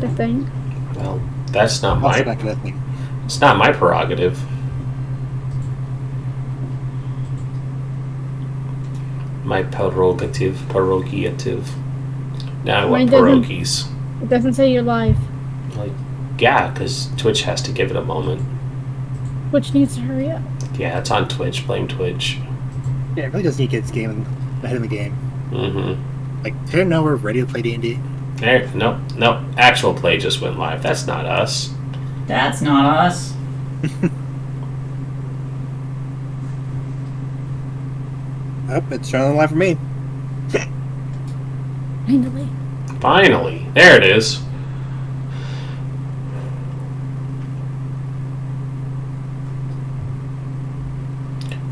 of thing. Well, that's not Also my... that kind of thing. It's not my prerogative. My prerogative. Now I want pierogies. It doesn't say you're live. Like, yeah, because Twitch has to give it a moment. Which needs to hurry up. Yeah, it's on Twitch. Blame Twitch. Yeah, it really does need to get this game ahead of the game. Mm-hmm. Like, didn't know we're ready to play D&D. Nope. Actual play just went live. That's not us. That's not us. Oh, it's showing live for me. Finally. There it is.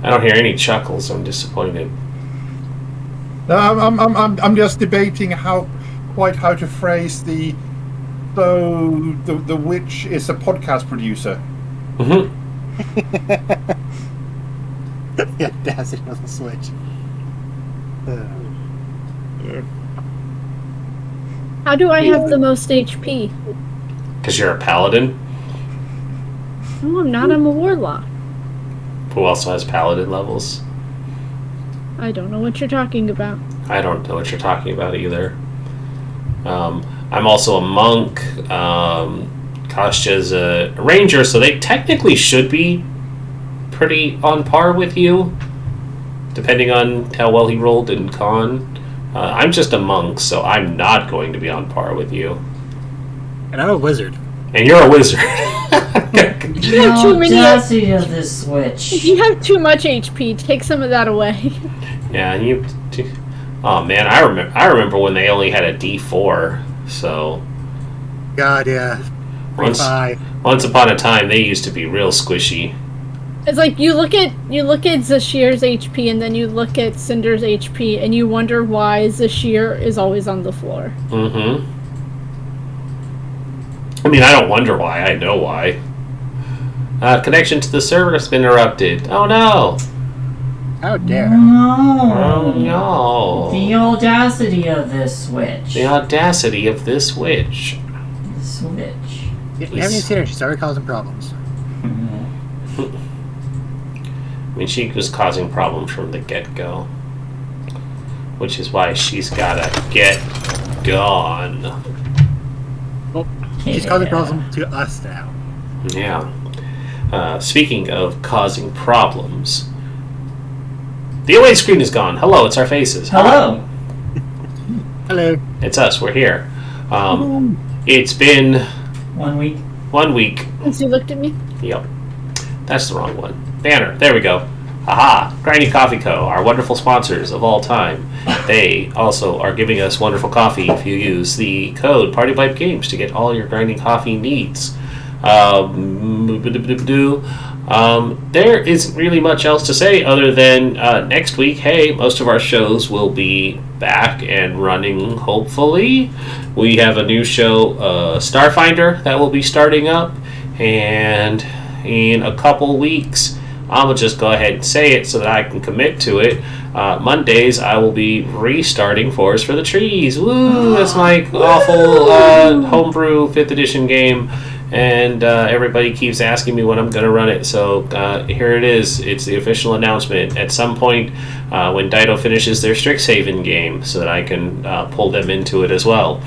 I don't hear any chuckles. I'm disappointed. No, I'm just debating how to phrase the. So the witch is a podcast producer. Mm-hmm. Yeah, Audacity doesn't switch. How do I have the most HP? Because you're a paladin. No, I'm not. I'm a warlock. Who also has paladin levels? I don't know what you're talking about. I don't know what you're talking about either. I'm also a monk. Kostya's a ranger, so they technically should be pretty on par with you, depending on how well he rolled in con. I'm just a monk, so I'm not going to be on par with you. And I'm a wizard. And you're a wizard. You have too many. Audacity of this switch. You have too much HP. Take some of that away. Yeah, you. Oh man, I remember when they only had a D4. So. God, yeah. Once upon a time, they used to be real squishy. It's like you look at Zashir's HP and then you look at Cinder's HP and you wonder why Zashir is always on the floor. Mm-hmm. I mean, I don't wonder why. I know why. Connection to the server has been interrupted. Oh no! How dare. Oh no! The audacity of this switch. The audacity of this witch. The switch. You haven't even seen her. She started causing problems. I mean, she was causing problems from the get-go. Which is why she's gotta get gone. Well, she's causing problems to us now. Yeah. Speaking of causing problems, the away screen is gone. Hello, it's our faces. Hello. Hello. It's us. We're here. It's been 1 week. 1 week. Since you looked at me? Yep. That's the wrong one. Banner. There we go. Aha! Grinding Coffee Co., our wonderful sponsors of all time. They also are giving us wonderful coffee if you use the code PartyPipeGames to get all your grinding coffee needs. There isn't really much else to say other than next week, hey, most of our shows will be back and running, hopefully. We have a new show, Starfinder, that will be starting up, and in a couple weeks, I'm going to just go ahead and say it so that I can commit to it. Mondays, I will be restarting Forest for the Trees. Woo! That's my awful homebrew 5th edition game. And everybody keeps asking me when I'm going to run it. So here it is. It's the official announcement. At some point when Dido finishes their Strixhaven game so that I can pull them into it as well.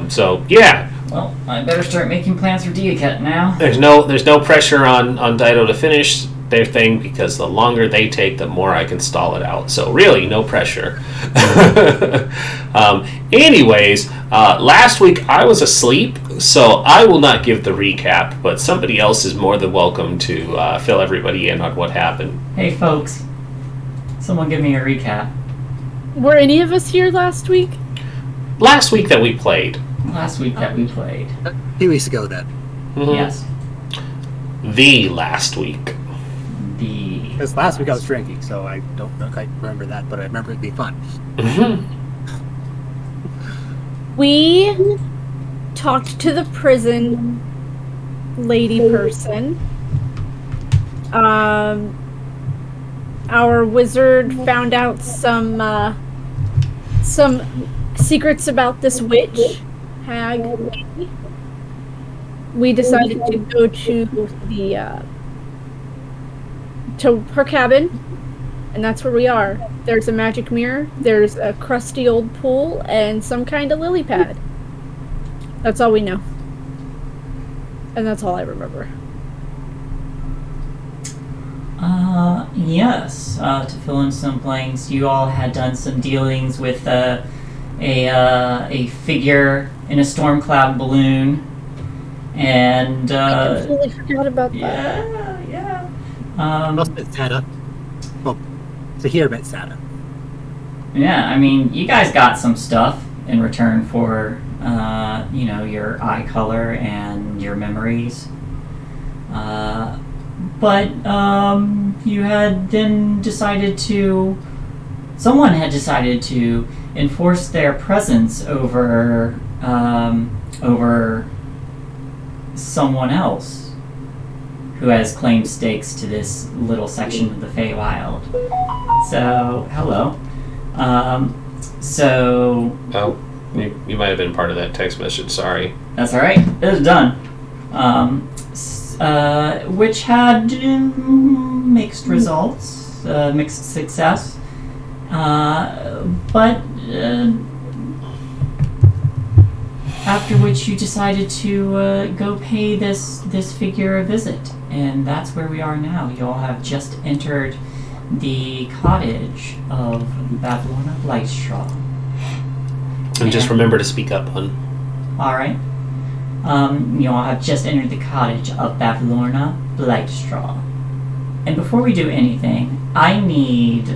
So, yeah. Well, I better start making plans for Diacut now. There's no pressure on Dido to finish their thing because the longer they take, the more I can stall it out. So really, no pressure. Anyways, last week I was asleep, so I will not give the recap, but somebody else is more than welcome to fill everybody in on what happened. Hey, folks. Someone give me a recap. Were any of us here last week? Last week that we played. Last week that we played. 2 weeks ago, then. Mm-hmm. Yes. The last week. Because last week I was drinking, so I don't know if I remember that, but I remember it being fun. Mm-hmm. We talked to the prison lady person. Our wizard found out some secrets about this witch. hag lady, we decided to go to the to her cabin, and that's where we are. There's a magic mirror, there's a crusty old pool, and some kind of lily pad. That's all we know. And that's all I remember. Yes. To fill in some blanks, you all had done some dealings with a figure in a storm cloud balloon, and I completely forgot about that. yeah. Must have been Santa. Well, Zahir met Santa. Yeah, I mean, you guys got some stuff in return for, your eye color and your memories. But you had then decided to... Someone had decided to enforce their presence over someone else who has claimed stakes to this little section of the Feywild. So, hello. Oh, you might have been part of that text message. Sorry. That's all right. It was done. Which had mixed results, mixed success. But after which you decided to go pay this figure a visit, and that's where we are now. You all have just entered the cottage of Babylona Blightstraw. And just remember to speak up, hun. All right. You all have just entered the cottage of Babylona Blightstraw. And before we do anything, I need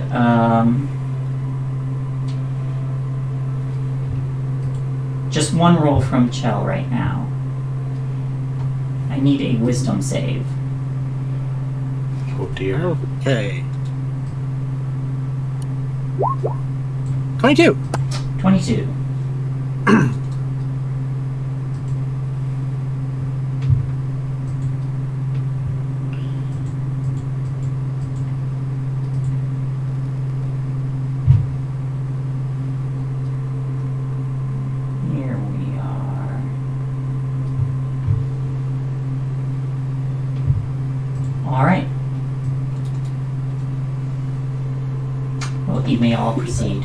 just one roll from Chell right now. I need a wisdom save. Oh dear. Okay. 22. 22. Here we are. All right. Well, you may all proceed.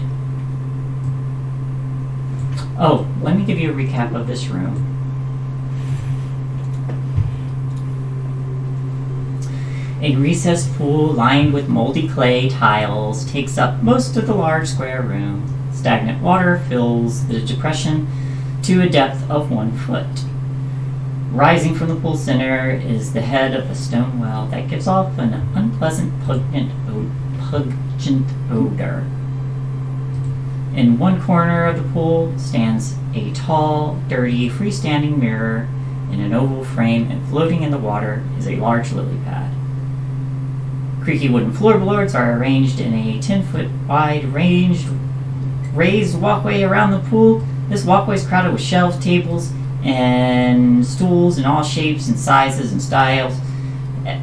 Oh, let me give you a recap of this room. A recessed pool lined with moldy clay tiles takes up most of the large square room. Stagnant water fills the depression to a depth of 1 foot. Rising from the pool center is the head of a stone well that gives off an unpleasant pungent odor. In one corner of the pool stands a tall, dirty, freestanding mirror in an oval frame, and floating in the water is a large lily pad. Creaky wooden floorboards are arranged in a 10-foot wide raised walkway around the pool. This walkway is crowded with shelves, tables, and stools in all shapes and sizes and styles.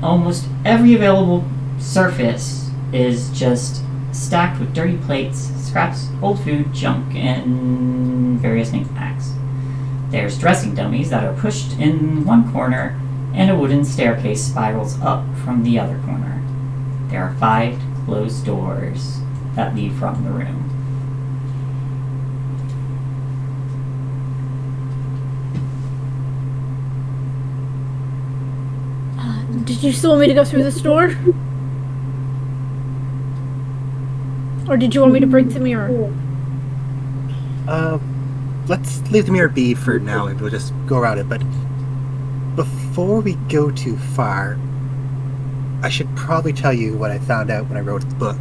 Almost every available surface is just stacked with dirty plates, scraps, old food, junk, and various knickknacks. There's dressing dummies that are pushed in one corner, and a wooden staircase spirals up from the other corner. There are 5 closed doors that lead from the room. Did you still want me to go through this door? Or did you want me to break the mirror? Let's leave the mirror be for now, and we'll just go around it. But before we go too far, I should probably tell you what I found out when I wrote the book.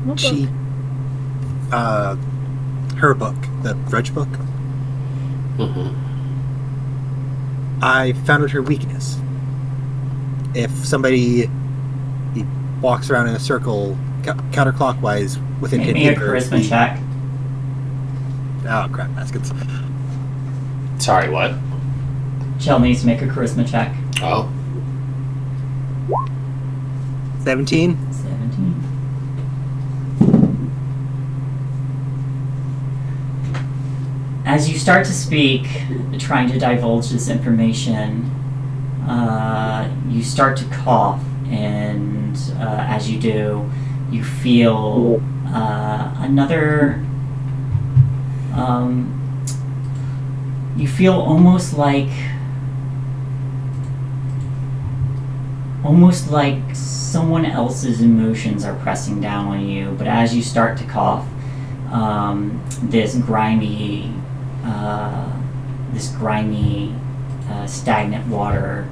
What She, book? her book, the Grudge book. Mm-hmm. I found out her weakness. If somebody walks around in a circle counterclockwise within Make 10 me a meters, charisma check. Oh crap, baskets. Sorry, what? Chell needs to make a charisma check. Oh. 17. 17. As you start to speak, trying to divulge this information, you start to cough, and as you do, you feel another. You feel almost like someone else's emotions are pressing down on you. But as you start to cough, this grimy, stagnant water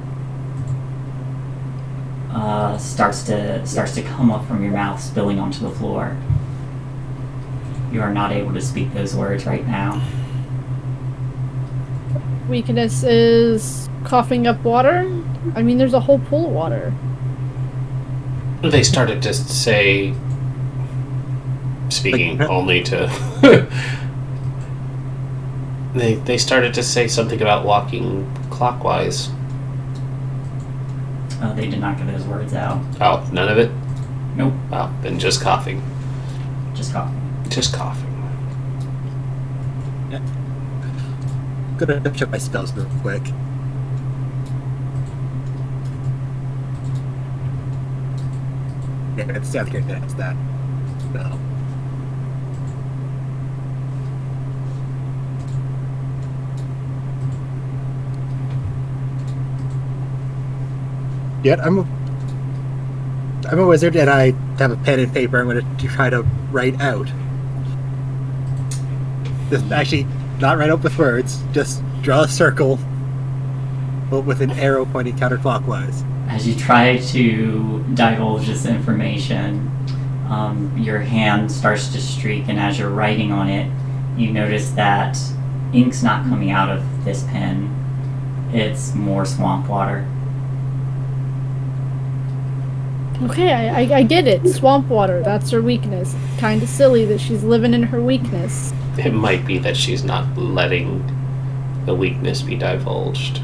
starts to come up from your mouth, spilling onto the floor. You are not able to speak those words right now. Weakness is coughing up water? I mean, there's a whole pool of water. They started to say, speaking only to... they started to say something about walking clockwise. They did not get those words out. Oh, none of it? Nope. Oh, then just coughing. Just coughing. Just coughing. Yeah. Gonna check my spells real quick. Yeah, it's down here. That's that spell. Yeah, I'm a wizard, and I have a pen and paper. I'm going to try to write out. Just actually, not write out with words. Just draw a circle, but with an arrow pointing counterclockwise. As you try to divulge this information, your hand starts to streak, and as you're writing on it, you notice that ink's not coming out of this pen. It's more swamp water. Okay, I get it. Swamp water, that's her weakness. Kinda silly that she's living in her weakness. It might be that she's not letting the weakness be divulged.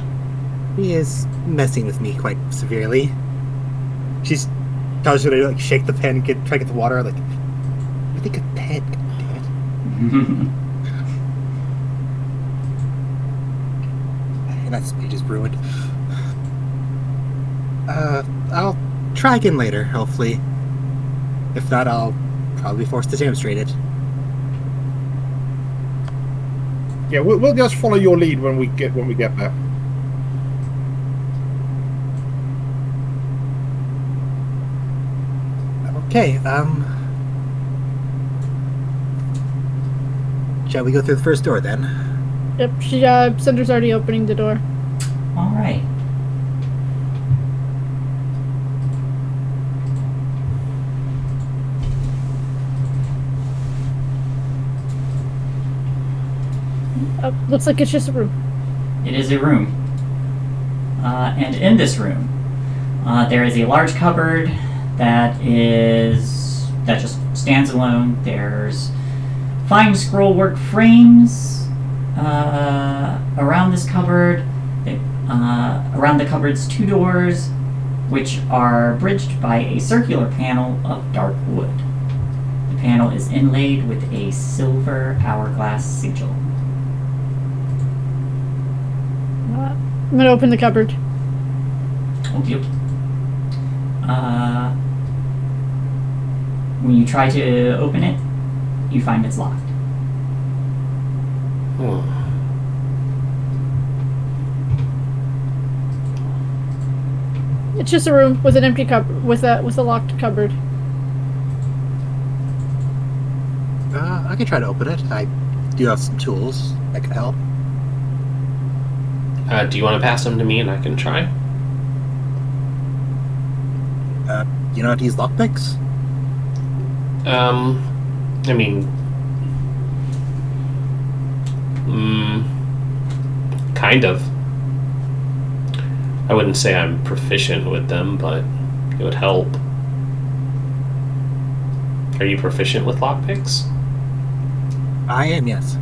He is messing with me quite severely. She's tells you to like shake the pen and try to get the water. Like, I think a pen. Damn it! And that speech is ruined. I'll try again later, hopefully. If not, I'll probably be forced to demonstrate it. Yeah, we'll just follow your lead when we get there. Okay, shall we go through the first door then? Yep, Cinder's already opening the door. All right. Looks like it's just a room. It is a room. And in this room, there is a large cupboard that just stands alone. There's fine scrollwork frames around this cupboard. Around the cupboard's two doors, which are bridged by a circular panel of dark wood. The panel is inlaid with a silver hourglass sigil. I'm gonna open the cupboard. Okay. When you try to open it, you find it's locked. It's just a room with an empty cupboard, with a locked cupboard. I can try to open it. I do have some tools that can help. Do you want to pass them to me and I can try? You know how to use lockpicks? I mean... kind of. I wouldn't say I'm proficient with them, but it would help. Are you proficient with lockpicks? I am, yes.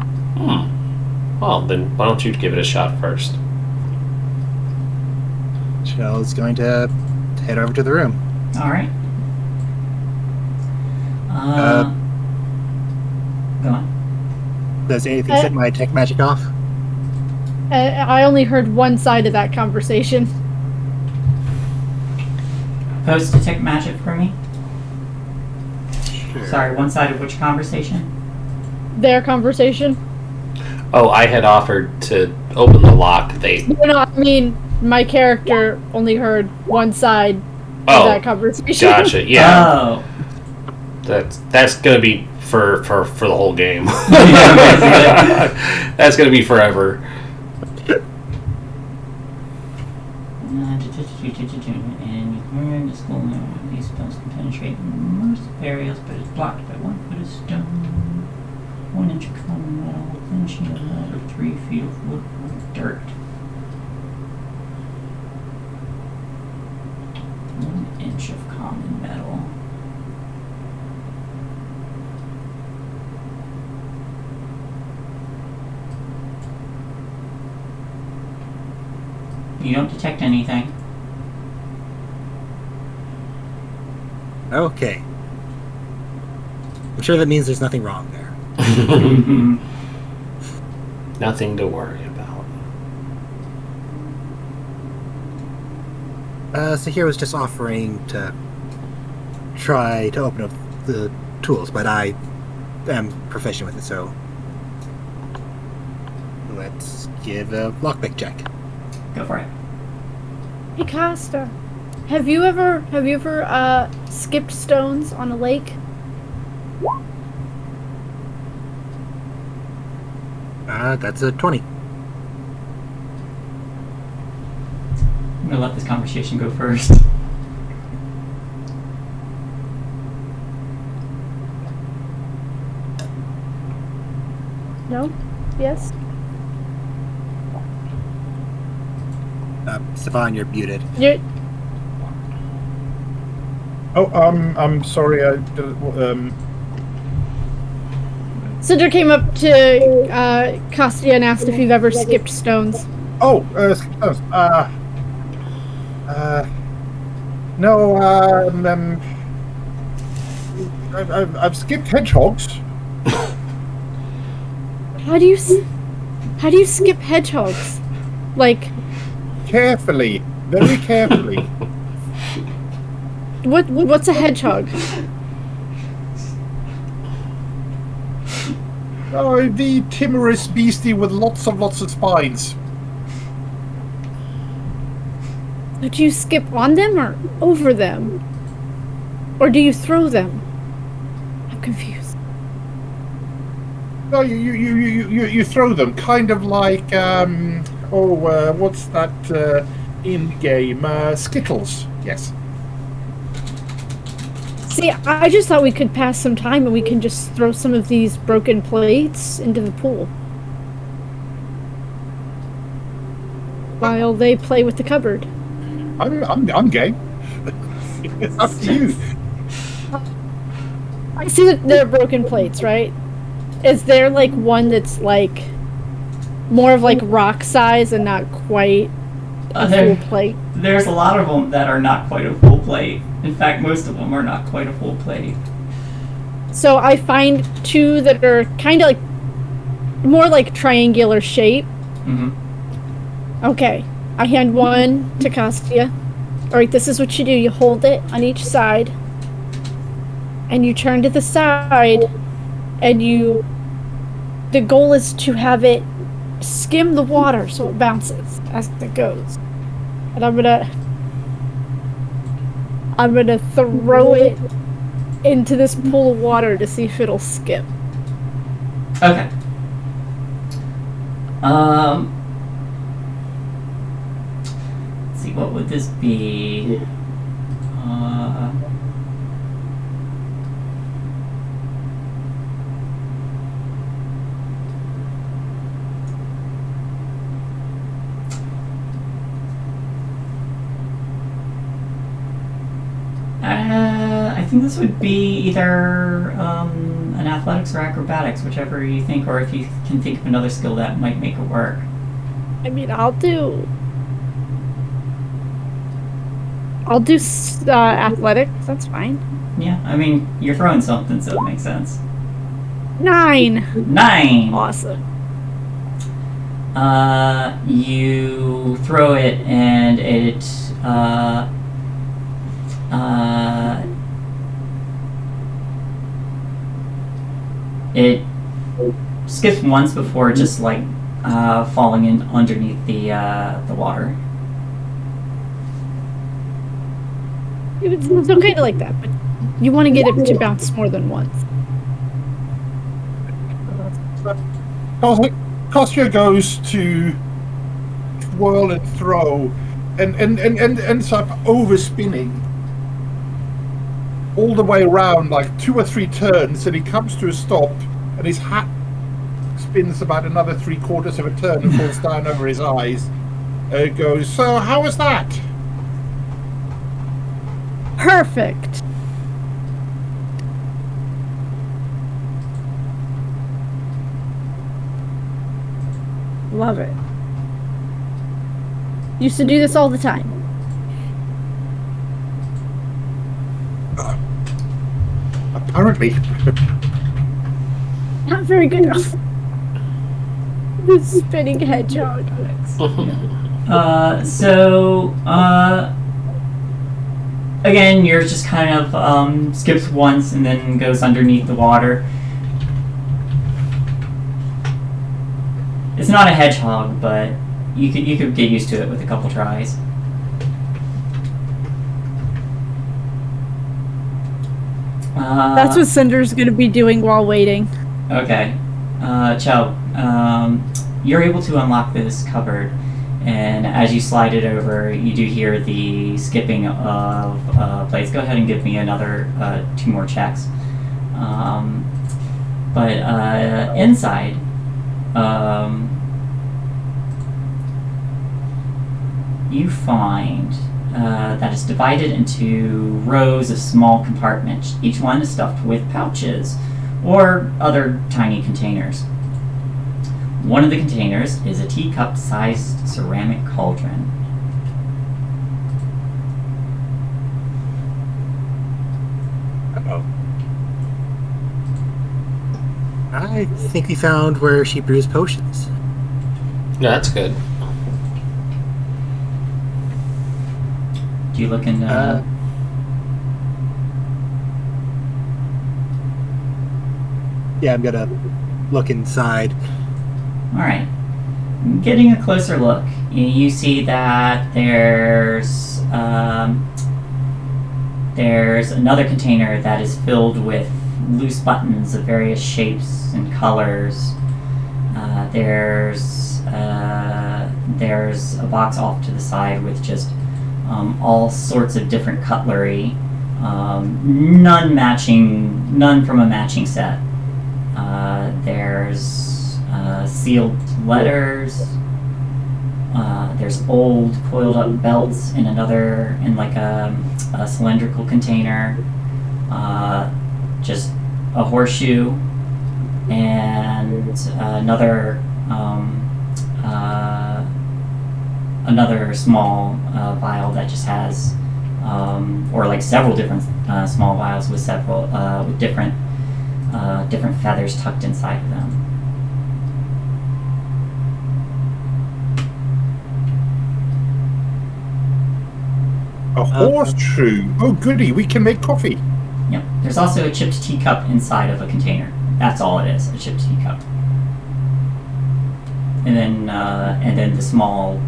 Well, then why don't you give it a shot first? Shell's going to head over to the room. All right. Go on. Does anything set my detect magic off? I only heard one side of that conversation. Post detect magic for me. Sure. Sorry, one side of which conversation? Their conversation. Oh, I had offered to open the lock. They. No, I mean, my character only heard one side of that conversation. Gotcha. Yeah. Oh. That's gonna be for the whole game. That's gonna be forever. And the school now, these spells can penetrate most areas, but is blocked by 1 foot of stone, 1 inch of common metal, 1 sheet of lead, or 3 feet of wood or dirt. 1 inch of common metal. You don't detect anything. Okay. I'm sure that means there's nothing wrong there. Nothing to worry about. So here was just offering to try to open up the tools, but I am proficient with it, so let's give a lockpick check. Go for it. Hey, Costa, have you ever skipped stones on a lake? That's a 20. I'm gonna let this conversation go first. No? Yes? Stefan, you're muted. You're, Oh, I'm sorry. Cinder came up to Kostya and asked if you've ever skipped stones. Oh, no. I've skipped hedgehogs. How do you skip hedgehogs? Like, Carefully, very carefully. what's a hedgehog? Oh, the timorous beastie with lots of spines. Do you skip on them or over them? Or do you throw them? I'm confused. No, you throw them, kind of like what's that in game? Skittles. Yes. See, I just thought we could pass some time and we can just throw some of these broken plates into the pool. While they play with the cupboard. I'm game. It's up to you. I see that they're broken plates, right? Is there like one that's like more of like rock size and not quite a full plate? There's a lot of them that are not quite a full plate. In fact, most of them are not quite a full plate. So I find two that are kind of like more like triangular shape. Mm-hmm. Okay, I hand one to Kostya. Alright, this is what you do. You hold it on each side. And you turn to the side. And the goal is to have it skim the water so it bounces as it goes. And I'm gonna throw it into this pool of water to see if it'll skip. Okay. Let's see, what would this be? I think this would be either an athletics or acrobatics, whichever you think, or if you can think of another skill that might make it work. I mean, I'll do athletics. That's fine. Yeah, I mean, you're throwing something, so it makes sense. 9. 9. Awesome. You throw it and it it skips once before just like falling in underneath the water. It's okay to like that, but you want to get it to bounce more than once. Kostya goes to twirl and throw and ends up overspinning all the way around like 2 or 3 turns, and he comes to a stop and his hat spins about another 3/4 of a turn and falls down over his eyes. Goes, so how was that? Perfect. Love it. Used to do this all the time. Apparently. Not very good enough. The spinning hedgehog. Again, yours just kind of skips once and then goes underneath the water. It's not a hedgehog, but you could get used to it with a couple tries. That's what Cinder's gonna be doing while waiting. Okay. Chow, you're able to unlock this cupboard, and as you slide it over, you do hear the skipping of plates. Go ahead and give me another 2 more checks. But inside, you find that it's divided into rows of small compartments. Each one is stuffed with pouches or other tiny containers. One of the containers is a teacup-sized ceramic cauldron. Uh-oh. I think we found where she brews potions. No, that's good. Do you look in? Yeah, I'm gonna look inside. All right. Getting a closer look, you see that there's another container that is filled with loose buttons of various shapes and colors. There's a box off to the side with just all sorts of different cutlery, none from a matching set. There's sealed letters. There's old coiled up belts in like a cylindrical container. Just a horseshoe and another small vial that just has, or like several different small vials with different feathers tucked inside of them. A horseshoe. Oh, goody! We can make coffee. Yep. There's also a chipped teacup inside of a container. That's all it is, a chipped teacup. And then the small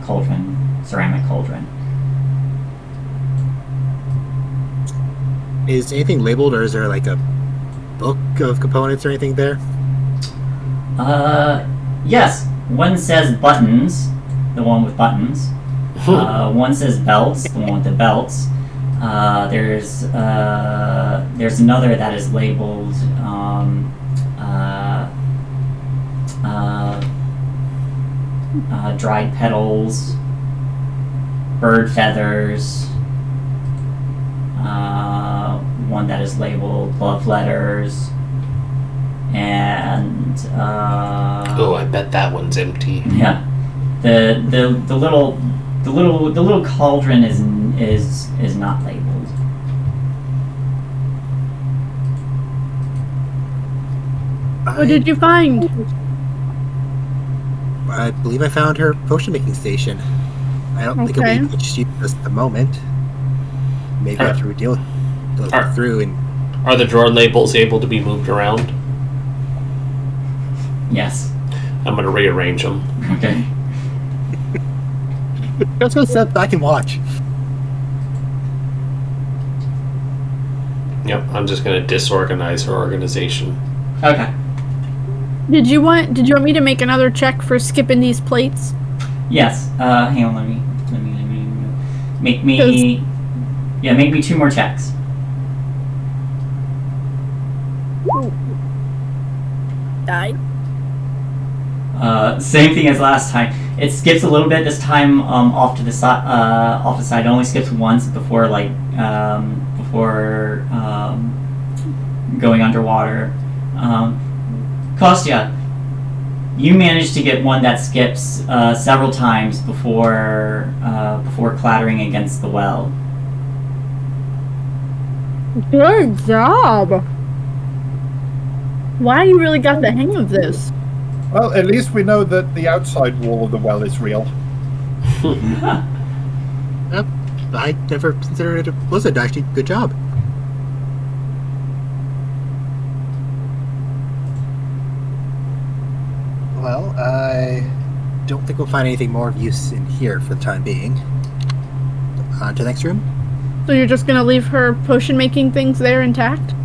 cauldron, ceramic cauldron. Is anything labeled, or is there like a book of components or anything there? Yes. One says buttons, the one with buttons. One says belts, the one with the belts. There's another that is labeled dried petals, bird feathers. One that is labeled love letters, and Oh, I bet that one's empty. yeah, the little cauldron is not labeled. What did you find? I believe I found her potion making station. I don't think Okay. it'll be much use at the moment. Maybe after we deal Alright. through and Are the drawer labels able to be moved around? Yes. I'm going to rearrange them. Okay. just go sit back and watch. Yep, I'm just going to disorganize her organization. Okay. Did you want me to make another check for skipping these plates? Yes. Hang on. Let me make me. Yeah, make me 2 more checks. Died. Same thing as last time. It skips a little bit this time off to the side. Off the side, it only skips once before going underwater. Kostya, you managed to get one that skips several times before clattering against the well. Good job. Wow, you really got the hang of this. Well, at least we know that the outside wall of the well is real. Yep, I never considered it a blizzard. Actually, good job. Well, I don't think we'll find anything more of use in here for the time being. On to the next room. So you're just gonna leave her potion making things there intact?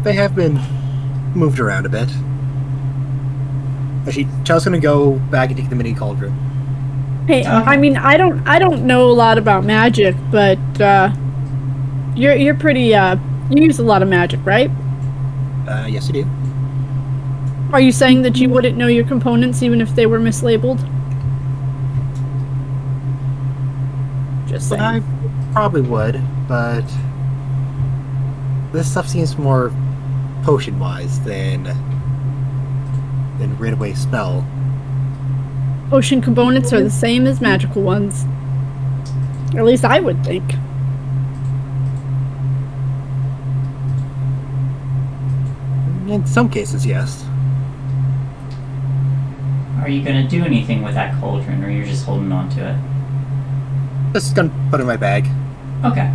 They have been moved around a bit. Actually, Chell's gonna go back and take the mini cauldron. Hey, Okay. I mean, I don't know a lot about magic, but you're pretty you use a lot of magic, right? Yes, I do. Are you saying that you wouldn't know your components even if they were mislabeled? Just saying. I probably would, but this stuff seems more potion-wise than rid away spell. Potion components are the same as magical ones. Or at least I would think. In some cases, yes. Are you gonna do anything with that cauldron, or you're just holding on to it? Just gonna put it in my bag. Okay.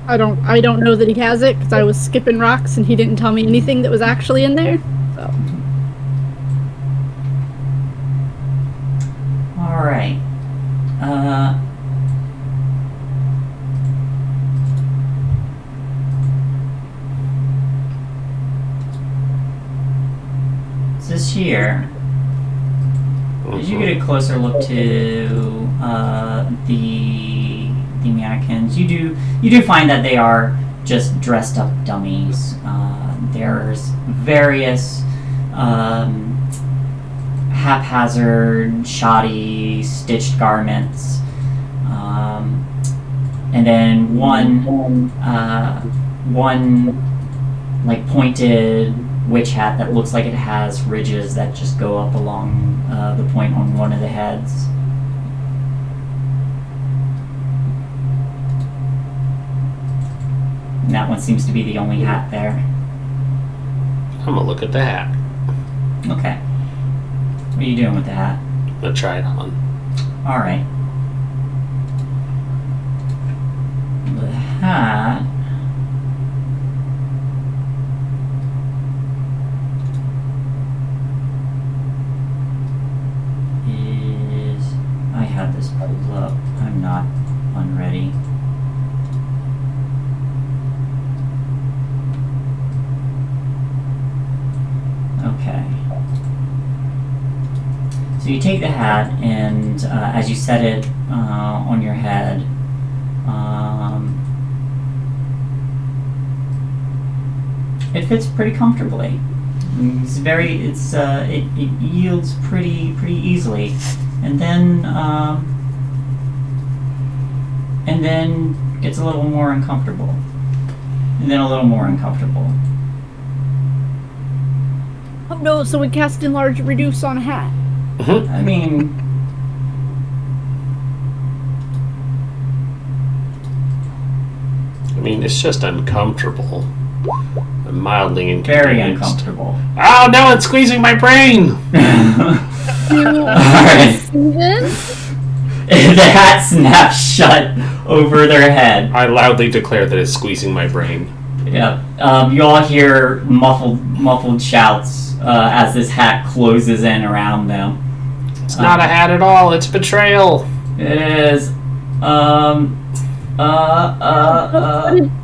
I don't know that he has it because I was skipping rocks and he didn't tell me anything that was actually in there. So All right. This here. Did you get a closer look to the mannequins? You do find that they are just dressed up dummies. There's various haphazard, shoddy, stitched garments, and then one like pointed witch hat that looks like it has ridges that just go up along the point on one of the heads. And that one seems to be the only hat there. I'm gonna look at the hat. Okay. What are you doing with the hat? I'm gonna try it on. Alright. The hat... is... I had this pulled up. I'm not unready. Okay. So you take the hat, and as you set it on your head, it fits pretty comfortably. It yields pretty easily, and then gets a little more uncomfortable, and then a little more uncomfortable. oh no, so we cast enlarge reduce on a hat. I mean, it's just uncomfortable. I'm mildly inconvenienced. Very uncomfortable. Oh no, it's squeezing my brain! Alright. See this? The hat snaps shut over their head. I loudly declare that it's squeezing my brain. Yeah. You all hear muffled shouts as this hat closes in around them. It's not a hat at all, it's betrayal. It is.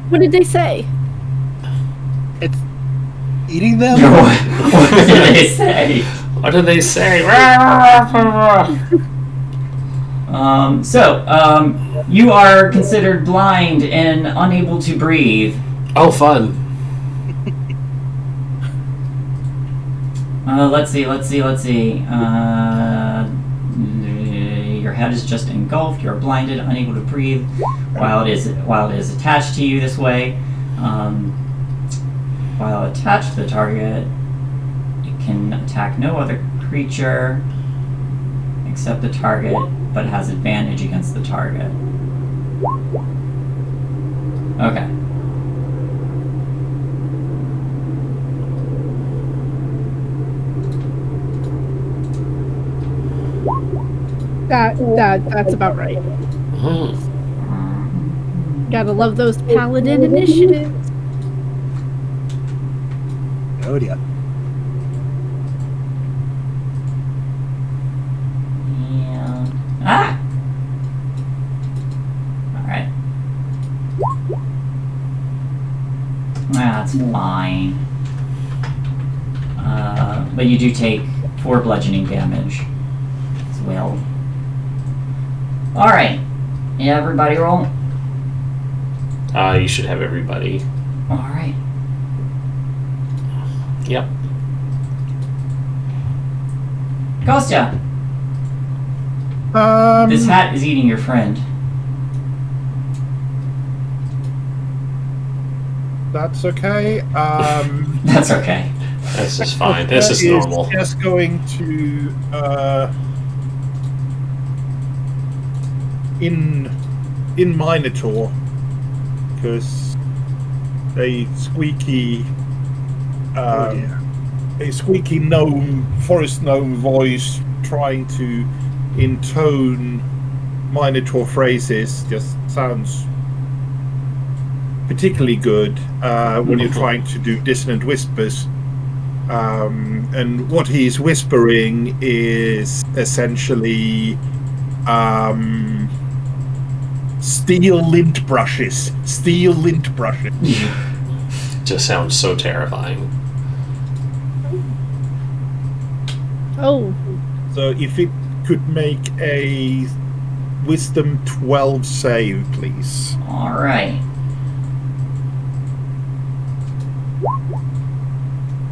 What did they say? It's eating them? What did they say? What did they say? You are considered blind and unable to breathe. Oh, fun. Let's see. Your head is just engulfed. You're blinded, unable to breathe. While it is attached to you this way, while attached to the target, it can attack no other creature except the target, but has advantage against the target. Okay. That's about right. Hmm. Gotta love those paladin initiatives. Oh dear. Ah! Alright. That's fine. But you do take 4 bludgeoning damage as well. Alright. Yeah, everybody roll. You should have everybody. Alright. Yep. Kostya, this hat is eating your friend. That's okay. That's okay. This is fine. This is normal. Just going to in Minotaur, because a squeaky gnome, forest gnome voice trying to intone Minotaur phrases just sounds particularly good when you're trying to do dissonant whispers. And what he's whispering is essentially steel lint brushes. Just sounds so terrifying. Oh, So if it could make a Wisdom 12 save, please. Alright.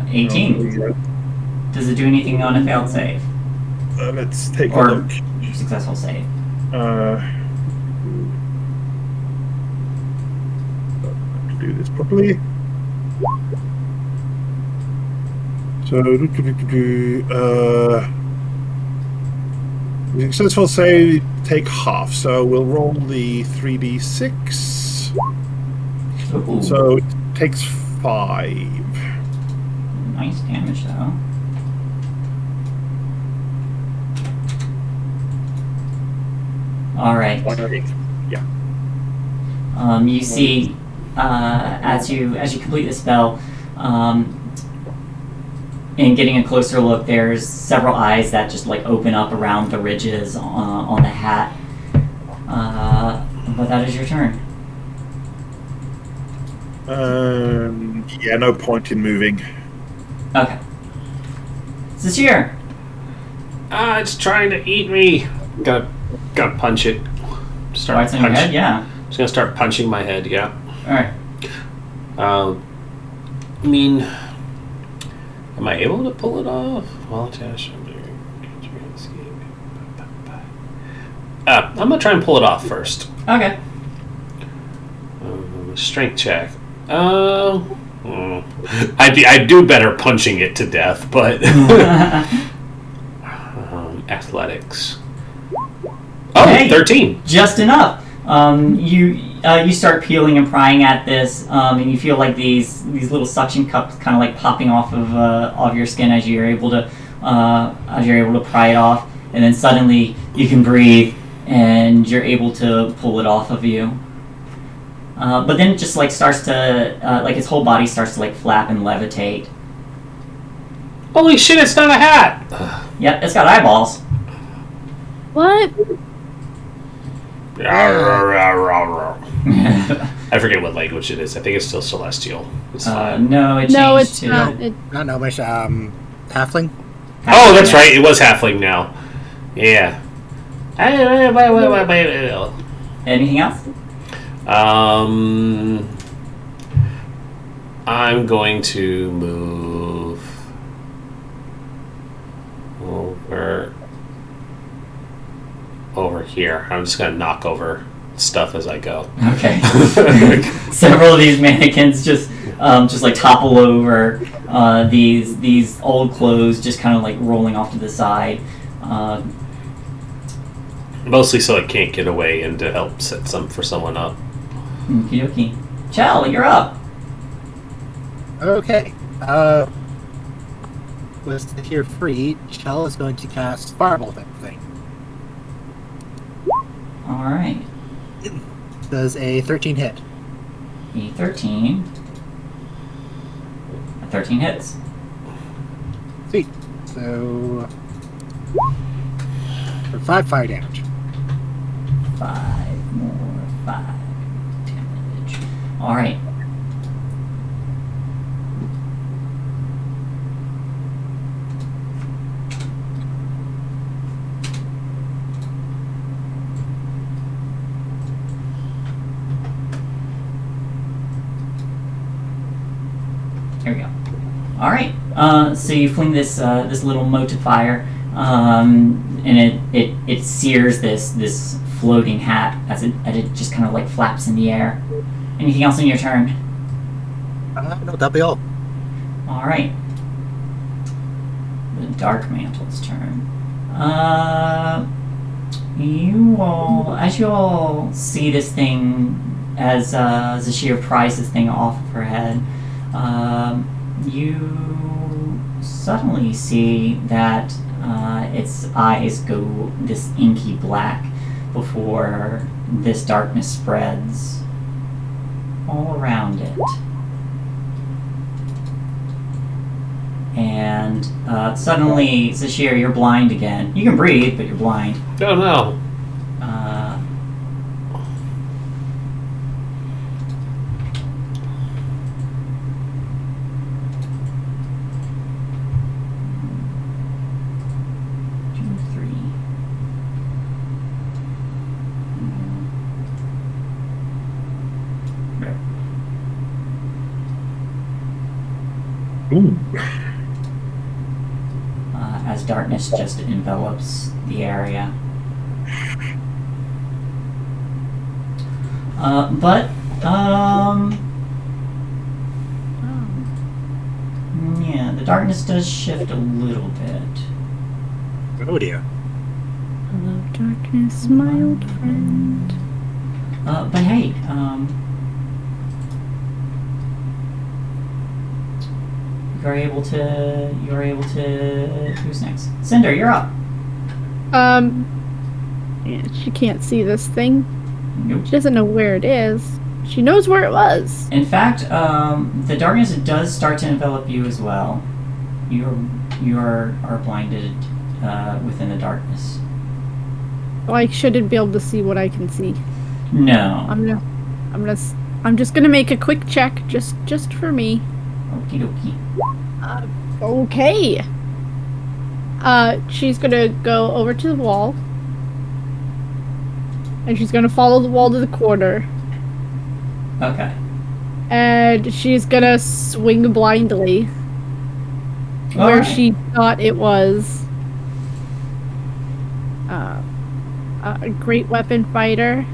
18. Does it do anything on a failed save? Let's take a Or look. successful save? To do this properly. So, successful save, take half. So we'll roll the 3d6. Ooh, So it takes 5. nice damage though. Alright. Yeah. You see, as you complete the spell, and getting a closer look, there's several eyes that just like open up around the ridges on the hat. But that is your turn. Yeah, no point in moving. Okay. Sashir. It's trying to eat me. Gotta punch it. Starts on your head, yeah. Just gonna start punching my head. Yeah. Alright. I mean, am I able to pull it off? While attached. I'm gonna try and pull it off first. Okay. Strength check. I'd do better punching it to death, but athletics. Oh, Hey. 13. Just enough. You you start peeling and prying at this, and you feel like these little suction cups kind of like popping off of your skin as you're able to pry it off, and then suddenly you can breathe and you're able to pull it off of you. But then it just like starts to like its whole body starts to like flap and levitate. Holy shit! It's not a hat. Yep, it's got eyeballs. What? I forget what language it is. I think it's still Celestial. It's fine. No, it changed No, it's to not. It, I don't know, halfling? Oh, that's right. It was Halfling now. Yeah. Anything else? I'm going to move over here. I'm just gonna knock over stuff as I go. Okay. Several of these mannequins just like topple over. These old clothes just kind of like rolling off to the side. Mostly so I can't get away and to help set some for someone up. Okie dokie. Chell, you're up. Okay. Was here free, Shell is going to cast Fireball type thing. Alright. Does a 13 hit. A 13. A 13 hits. Sweet. So for 5 fire damage. 5 more 5 damage. Alright. Here we go. All right. So you fling this little mote of fire, and it sears this floating hat as it just kind of like flaps in the air. Anything else on your turn? No, that'll be all. All right. The Dark Mantle's turn. As you all see this thing, as Zashir pries this thing off of her head, you suddenly see that its eyes go this inky black before this darkness spreads all around it. And suddenly, Zashir, you're blind again. You can breathe, but you're blind. Oh no. Ooh. As darkness just envelops the area. Yeah, the darkness does shift a little bit. Oh dear. hello, darkness, my old friend. But hey, you're able to. Who's next? Cinder, you're up. Yeah, she can't see this thing. Nope. She doesn't know where it is. She knows where it was. In fact, the darkness does start to envelop you as well. You are blinded within the darkness. Oh, I shouldn't be able to see what I can see. No. I'm just gonna make a quick check, just for me. Okie dokie. Okay. She's gonna go over to the wall. And she's gonna follow the wall to the corner. Okay. And she's gonna swing blindly where Alright. she thought it was. A great weapon fighter.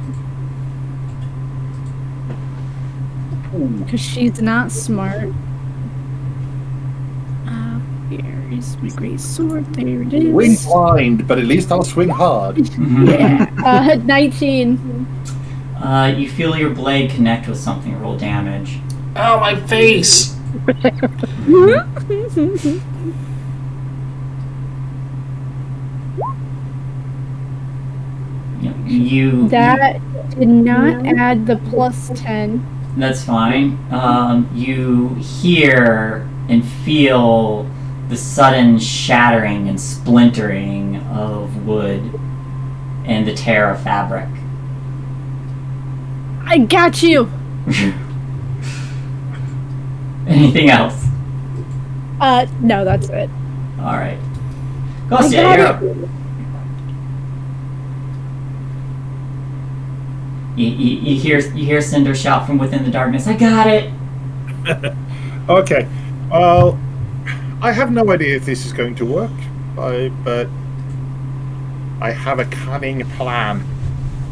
Because she's not smart. Here is my great sword. There it is. Swing blind, but at least I'll swing hard. Yeah. 19. You feel your blade connect with something. Roll damage. Oh, my face! You. That did not add the plus 10. That's fine. You hear and feel the sudden shattering and splintering of wood and the tear of fabric. I got you! Anything else? No, that's it. Alright. I Kostya, got you're it. up. You hear Cinder shout from within the darkness, I got it! Okay. Well, I have no idea if this is going to work, but I have a cunning plan.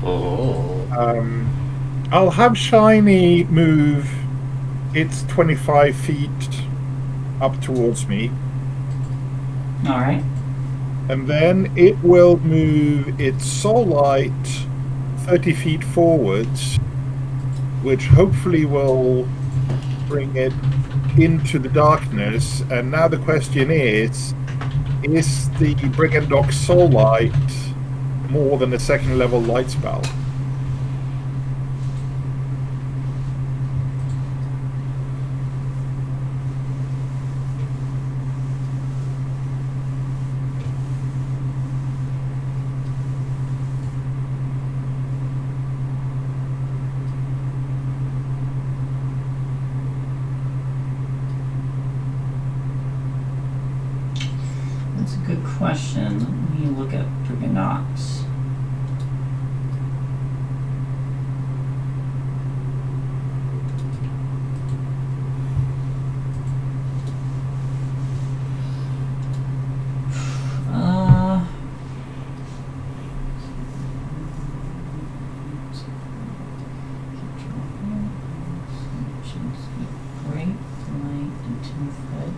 Oh. I'll have Shiny move its 25 feet up towards me, Alright. and then it will move its soul light 30 feet forwards, which hopefully will bring it into the darkness. And now the question is the Brigand Dog soul light more than a second level light spell? That's a good question. Let me look at Brigandox. Great light and 10 foot.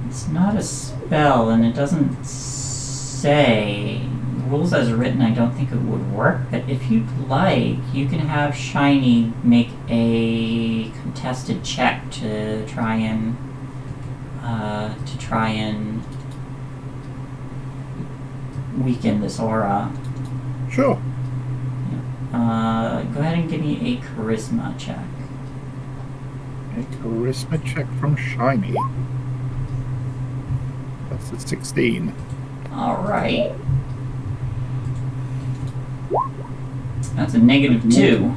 It's not a spell, and it doesn't say. Rules as written, I don't think it would work, but if you'd like, you can have Shiny make a contested check to try and weaken this aura. Sure. Go ahead and give me a charisma check. A charisma check from Shiny. That's a 16. Alright. That's a -2.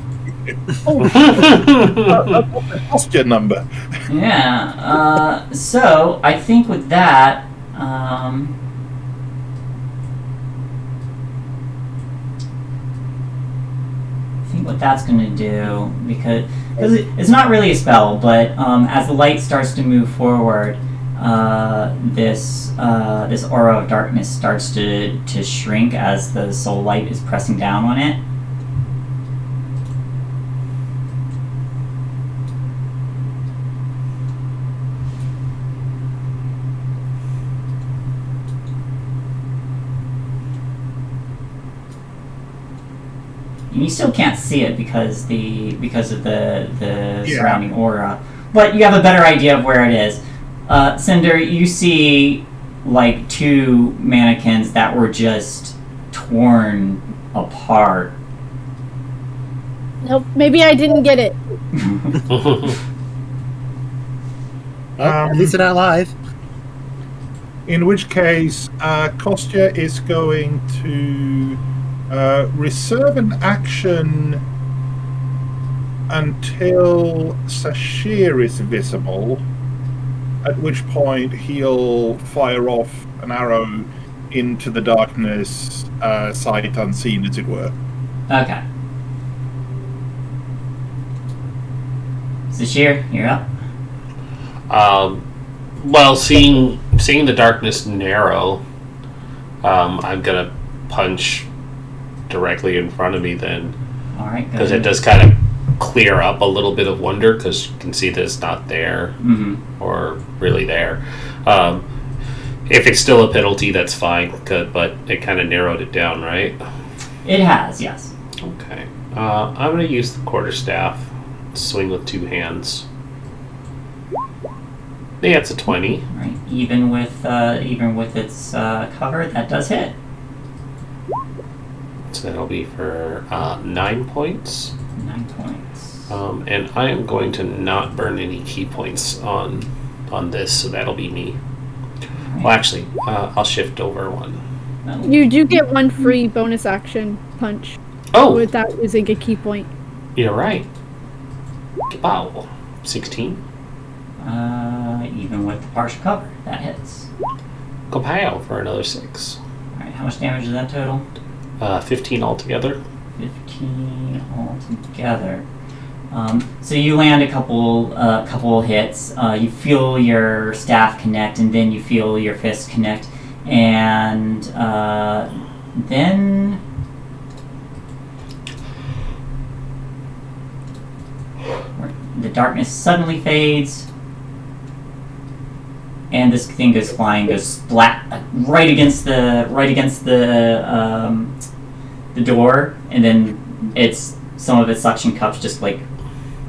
What's your number? Yeah, so I think with that, I think what that's going to do, because it's not really a spell, but as the light starts to move forward, this aura of darkness starts to shrink as the soul light is pressing down on it. And you still can't see it because of the surrounding aura, but you have a better idea of where it is. Cinder, you see like two mannequins that were just torn apart. Nope, maybe I didn't get it. At least it's not live. In which case, Kostya is going to reserve an action until Sashir is visible, at which point he'll fire off an arrow into the darkness, sight unseen, as it were. Okay. Zashir, you're up. Well, seeing the darkness narrow, I'm gonna punch directly in front of me then, All right, because it does kind of clear up a little bit of wonder, because you can see that it's not there or really there. If it's still a penalty, that's fine, but it kind of narrowed it down, right? It has, yes. Okay. I'm gonna use the quarterstaff, swing with two hands. Yeah, it's a 20. All right, even with its cover, that does hit. So that'll be for 9 points. 9 points. And I am going to not burn any key points on this, so that'll be me. Well, actually, I'll shift over one. You do get one free bonus action punch without using a key point. You're right. Wow. 16. Even with the partial cover, that hits. Kapow for another 6. Alright, how much damage is that total? 15 altogether. 15 altogether. So you land a couple hits. You feel your staff connect, and then you feel your fist connect, and then the darkness suddenly fades, and this thing goes flying, goes splat right against the door, and then some of its suction cups just like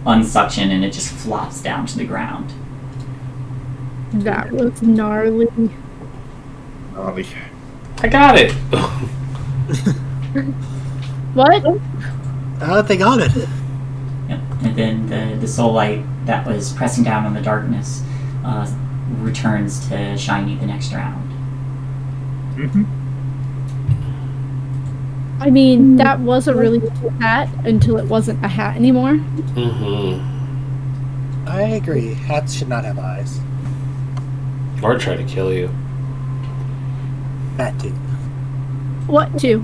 unsuction, and it just flops down to the ground. That was gnarly. Gnarly. I got it! What? They got it. Yep. And then the soul light that was pressing down on the darkness returns to Shiny the next round. Mm-hmm. I mean, that was a really cool hat until it wasn't a hat anymore. Mm-hmm. I agree. Hats should not have eyes. Or try to kill you. That too. What to?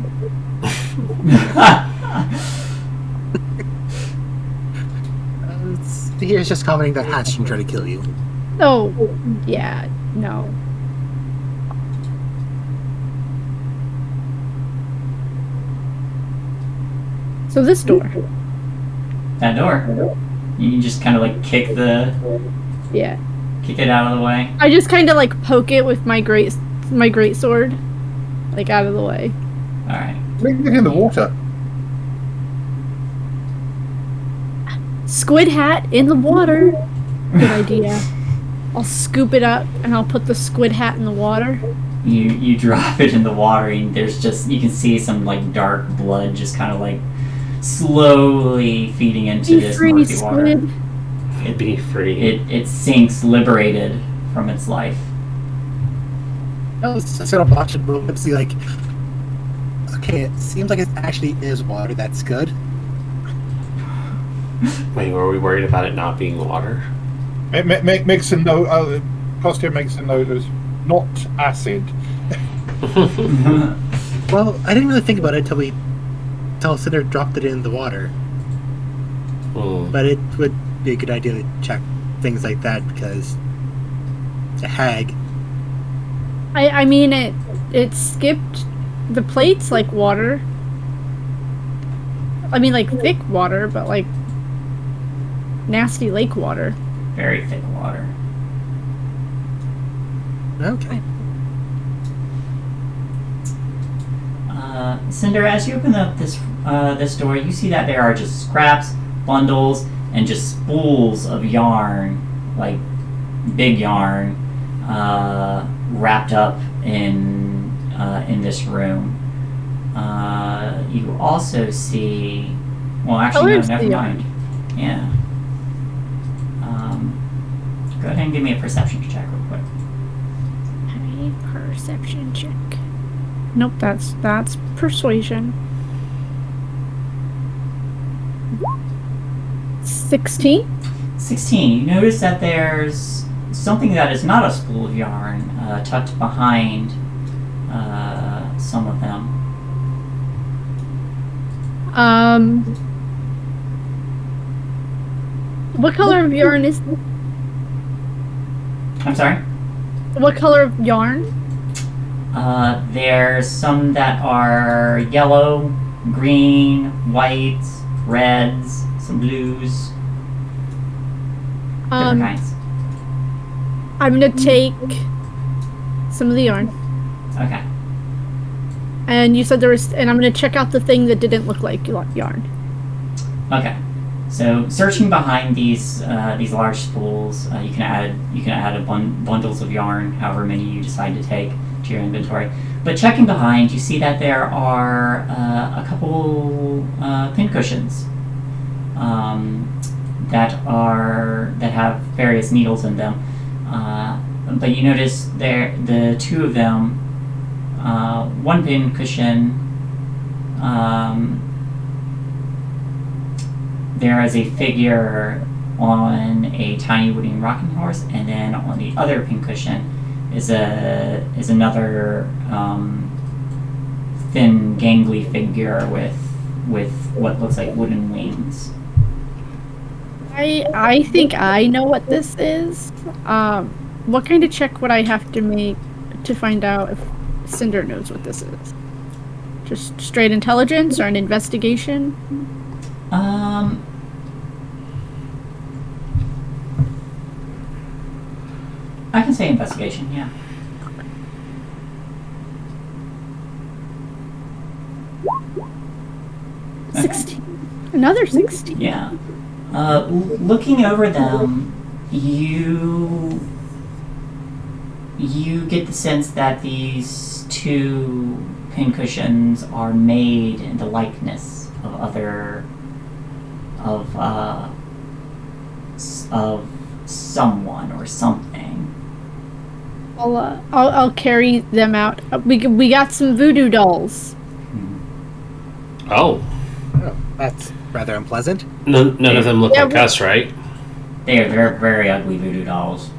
Here's just commenting that hats shouldn't try to kill you. Oh, yeah, no. So this door. That door. You just kind of like kick it out of the way. I just kind of like poke it with my great sword, like out of the way. All right. Bring it in the water. Squid hat in the water. Good idea. I'll scoop it up and I'll put the squid hat in the water. You drop it in the water, and there's just, you can see some like dark blood just kind of like slowly feeding into this murky water. Be free. It sinks liberated from its life. I was just gonna watch it move and see, like, okay, it seems like it actually is water. That's good. Wait, were we worried about it not being water? Makes a note. Costume makes a note. It's not acid. Well, I didn't really think about it until Cinder dropped it in the water. But it would be a good idea to check things like that, because it's a hag. I mean, it skipped the plates like water. I mean, like thick water, but like nasty lake water. Very thick water. Okay. Cinder, as you open up this door, you see that there are just scraps, bundles, and just spools of yarn, like big yarn, wrapped up in this room. You also see, well, actually, no, never mind. Yeah. Go ahead and give me a perception check real quick. A perception check. Nope, that's persuasion. 16? 16. You notice that there's something that is not a spool of yarn tucked behind some of them. What color of yarn is? I'm sorry? What color of yarn? There's some that are yellow, green, white, reds, some blues, different kinds. I'm gonna take some of the yarn. Okay. And you said there was, and I'm gonna check out the thing that didn't look like yarn. Okay. So searching behind these large spools, you can add bundles of yarn, however many you decide to take to your inventory. But checking behind, you see that there are a couple pincushions that have various needles in them. But you notice the two of them, one pincushion. There is a figure on a tiny wooden rocking horse, and then on the other pincushion is another thin, gangly figure with what looks like wooden wings. I think I know what this is. What kind of check would I have to make to find out if Cinder knows what this is? Just straight intelligence or an investigation? I can say investigation, yeah. Okay. 16. Another 16. Yeah. Looking over them, you get the sense that these two pincushions are made in the likeness of someone or something. I'll carry them out. We got some voodoo dolls. Oh. Oh, that's rather unpleasant. None of them look like us, right? They are very, very ugly voodoo dolls.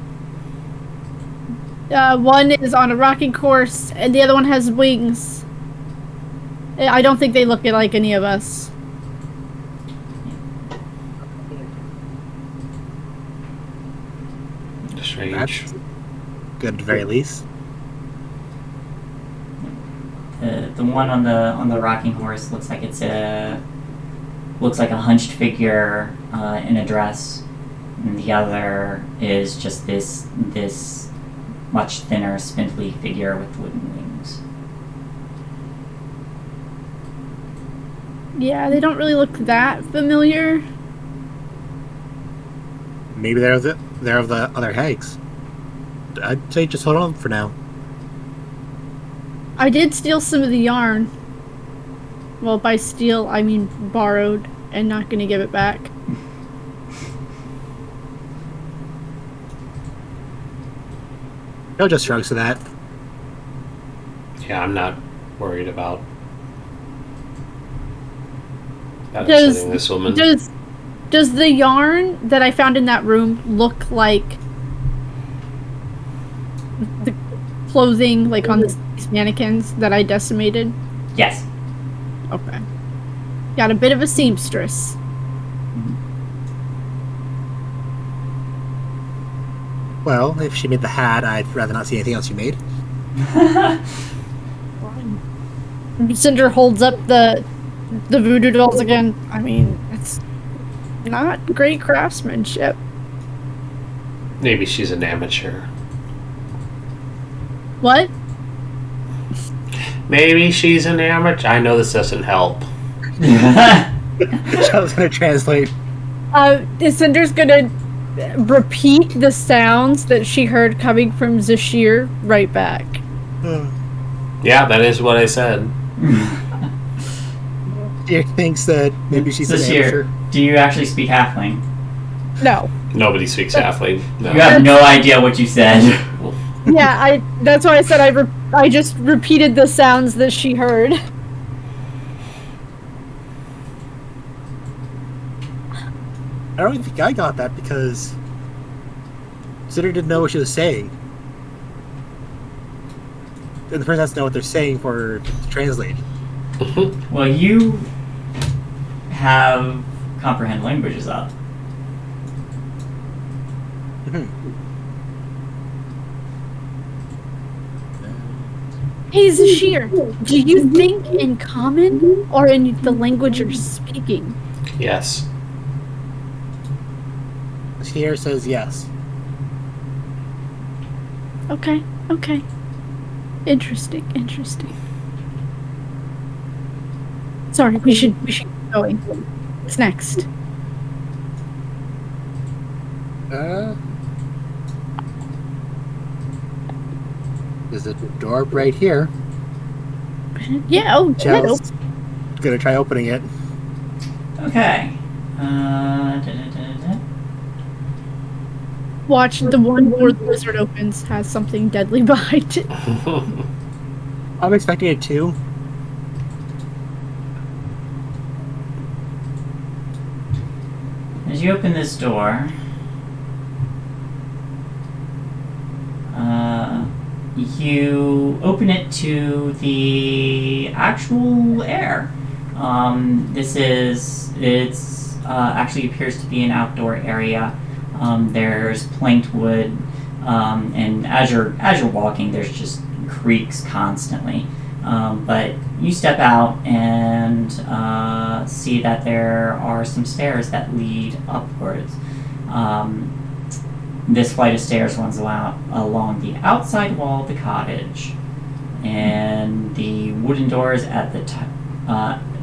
One is on a rocking horse, and the other one has wings. I don't think they look like any of us. Strange. That's good at the very least. The one on the rocking horse looks like a hunched figure in a dress, and the other is just this much thinner, spindly figure with wooden wings. Yeah, they don't really look that familiar. Maybe they're of the other hags. I'd say just hold on for now. I did steal some of the yarn. Well, by steal, I mean borrowed, and not gonna give it back. No, just shrugs to that. Yeah, I'm not worried about Does upsetting this woman. Does the yarn that I found in that room look like the clothing, like on these mannequins that I decimated? Yes. Okay. Got a bit of a seamstress. Well, if she made the hat, I'd rather not see anything else you made. Cinder holds up the voodoo dolls again. I mean, it's not great craftsmanship. Maybe she's an amateur. What? Maybe she's an amateur. I know this doesn't help. I was going to translate. Cinder's gonna repeat the sounds that she heard coming from Zashir right back. Yeah, that is what I said. She thinks that maybe she's an amateur. Do you actually speak halfling? No. Nobody speaks halfling. No. You have no idea what you said. Yeah, that's why I said I just repeated the sounds that she heard. I don't even think I got that because Cinder didn't know what she was saying. And the person has to know what they're saying for to translate. Well, you have comprehend languages up. Hey, Zashir, do you think in common or in the language you're speaking? Yes. Here says yes. Okay. Interesting. Sorry, we should keep going. What's next? There's a door right here. Yeah, go ahead. Chell's gonna try opening it. Okay. Watch, the one door the wizard opens has something deadly behind it. I'm expecting it too. As you open this door, you open it to the actual air. It's actually appears to be an outdoor area. There's planked wood, and as you're walking, there's just creaks constantly. But you step out and see that there are some stairs that lead upwards. This flight of stairs runs along the outside wall of the cottage, and the wooden doors at the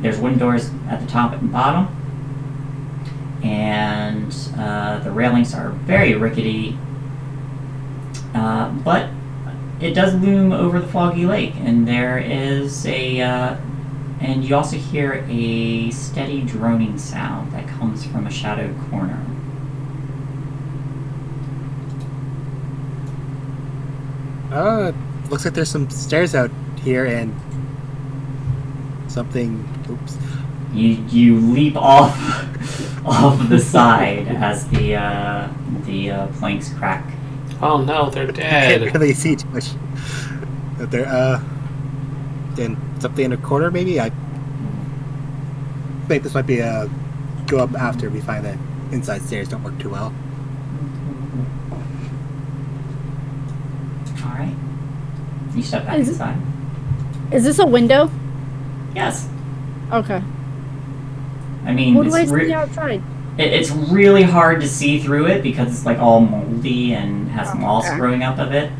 there's wooden doors at the top and bottom, and the railings are very rickety, but it does loom over the foggy lake, and there is and you also hear a steady droning sound that comes from a shadowed corner. Looks like there's some stairs out here and something. Oops. You leap off the side as the planks crack. Oh no, they're I can't dead. really see too much. But there, then something in the corner maybe. I think this might be a go up after we find that inside stairs don't work too well. All right. You step back Is it- inside. Is this a window? Yes. Okay. I mean, What do I it's see outside? it's really hard to see through it because it's like all moldy and has moss okay. growing up of it.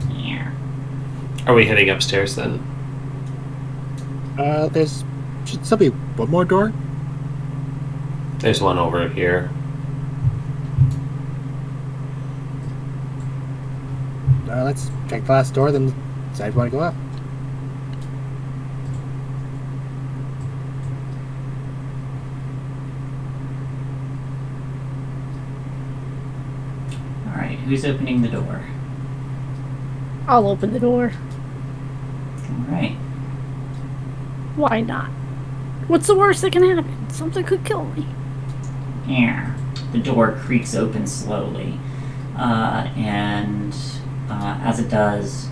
Yeah. Are we heading upstairs then? There's should still be one more door. There's one over here. Let's check the last door, then decide if we want to go up. All right. Who's opening the door? I'll open the door. All right. Why not? What's the worst that can happen? Something could kill me. Yeah. The door creaks open slowly, and as it does,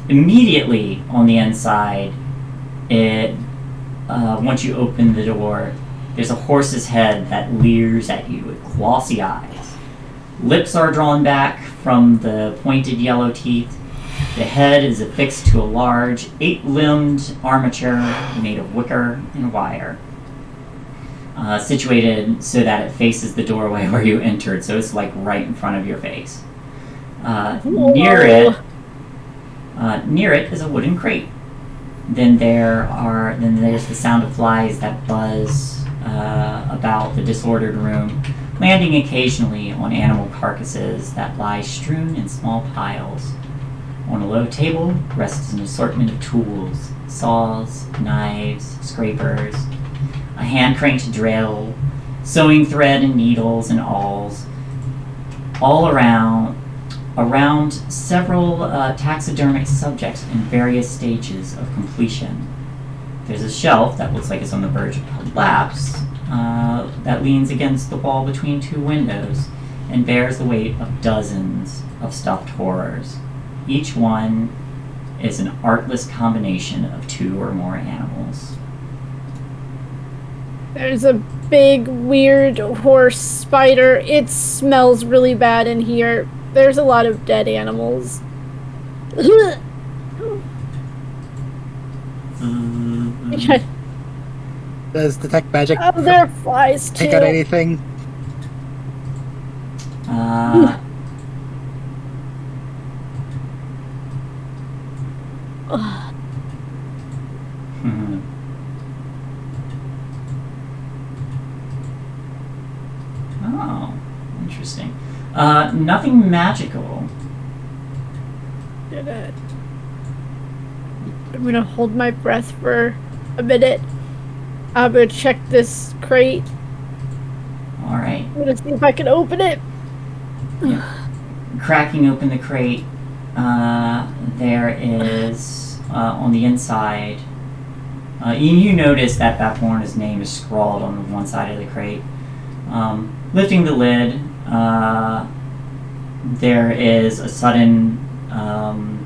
immediately on the inside, once you open the door, there's a horse's head that leers at you with glossy eyes. Lips are drawn back from the pointed yellow teeth. The head is affixed to a large 8-limbed armature made of wicker and wire, situated so that it faces the doorway where you entered, so it's like right in front of your face. Near it is a wooden crate. Then there's the sound of flies that buzz about the disordered room, landing occasionally on animal carcasses that lie strewn in small piles. On a low table rests an assortment of tools: saws, knives, scrapers, a hand-cranked drill, sewing thread and needles and awls. All around several taxidermic subjects in various stages of completion. There's a shelf that looks like it's on the verge of collapse that leans against the wall between two windows and bears the weight of dozens of stuffed horrors, each one is an artless combination of two or more animals. There's a big, weird horse spider. It smells really bad in here. There's a lot of dead animals. Does detect magic Oh, there are flies too. take out anything? Oh, interesting. Nothing magical. I'm gonna hold my breath for a minute. I'm gonna check this crate. Alright. I'm gonna see if I can open it. Cracking open the crate, there is, on the inside, you notice that Bathorna's name is scrawled on one side of the crate. Lifting the lid, there is a sudden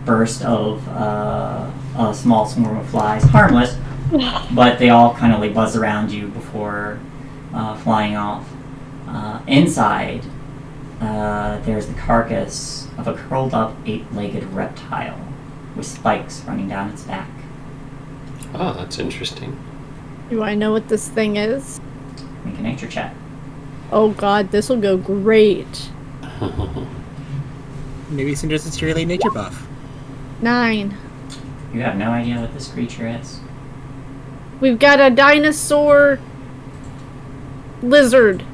burst of a small swarm of flies. Harmless, but they all kind of like buzz around you before flying off. Inside, there's the carcass of a curled up 8-legged reptile with spikes running down its back. Oh, that's interesting. Do I know what this thing is? Make a nature check. Oh god, this will go great. Maybe Cinder's a really nature buff. 9. You have no idea what this creature is. We've got a dinosaur lizard.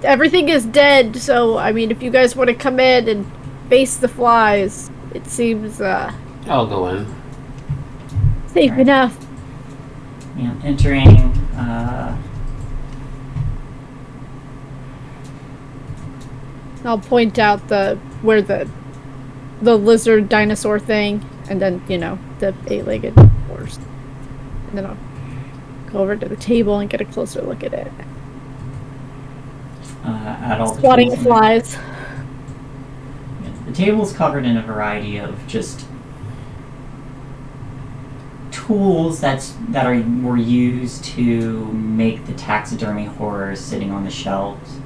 Everything is dead, so I mean, if you guys want to come in and face the flies, it seems I'll go in. safe enough. Yeah, entering. I'll point out where the lizard dinosaur thing, and then the 8-legged horse, and then I'll go over to the table and get a closer look at it. At all Swatting the the flies. The table is covered in a variety of just tools were used to make the taxidermy horrors sitting on the shelves.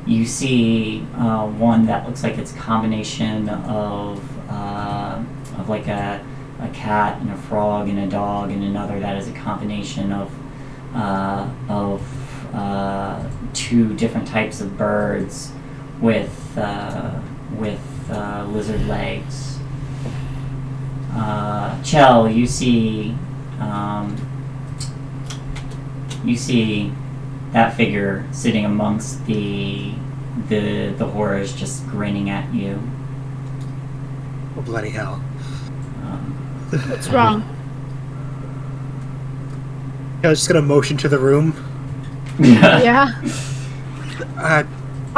You see one that looks like it's a combination of like a cat and a frog and a dog, and another that is a combination of two different types of birds with lizard legs. Chell, you see that figure sitting amongst the horrors, just grinning at you. Oh, bloody hell. What's wrong? I was just gonna motion to the room. Yeah. I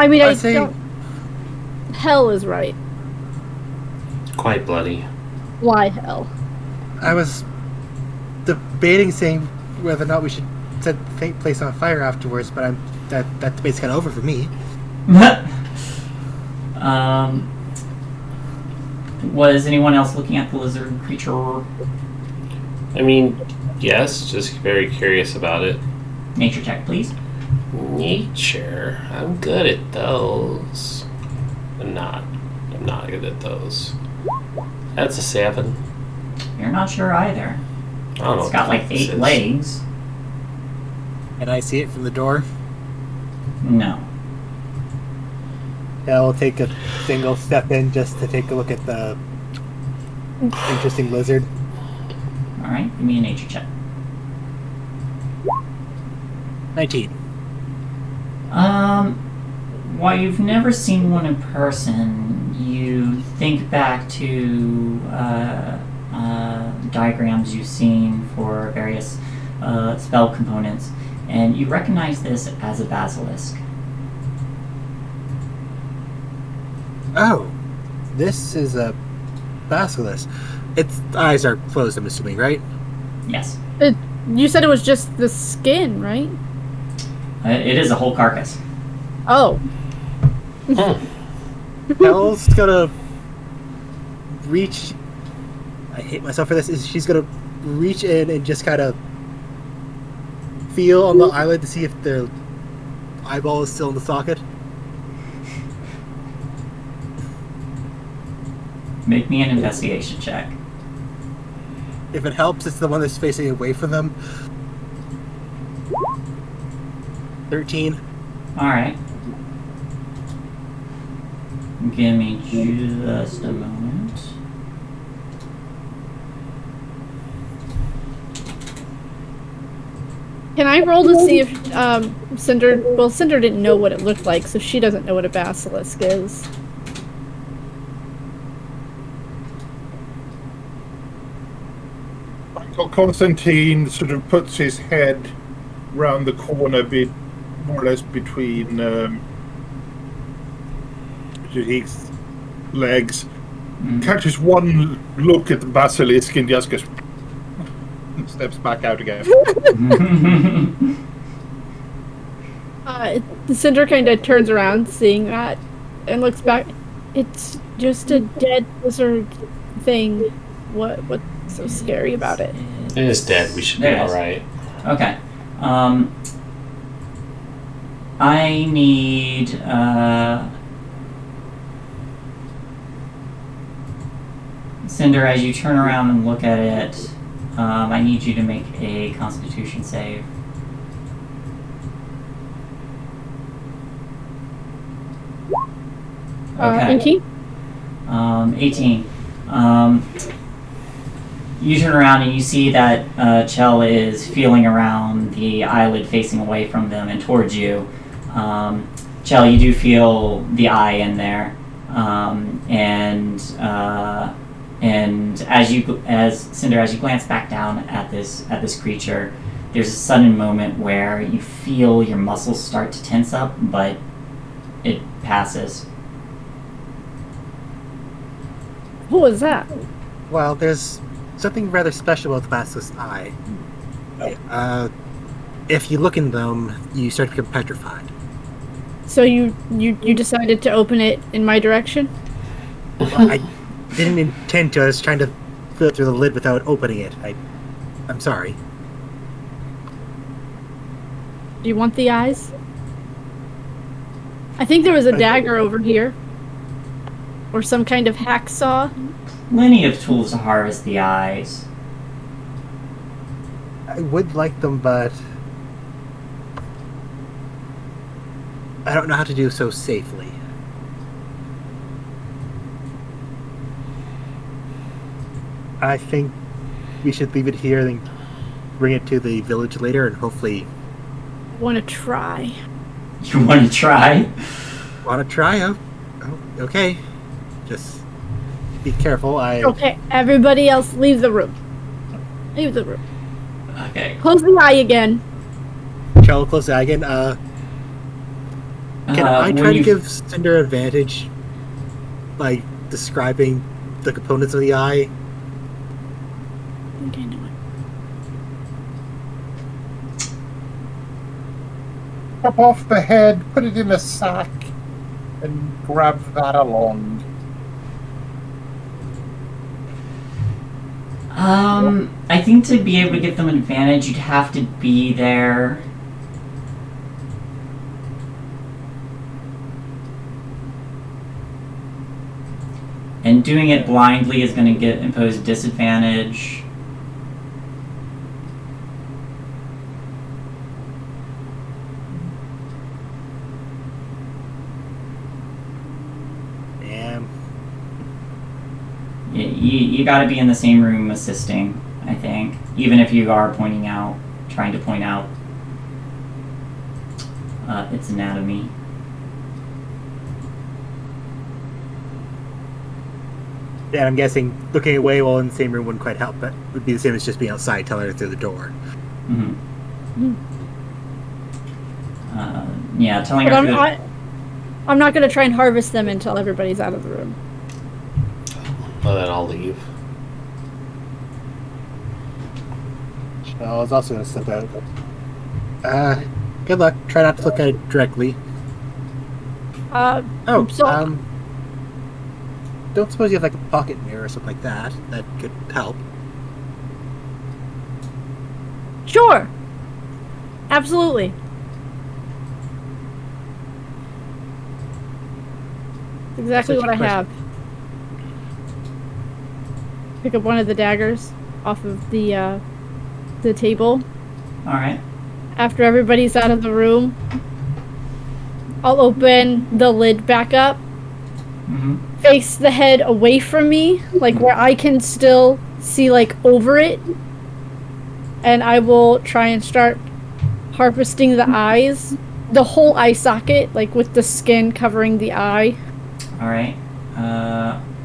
mean, I say- don't. Hell is right. Quite bloody. Why hell? I was debating saying whether or not we should set the place on fire afterwards, but that debate's kind of over for me. Was anyone else looking at the lizard creature? I mean, yes, just very curious about it. Nature check, please. Nature. I'm good at those. I'm not good at those. That's a 7. You're not sure either. I don't know. It's got like 8 legs. Can I see it from the door? No. I'll take a single step in just to take a look at the interesting lizard. Alright, give me a nature check. 19. While you've never seen one in person, you think back to diagrams you've seen for various spell components, and you recognize this as a basilisk. Oh, this is a basilisk. Its eyes are closed, I'm assuming, right? Yes. You said it was just the skin, right? It is a whole carcass. Oh. Belle's gonna reach. I hate myself for this. She's gonna reach in and just kind of feel on the eyelid to see if the eyeball is still in the socket. Make me an investigation check. If it helps, it's the one that's facing away from them. 13. Alright. Give me just a moment. Can I roll to see if Cinder... Well, Cinder didn't know what it looked like, so she doesn't know what a basilisk is. Constantine sort of puts his head round the corner, more or less between his legs, catches one look at the basilisk and just goes, steps back out again. Cinder kind of turns around, seeing that, and looks back. It's just a dead lizard thing. What's so scary about it? It is dead. We should be alright. Okay. I need Cinder, as you turn around and look at it, I need you to make a Constitution save. Okay. 18? 18. You turn around and you see that Chell is feeling around the eyelid facing away from them and towards you. Chell, you do feel the eye in there, and as Cinder, as you glance back down at this creature, there's a sudden moment where you feel your muscles start to tense up, but it passes. What was that? Well, there's something rather special about the basilisk's eye. If you look in them, you start to become petrified. So you decided to open it in my direction? Well, I didn't intend to. I was trying to fill it through the lid without opening it. I'm sorry. Do you want the eyes? I think there was a dagger over here. Or some kind of hacksaw. Plenty of tools to harvest the eyes. I would like them, but I don't know how to do so safely. I think we should leave it here and bring it to the village later and hopefully... Want to try. You want to try? Want to try? Oh, okay. Just be careful. Okay, everybody else leave the room. Leave the room. Okay. Close the eye again. Chell, close the eye again. Can I try to give Cinder advantage by describing the components of the eye? I think I know it. Chop off the head, put it in a sack, and grab that along. I think to be able to give them an advantage, you'd have to be there. And doing it blindly is going to impose a disadvantage. Damn. You got to be in the same room assisting, I think. Even if you are trying to point out its anatomy. Yeah, I'm guessing looking away while in the same room wouldn't quite help, but would be the same as just being outside telling her through the door. Mm-hmm. Yeah, telling her through I'm not going to try and harvest them until everybody's out of the room. Well, then I'll leave. I was also going to step out. Good luck. Try not to look at it directly. So don't suppose you have like a pocket mirror or something like that that could help? sure, absolutely. Exactly what I have. Pick up one of the daggers off of the table. All right. After everybody's out of the room, I'll open the lid back up, face the head away from me, like where I can still see like over it, and I will try and start harvesting the eyes, the whole eye socket, like with the skin covering the eye. All right.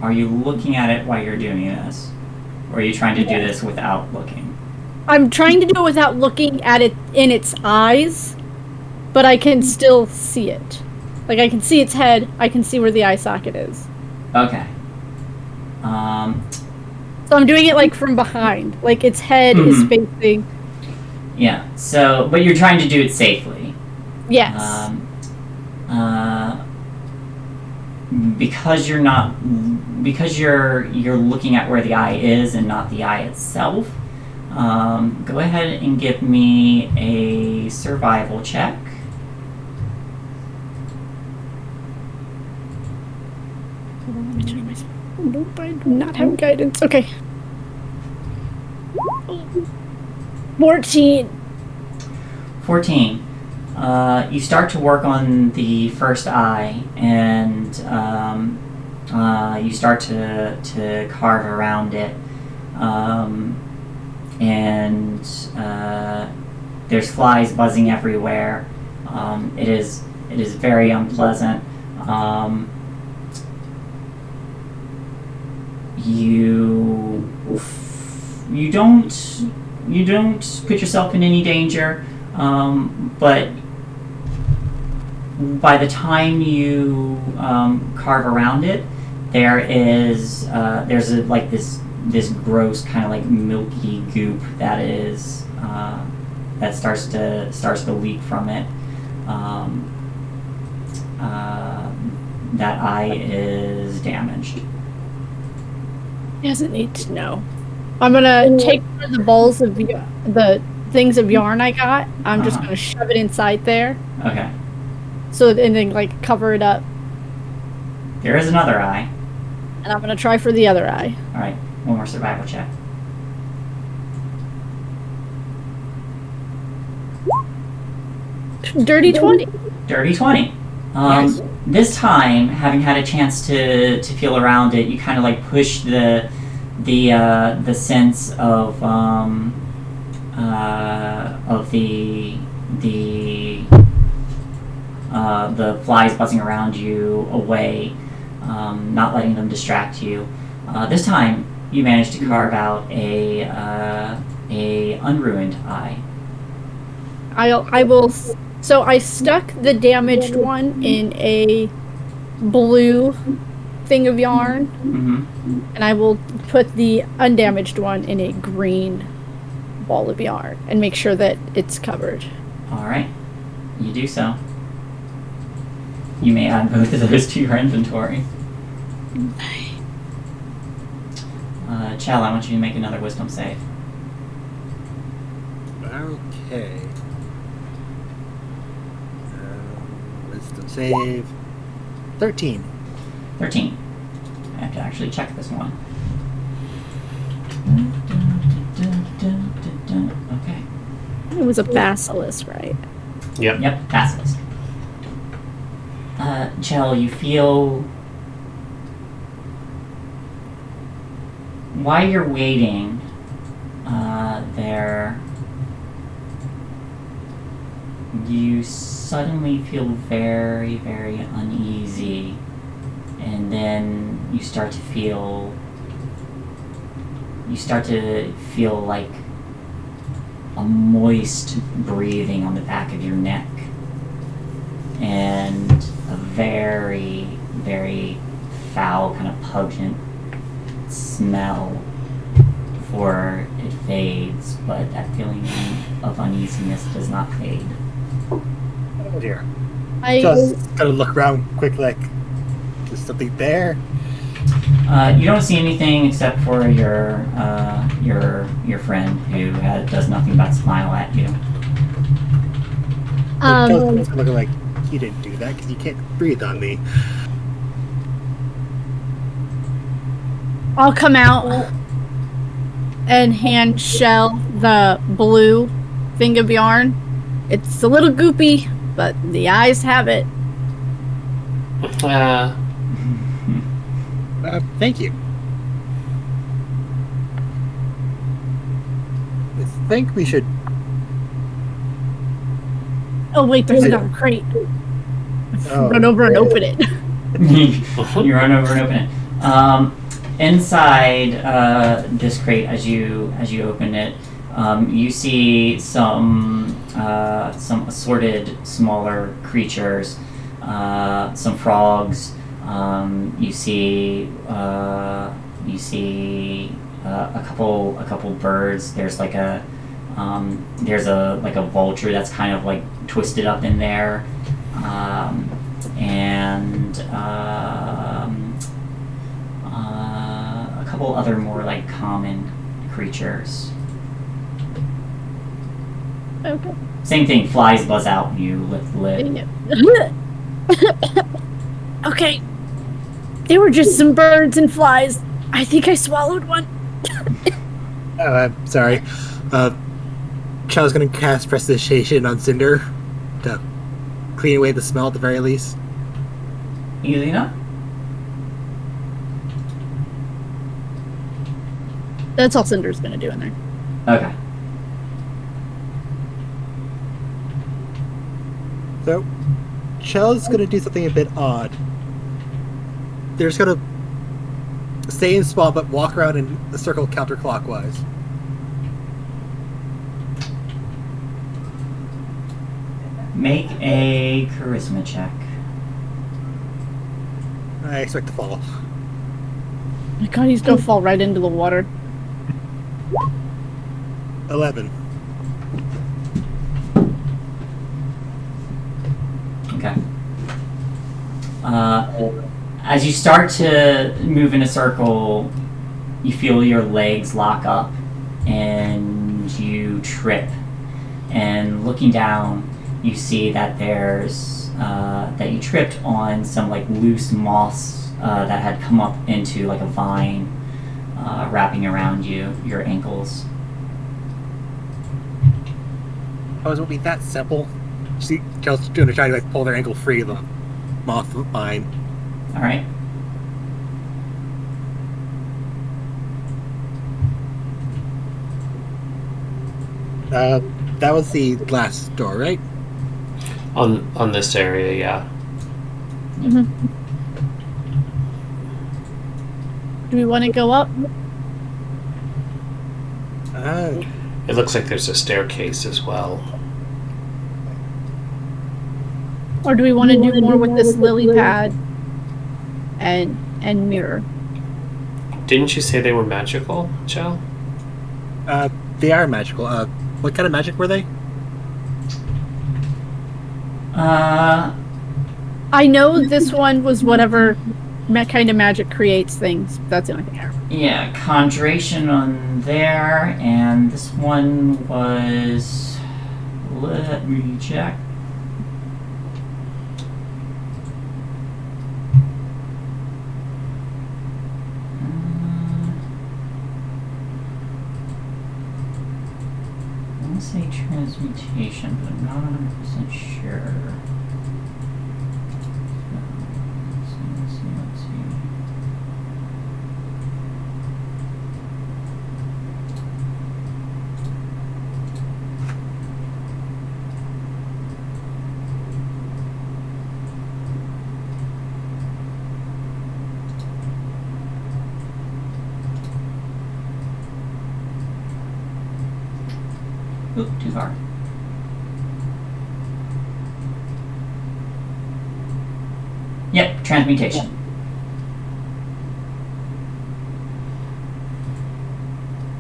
Are you looking at it while you're doing this? Or are you trying to do this without looking? I'm trying to do it without looking at it in its eyes, but I can still see it. Like, I can see its head, I can see where the eye socket is. Okay. So I'm doing it, like, from behind. Like, its head is facing... Yeah, so, but you're trying to do it safely. Yes. Because you're looking at where the eye is and not the eye itself, go ahead and give me a survival check. Nope, I do not have guidance. Okay. 14. 14. You start to work on the first eye, and you start to carve around it, and there's flies buzzing everywhere. It is very unpleasant. You don't put yourself in any danger, but by the time you carve around it, there's this gross kind of like milky goop that is that starts to leak from it. That eye is damaged. He doesn't need to know. I'm gonna take one of the balls of the things of yarn I got. I'm just gonna shove it inside there. Okay. So and then like cover it up. There is another eye. And I'm gonna try for the other eye. All right. One more survival check. Dirty 20. Dirty 20. Yes. This time, having had a chance to feel around it, you kind of like push the sense of the flies buzzing around you away, not letting them distract you. This time, you managed to carve out a unruined eye. I will. So I stuck the damaged one in a blue thing of yarn, and I will put the undamaged one in a green ball of yarn and make sure that it's covered. All right, you do so. You may add both of those to your inventory. Chell, I want you to make another wisdom save. Okay. Wisdom save. 13. 13. I have to actually check this one. Okay. It was a basilisk, right? Yep. Basilisk. Chell, you feel... While you're waiting there, you suddenly feel very, very uneasy, and then you start to feel like a moist breathing on the back of your neck, and a very, very foul, kind of pungent smell before it fades, but that feeling of uneasiness does not fade. Oh dear. Just gotta look around quick, like, is something there? You don't see anything except for your friend who does nothing but smile at you. It's looking like he didn't do that because you can't breathe on me. I'll come out and hand Shell the blue thing of yarn. It's a little goopy, but the eyes have it. Thank you. I think we should... Oh wait, there's another crate. Run over and open it. You run over and open it. Inside this crate, as you open it, you see some assorted smaller creatures, some frogs. You see a couple birds. There's like a vulture that's kind of like twisted up in there, and a couple other more like common creatures. Okay. Same thing. Flies buzz out when you lift the lid. Okay. They were just some birds and flies. I think I swallowed one. I'm sorry. Chow's gonna cast Prestidigitation on Cinder to clean away the smell at the very least. Easy enough. That's all Cinder's gonna do in there. Okay. So, Chell's gonna do something a bit odd. They're just gonna stay in spot but walk around in a circle counterclockwise. Make a charisma check. I expect to fall. Oh my god, he's gonna fall right into the water. 11. Okay. As you start to move in a circle, you feel your legs lock up and you trip. And looking down, you see that that you tripped on some like loose moss that had come up into like a vine wrapping around your ankles. Oh, it won't be that simple. See, Chell's gonna try to like pull their ankle free of the moth vine. All right. That was the last door, right? On this area, yeah. Mm-hmm. Do we want to go up? It looks like there's a staircase as well. Or do we want to do more with this lily pad and mirror? Didn't you say they were magical, Chell? They are magical. What kind of magic were they? I know this one was whatever kind of magic creates things. That's the only thing I remember. Yeah, conjuration on there, and this one was. Let me check. I want to say transmutation, but I'm not 100% sure. Let's see. Oop, too far. Yep, transmutation.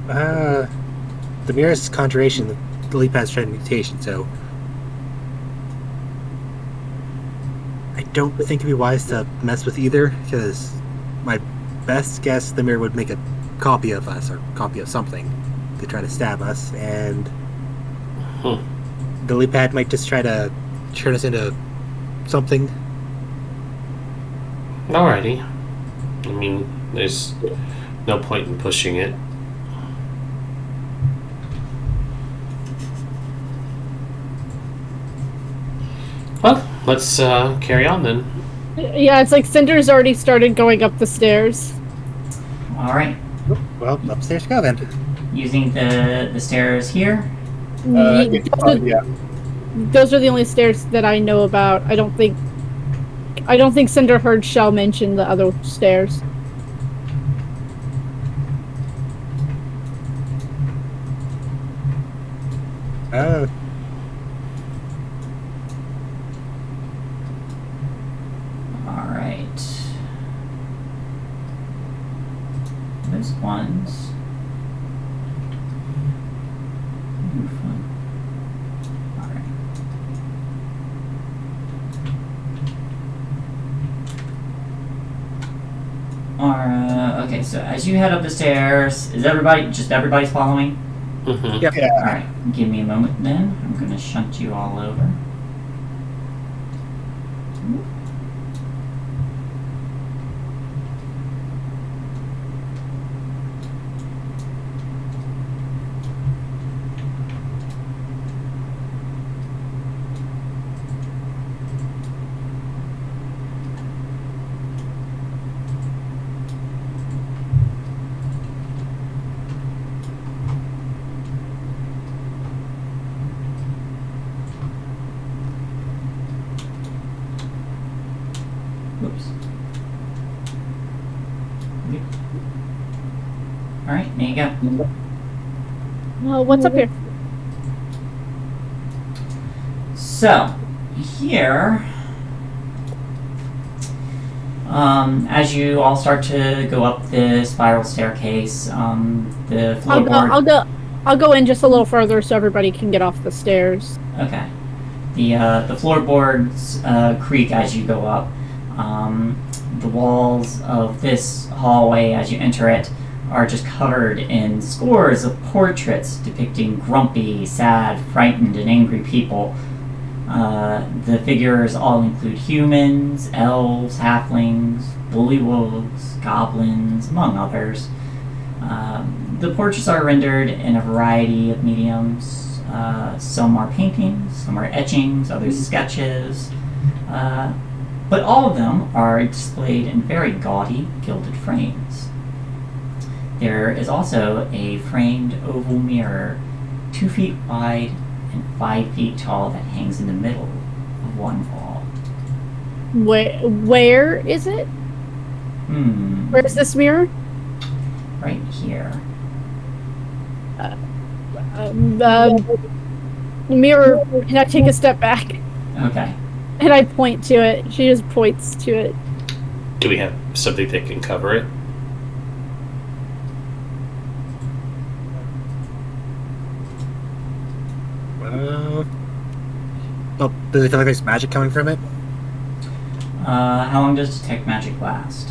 The mirror's conjuration, the lily pad's transmutation, so... don't think it'd be wise to mess with either, because my best guess the mirror would make a copy of us, or copy of something, to try to stab us, and the lily pad might just try to turn us into something. Alrighty. I mean, there's no point in pushing it. Well, let's carry on then. Yeah, it's like Cinder's already started going up the stairs. All right. Well, upstairs go then. Using the stairs here. Yeah. Those are the only stairs that I know about. I don't think Cinder heard Shell mention the other stairs. Oh. All right. Those ones. All right. Okay, so as you head up the stairs, is everybody's following? Mm-hmm. Yep. Yeah. Alright, give me a moment then. I'm gonna shunt you all over. Whoops. Alright, there you go. Well, what's up here? So, here, as you all start to go up the spiral staircase, the floorboard... I'll go in just a little further so everybody can get off the stairs. Okay. The floorboards creak as you go up. The walls of this hallway, as you enter it, are just covered in scores of portraits depicting grumpy, sad, frightened, and angry people. The figures all include humans, elves, halflings, bullywugs, goblins, among others. The portraits are rendered in a variety of mediums. Some are paintings, some are etchings, others sketches. But all of them are displayed in very gaudy, gilded frames. There is also a framed oval mirror, 2 feet wide and 5 feet tall, that hangs in the middle of one wall. Where is it? Where is this mirror? Right here. Mirror, can I take a step back? Okay. And I point to it. She just points to it. Do we have something that can cover it? Well, does it feel like there's magic coming from it? How long does detect magic last?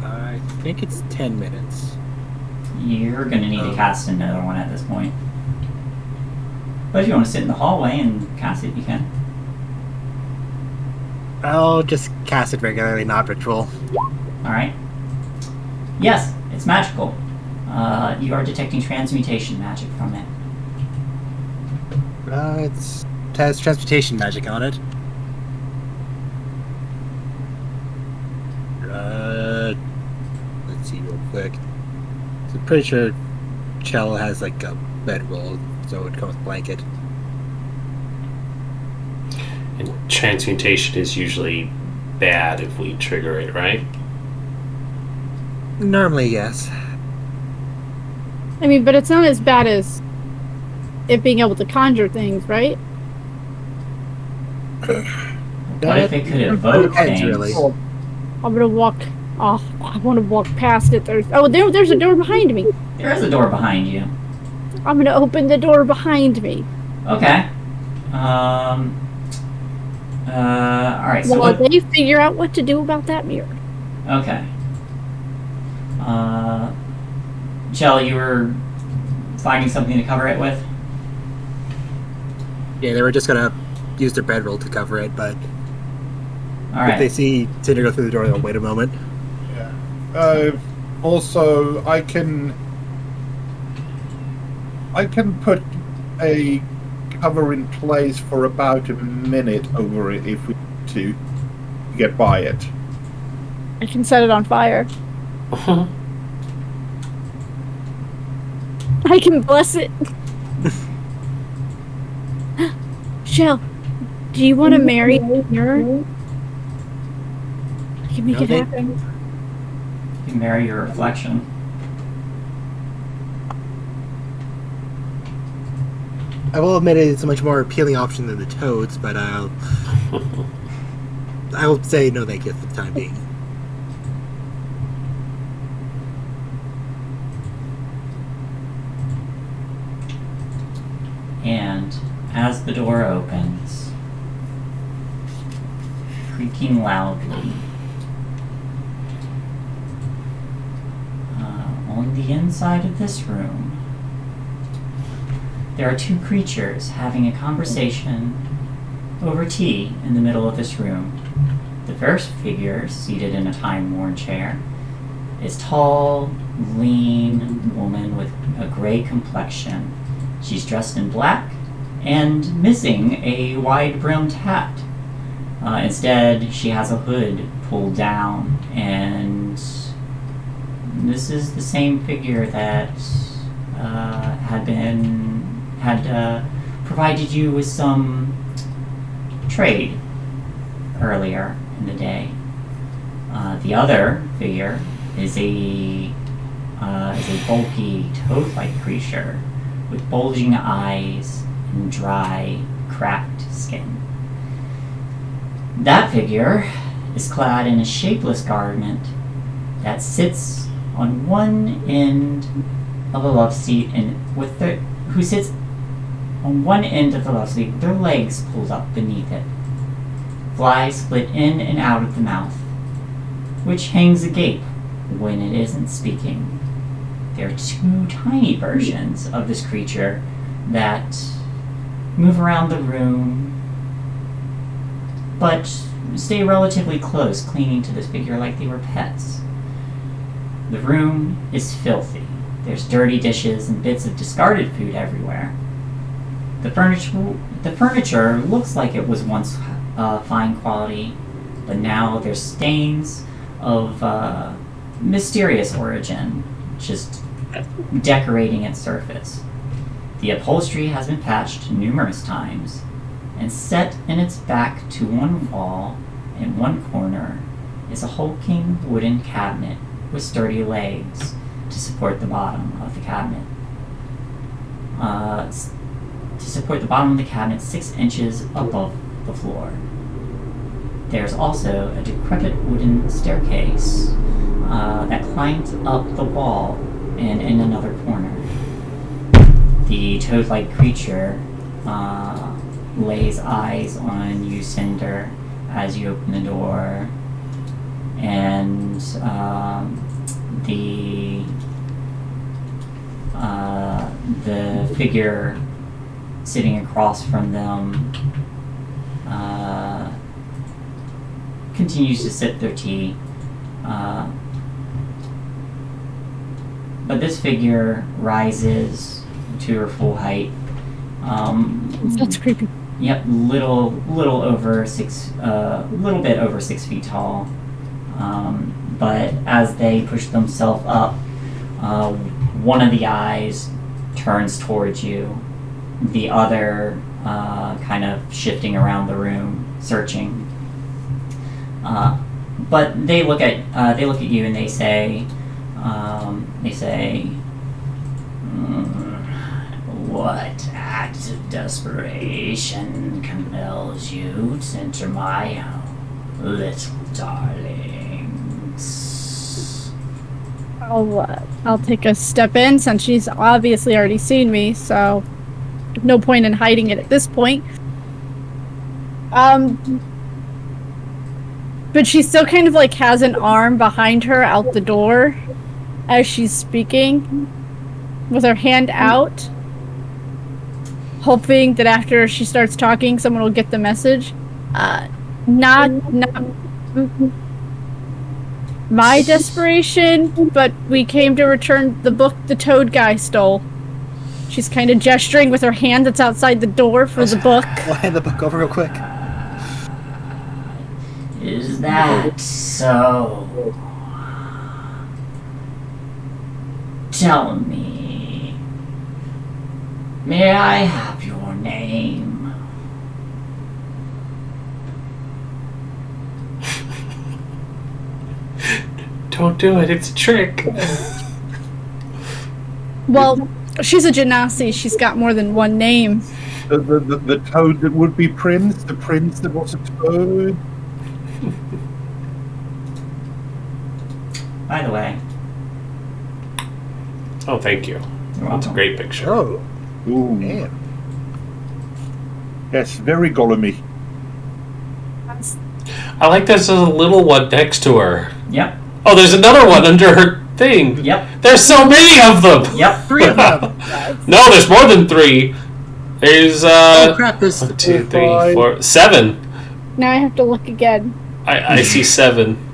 I think it's 10 minutes. You're gonna need to cast another one at this point. But if you want to sit in the hallway and cast it, you can. I'll just cast it regularly, not ritual. Alright. Yes, it's magical. You are detecting transmutation magic from it. It has transportation magic on it. Let's see real quick. So I'm pretty sure Chell has like a bedroll, so it would come with blanket. And transmutation is usually bad if we trigger it, right? Normally, yes. I mean, but it's not as bad as it being able to conjure things, right? What if it could evoke things? Really. I'm gonna walk. Oh, I want to walk past it. There's a door behind me. There is a door behind you. I'm gonna open the door behind me. Okay. Alright, so Well, what... they figure out what to do about that mirror. Okay. Shell, you were finding something to cover it with? Yeah, they were just gonna use their bedroll to cover it, but if they Alright. see Cinder go through the door, they'll wait a moment. Yeah. Also, I can put a cover in place for about a minute over it if we need to get by it. I can set it on fire. I can bless it. Shell, do you want to marry the mirror? I can make it happen. You can marry your reflection. I will admit it's a much more appealing option than the toads, but I will say no thank you for the time being. And as the door opens, creaking loudly, on the inside of this room, there are two creatures having a conversation over tea in the middle of this room. The first figure, seated in a time-worn chair, is tall, lean woman with a gray complexion. She's dressed in black and missing a wide-brimmed hat. Instead, she has a hood pulled down, and this is the same figure that had provided you with some trade earlier in the day. The other figure is a bulky toad-like creature with bulging eyes and dry, cracked skin. That figure is clad in a shapeless garment that sits on one end of a love seat, and who sits on one end of the love seat with their legs pulled up beneath it. Flies split in and out of the mouth, which hangs agape when it isn't speaking. There are two tiny versions of this creature that move around the room, but stay relatively close, clinging to this figure like they were pets. The room is filthy. There's dirty dishes and bits of discarded food everywhere. The furniture looks like it was once fine quality, but now there's stains of mysterious origin, just decorating its surface. The upholstery has been patched numerous times, and set in its back to one wall in one corner is a hulking wooden cabinet with sturdy legs to support the bottom of the cabinet. To support the bottom of the cabinet 6 inches above the floor. There's also a decrepit wooden staircase that climbs up the wall and in another corner. The toad-like creature lays eyes on you, Cinder, as you open the door, and the figure sitting across from them continues to sip their tea. But this figure rises to her full height. That's creepy. Yep, little bit over 6 feet tall. But as they push themselves up, one of the eyes turns towards you, the other kind of shifting around the room, searching. But they look at you and they say, "What act of desperation compels you to enter my home, little darlings?" I'll take a step in since she's obviously already seen me, so no point in hiding it at this point. But she still kind of like has an arm behind her out the door as she's speaking, with her hand out, hoping that after she starts talking, someone will get the message. Not my desperation, but we came to return the book the toad guy stole. She's kind of gesturing with her hand that's outside the door for the book. We'll hand the book over real quick. Is that so? Tell me. May I have your name? Don't do it, it's a trick. Well, she's a genasi. She's got more than one name. The toad that would be Prince, the prince that was a toad. By the way, Oh, thank you. you're That's a welcome. great picture. Oh, Ooh. man. Yes, very Gollumy. I like there's a little one next to her. Yep. Oh, there's another one under her thing. Yep. There's so many of them. Yep. 3 of them. No, there's more than 3. There's Oh crap! This 1, 2, 3, 4, 7. Now I have to look again. I see 7.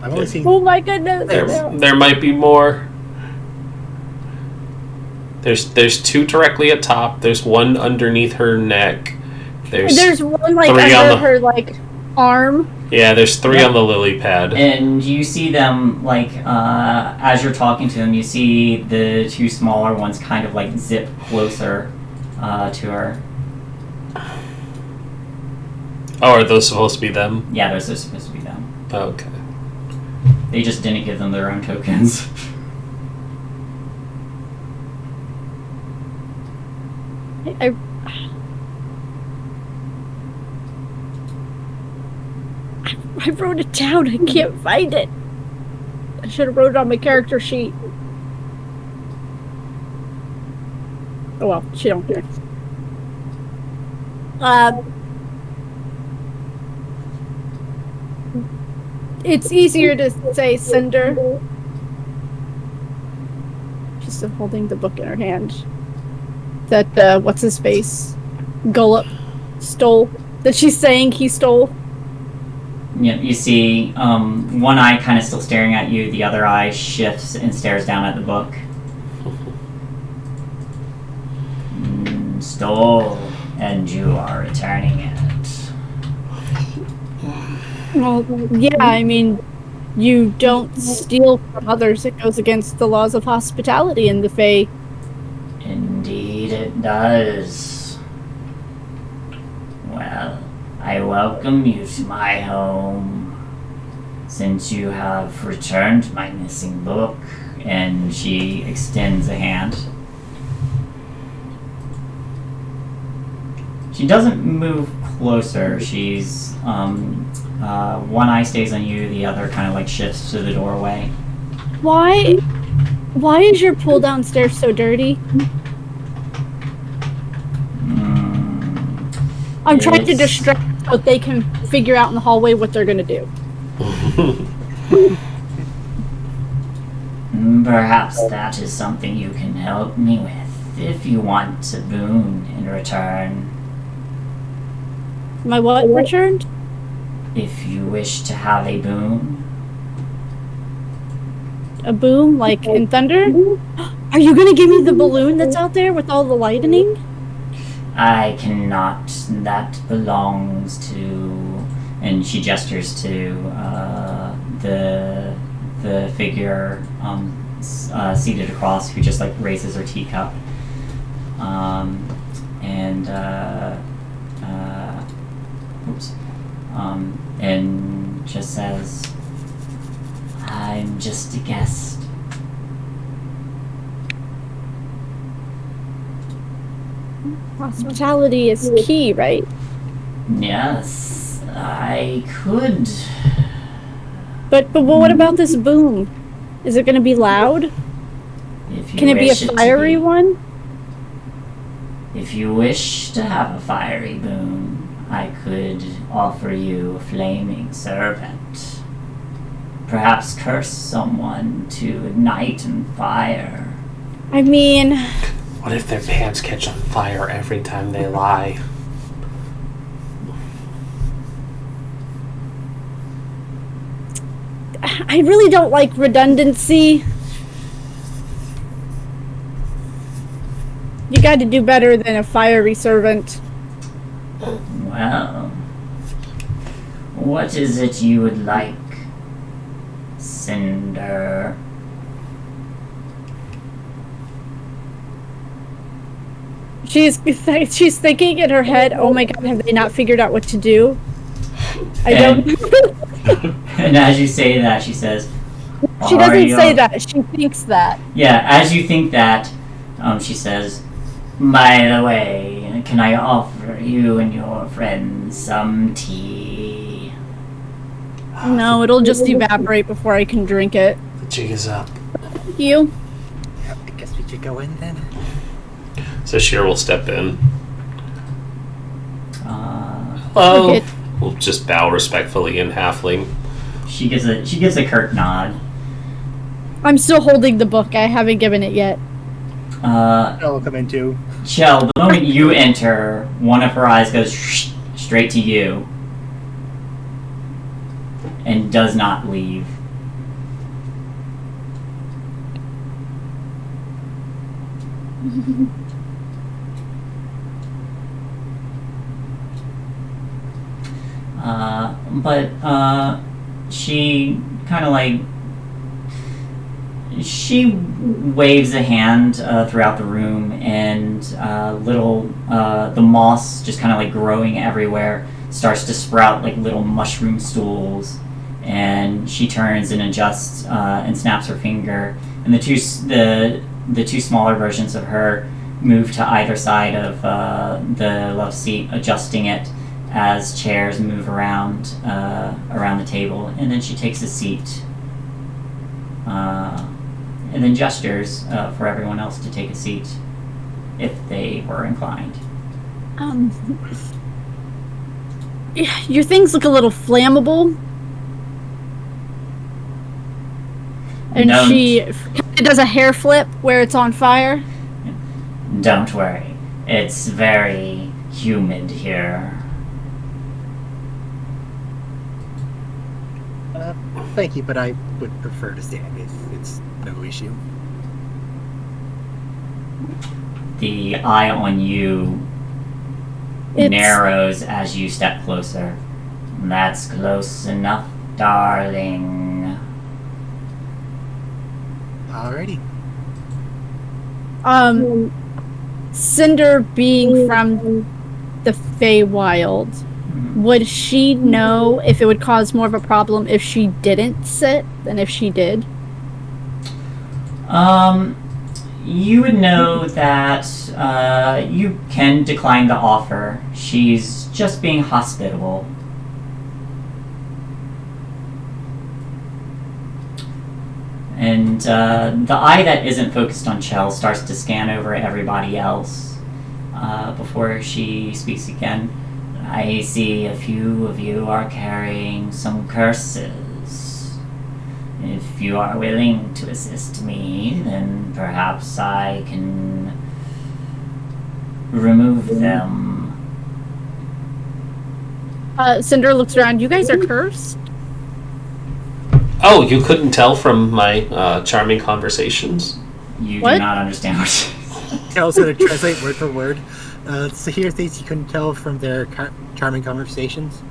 I've only seen. Oh my goodness! There might be more. There's 2 directly at top. There's 1 underneath her neck. There's one like 3 on under the- her like arm. Yeah, there's 3 on the lily pad. And you see them, like, as you're talking to them, you see the 2 smaller ones kind of, like, zip closer to her. Oh, are those supposed to be them? Yeah, those are supposed to be them. Okay. They just didn't give them their own tokens. I wrote it down. I can't find it. I should have wrote it on my character sheet. Oh well, she don't care. It's easier to say Cinder. She's still holding the book in her hand. That, what's his face? Gullop stole. That she's saying he stole. You see one eye kind of still staring at you, the other eye shifts and stares down at the book. Stole, and you are returning it. Well, yeah, I mean, you don't steal from others. It goes against the laws of hospitality in the Fae. Indeed it does. Well, I welcome you to my home, since you have returned my missing book. And she extends a hand. She doesn't move closer. She's, one eye stays on you, the other kind of like shifts to the doorway. Why is your pool downstairs so dirty? I'm trying to distract so they can figure out in the hallway what they're gonna do. Perhaps that is something you can help me with, if you want a boon in return. My what returned? If you wish to have a boon. A boom, like in thunder? Are you gonna give me the balloon that's out there with all the lightning? I cannot. That belongs to... And she gestures to the figure seated across, who just like raises her teacup. And just says, I'm just a guest. Hospitality is key, right? Yes, I could. But what about this boom? Is it gonna be loud? If you Can it be a wish to fiery one? If you wish to have a fiery boon, I could offer you a flaming servant. Perhaps curse someone to ignite in fire. I mean... What if their pants catch on fire every time they lie? I really don't like redundancy. You got to do better than a fiery servant. Well, what is it you would like, Cinder? She's thinking in her head, oh my god, have they not figured out what to do? I don't... And as you say that, she says... She doesn't say that, she thinks that. Yeah, as you think that, she says, by the way, can I offer you and your friends some tea? No, it'll just evaporate before I can drink it. The jig is up. Thank you. Yeah, I guess we should go in then. So Sheer will step in. Hello. Okay. We'll just bow respectfully in halfling. She gives a curt nod. I'm still holding the book, I haven't given it yet. I'll come in too. Chell, the moment you enter, one of her eyes goes straight to you. And does not leave. But she kind of like... She waves a hand throughout the room, and the moss just kind of like growing everywhere starts to sprout like little mushroom stools, and she turns and adjusts and snaps her finger, and the two smaller versions of her move to either side of the love seat, adjusting it as chairs move around the table, and then she takes a seat. And then gestures for everyone else to take a seat if they were inclined. Your things look a little flammable. And she does a hair flip where it's on fire. Don't worry. It's very humid here. Thank you, but I would prefer to stand if it's no issue. The eye on you narrows as you step closer. That's close enough, darling. Alrighty. Cinder being from the Feywild, would she know if it would cause more of a problem if she didn't sit than if she did? You would know that you can decline the offer. She's just being hospitable. And the eye that isn't focused on Chell starts to scan over everybody else before she speaks again. I see a few of you are carrying some curses. If you are willing to assist me, then perhaps I can remove them. Cinder looks around. You guys are cursed? Oh, you couldn't tell from my charming conversations? You What? do not understand what Tell's going to translate word for word. So here are things you couldn't tell from their charming conversations.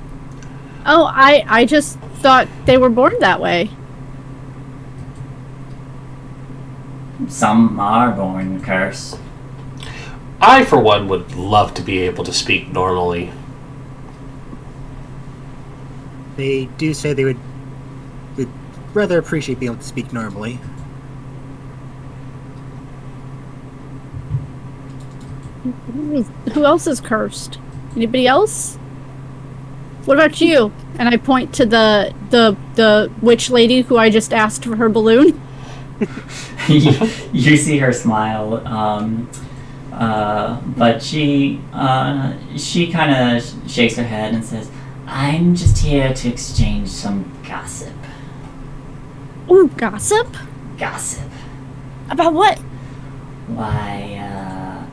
Oh, I just thought they were born that way. Some are born cursed. I, for one, would love to be able to speak normally. They do say they would rather appreciate being able to speak normally. Who else is cursed? Anybody else? What about you? And I point to the witch lady who I just asked for her balloon. You see her smile. But she kind of shakes her head and says, "I'm just here to exchange some gossip." Ooh, gossip? Gossip. About what? Why,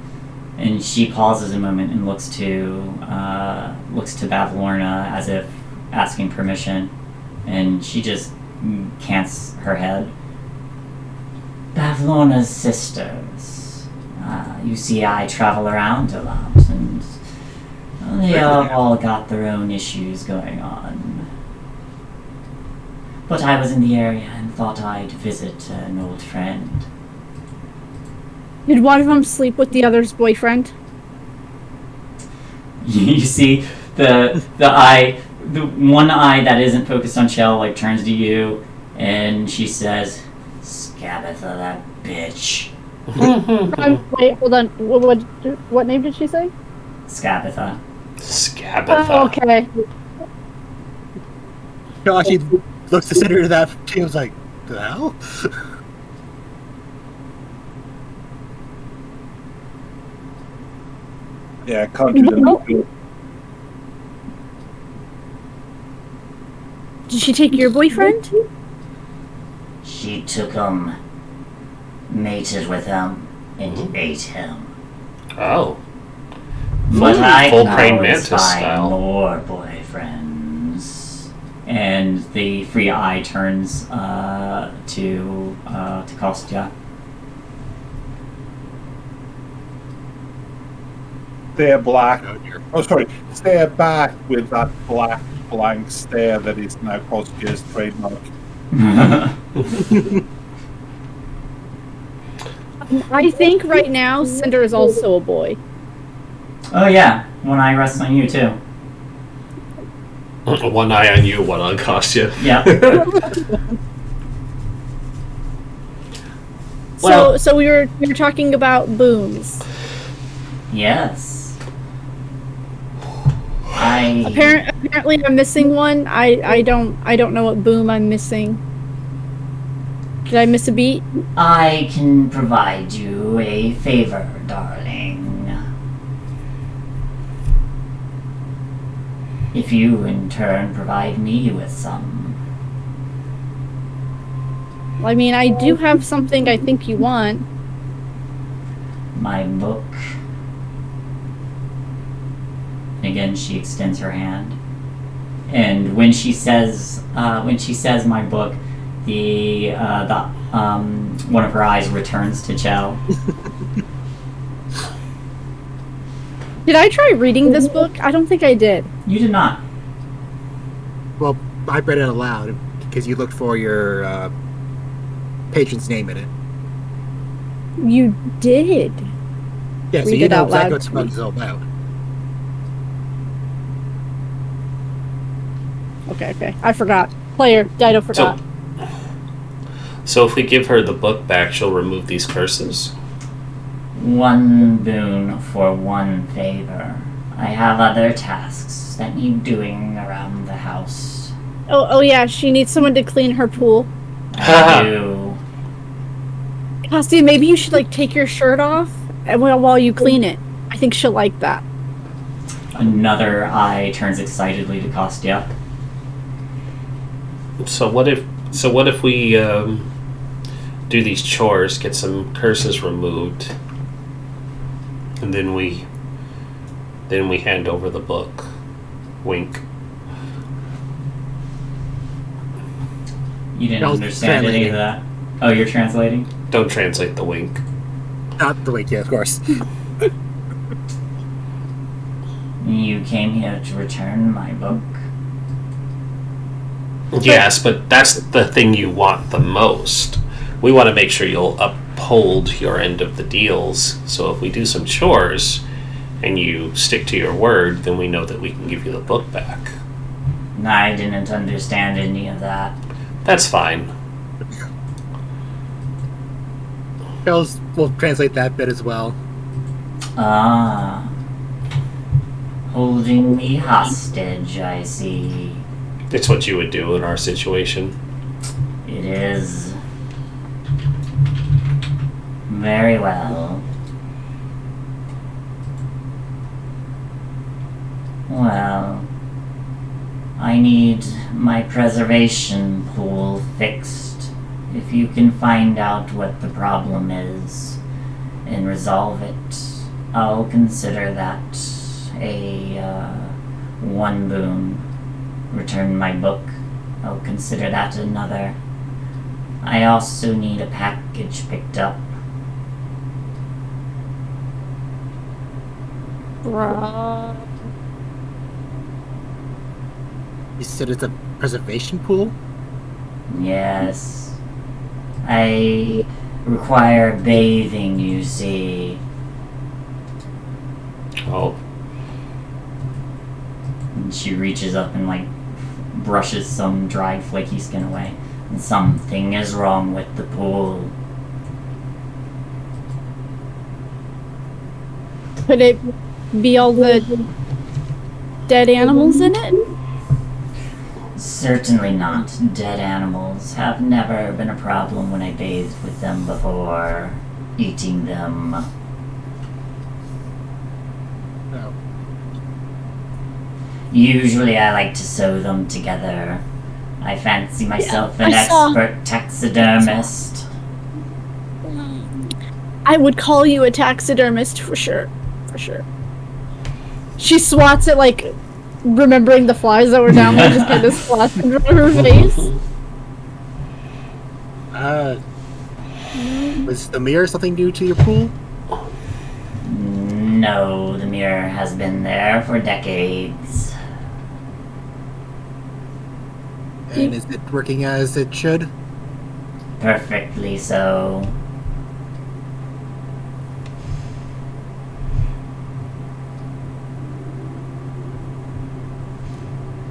and she pauses a moment and looks to Bavlorna as if asking permission, and she just cants her head. Bavlorna's sisters. You see, I travel around a lot, and they have all got their own issues going on. But I was in the area and thought I'd visit an old friend. Did one of them sleep with the other's boyfriend? You see the one eye that isn't focused on Shell like turns to you, and she says, "Scabatha, that bitch." Wait, hold on. What name did she say? Scabatha. Scabatha. Oh, okay. She looks to Cinder to that. She was like, "The hell?" Yeah, I can't do that. Did she take your boyfriend? She took him, mated with him, and ate him. Oh. But I Full can praying always mantis find style. more boyfriends. And the free eye turns to Kostya. Stare black. Oh, dear. Oh, sorry. Stare back with that black, blank stare that is now Kostya's trademark. I think right now Cinder is also a boy. Oh yeah, one eye rests on you too. One eye on you, one on Kostya. Yeah. Well- So we were talking about booms. Yes. I Apparently I'm missing one. I don't know what boom I'm missing. Did I miss a beat? I can provide you a favor, darling. If you, in turn, provide me with some. I mean, I do have something I think you want. My book. Again, she extends her hand. And when she says my book, the one of her eyes returns to Chell. Did I try reading this book? I don't think I did. You did not. Well, I read it aloud because you looked for your patron's name in it. You did. Yeah, so Read you it know out loud exactly what to the book me. is all about. Okay. I forgot. Player, Dido forgot. So if we give her the book back, she'll remove these curses? One boon for one favor. I have other tasks that need doing around the house. Oh yeah, she needs someone to clean her pool. I do. Costi, maybe you should take your shirt off and while you clean it. I think she'll like that. Another eye turns excitedly to Kostya. So what if we do these chores, get some curses removed, and then we hand over the book? Wink. You didn't I was understand any of that. Oh, you're translating? Don't translate the wink. Not the wink, yeah, of course. You came here to return my book. Yes, but that's the thing you want the most. We want to make sure you'll uphold your end of the deals. So if we do some chores and you stick to your word, then we know that we can give you the book back. I didn't understand any of that. That's fine. We'll translate that bit as well. Ah. Holding me hostage, I see. It's what you would do in our situation. It is. Very well. Well, I need my preservation pool fixed. If you can find out what the problem is and resolve it, I'll consider that a one boon. Return my book, I'll consider that another. I also need a package picked up. You said it's a preservation pool? Yes. I require bathing, you see. Oh. And she reaches up and, brushes some dried, flaky skin away. And something is wrong with the pool. Could it be all the dead animals in it? Certainly not. Dead animals have never been a problem when I bathed with them before. Eating them. No. Usually I like to sew them together. I fancy myself an I saw- expert taxidermist. I would call you a taxidermist for sure. For sure. She swats at, remembering the flies that were down there, just kind of swats in front of her face. Was the mirror something due to your pool? No, the mirror has been there for decades. And is it working as it should? Perfectly so.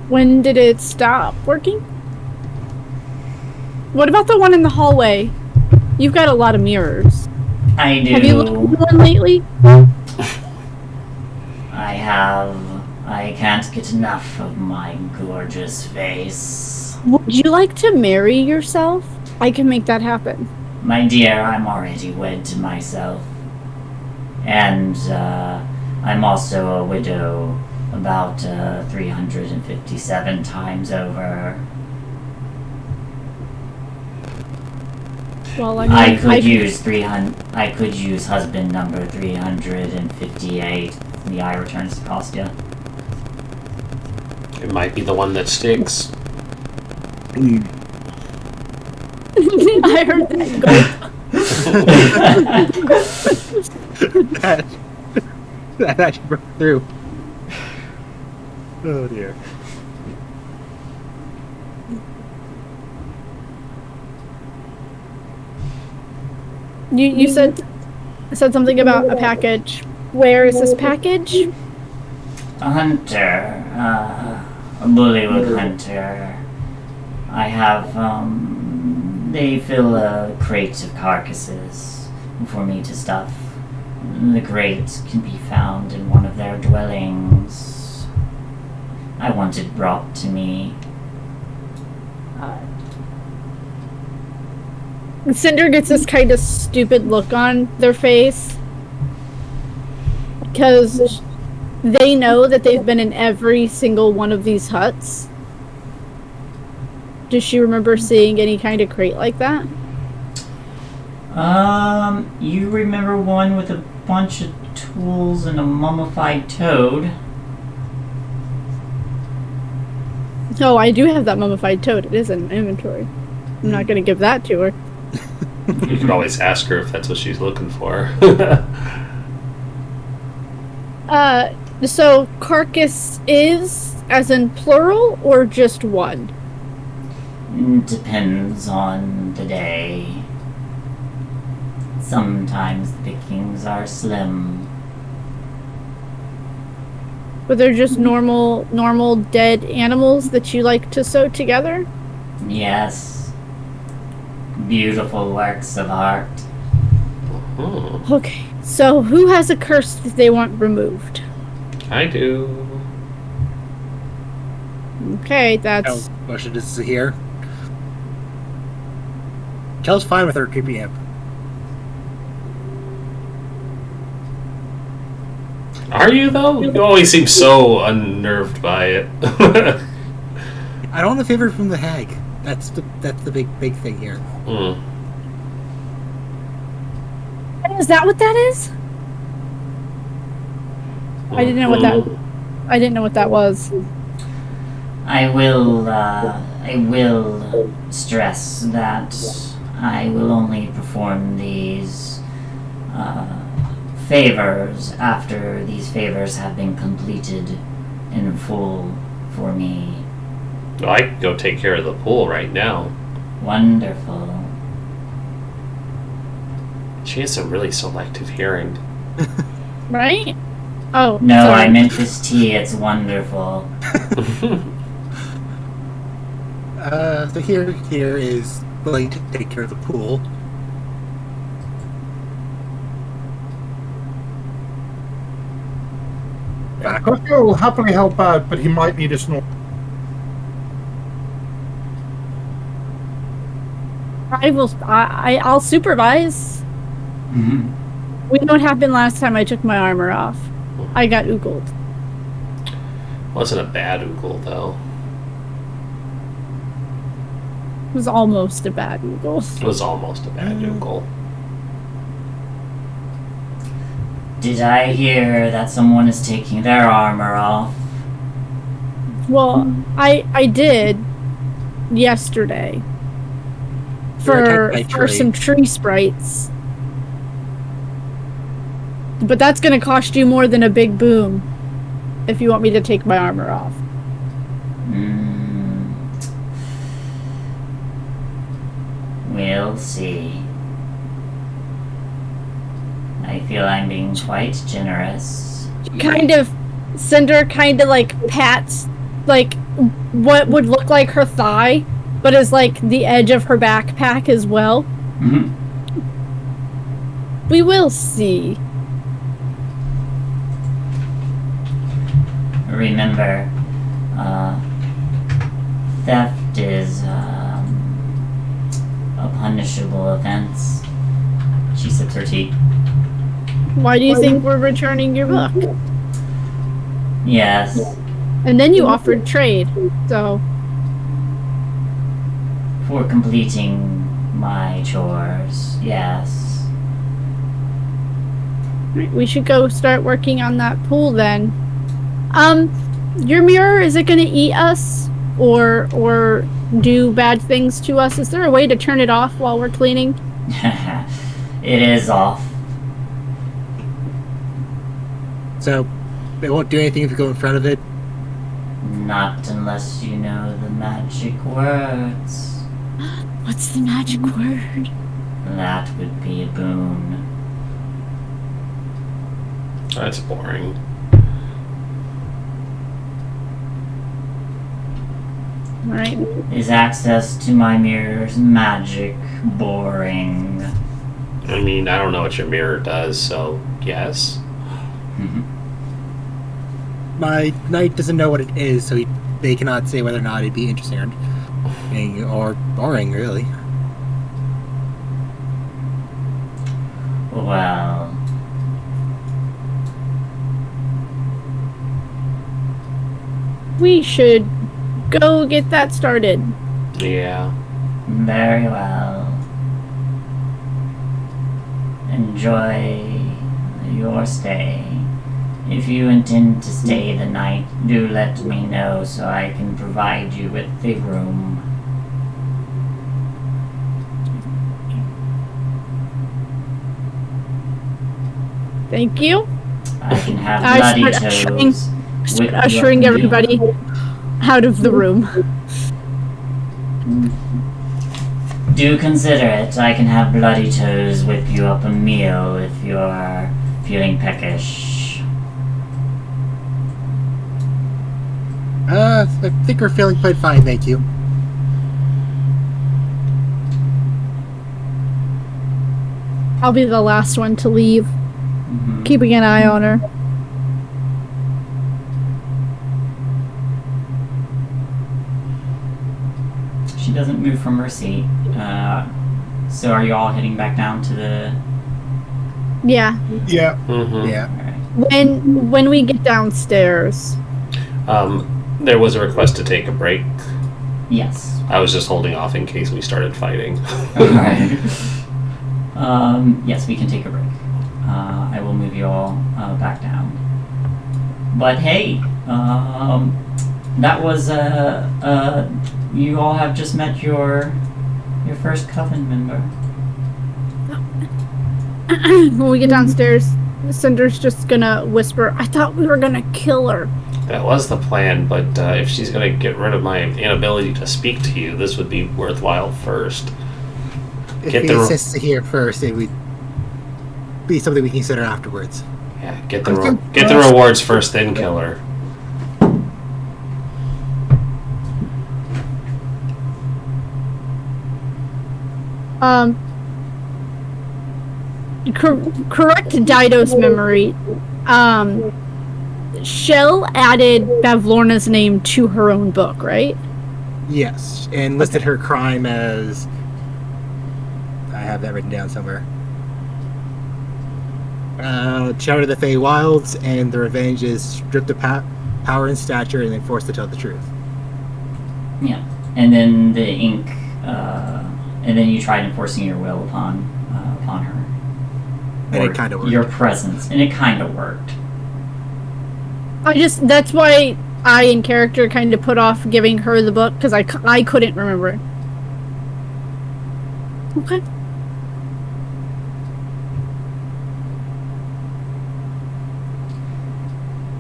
When did it stop working? What about the one in the hallway? You've got a lot of mirrors. I do. Have you looked at one lately? I have. I can't get enough of my gorgeous face. Would you like to marry yourself? I can make that happen. My dear, I'm already wed to myself. And, I'm also a widow about 357 times over. Well, I could use husband number 358. The eye returns to Kostya. It might be the one that sticks. I heard that that actually broke through. Oh dear. You said something about a package. Where is this package? A hunter, a bullywug hunter. I have, they fill a crate of carcasses for me to stuff. The crate can be found in one of their dwellings. I want it brought to me. Cinder gets this kind of stupid look on their face. Because they know that they've been in every single one of these huts. Does she remember seeing any kind of crate like that? You remember one with a bunch of tools and a mummified toad? Oh, I do have that mummified toad. It is in my inventory. I'm not going to give that to her. You could always ask her if that's what she's looking for. So carcass is as in plural or just one? Depends on the day. Sometimes the pickings are slim. But they're just normal dead animals that you like to sew together? Yes. Beautiful works of art. Okay, so who has a curse that they want removed? I do. Okay, that's... Motion is here. Kel's fine with her creepy imp. Are you, though? You always seem so unnerved by it. I don't want a favor from the hag. That's the big thing here. Mm. Is that what that is? I didn't know what that was. I will stress that I will only perform these favors after these favors have been completed in full for me. Well, I can go take care of the pool right now. Wonderful. She has some really selective hearing. Right? Oh, No, sorry. I meant this tea. It's wonderful. So here is willing to take care of the pool. Coco will happily help out, but he might need a snort. I'll supervise. Mm-hmm. We know what happened last time I took my armor off. I got oogled. Wasn't a bad oogle, though. It was almost a bad oogle. It was almost a bad oogle. Did I hear that someone is taking their armor off? Well, I did yesterday for some tree sprites. But that's gonna cost you more than a big boom if you want me to take my armor off. We'll see. I feel I'm being quite generous. Cinder kind of like pats like what would look like her thigh, but is like the edge of her backpack as well. Mm-hmm. We will see. Remember, theft is a punishable offense. She sips her tea. Why do you think we're returning your book? Yes. And then you offered trade, so... For completing my chores, yes. Right, we should go start working on that pool then. Your mirror, is it gonna eat us? Or do bad things to us? Is there a way to turn it off while we're cleaning? It is off. So, it won't do anything if you go in front of it? Not unless you know the magic words. What's the magic word? That would be a boon. That's boring. Alright. Is access to my mirror's magic boring? I mean, I don't know what your mirror does, so yes. My knight doesn't know what it is, so they cannot say whether or not it'd be interesting or boring, really. Well... We should go get that started. Yeah. Very well. Enjoy your stay. If you intend to stay the night, do let me know so I can provide you with a room. Thank you. I can have I bloody start toes. ushering everybody out of the room. Do consider it. I can have bloody toes whip you up a meal if you're feeling peckish. I think we're feeling quite fine, thank you. I'll be the last one to leave. Mm-hmm. Keeping an eye on her. She doesn't move from her seat. So are you all heading back down to the... Yeah. Yeah. Mm-hmm. Yeah. Alright. When we get downstairs, There was a request to take a break. Yes. I was just holding off in case we started fighting. Alright. Yes, we can take a break. I will move you all back down. But hey, that was you all have just met your first coven member. when we get downstairs, Cinder's just gonna whisper, "I thought we were gonna kill her." That was the plan, but if she's going to get rid of my inability to speak to you, this would be worthwhile first. If he insists to hear first, it would be something we consider afterwards. Yeah, get the rewards first, then kill her. Correct Dido's memory. Shell added Bavlorna's name to her own book, right? Yes, and listed her crime as... I have that written down somewhere. Shae the Feywild, and the revenge is stripped of power and stature and then forced to tell the truth. Yeah, and then the ink, and then you tried enforcing your will upon her. And it kind of worked. Your presence, and it kind of worked. That's why I, in character, kind of put off giving her the book, because I couldn't remember it. Okay.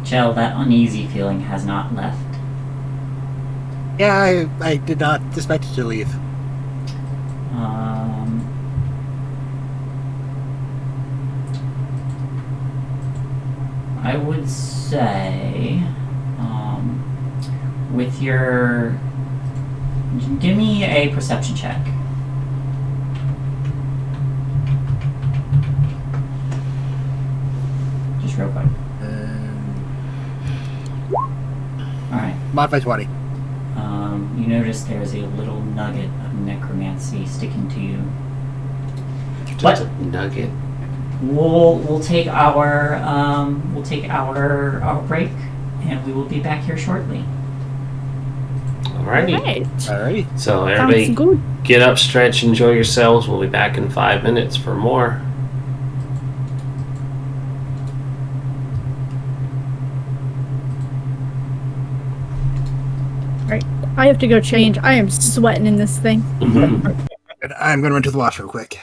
Chell, that uneasy feeling has not left. Yeah, I did not expect it to leave. I would say, with your... Give me a perception check. Just real quick. Alright. Mod by 20. You notice there's a little nugget of necromancy sticking to you. Just a nugget. We'll take our break, and we will be back here shortly. Alrighty. Alrighty. So everybody, Sounds good. get up, stretch, enjoy yourselves. We'll be back in 5 minutes for more. Right. I have to go change. I am sweating in this thing. And I'm going to run to the wash real quick.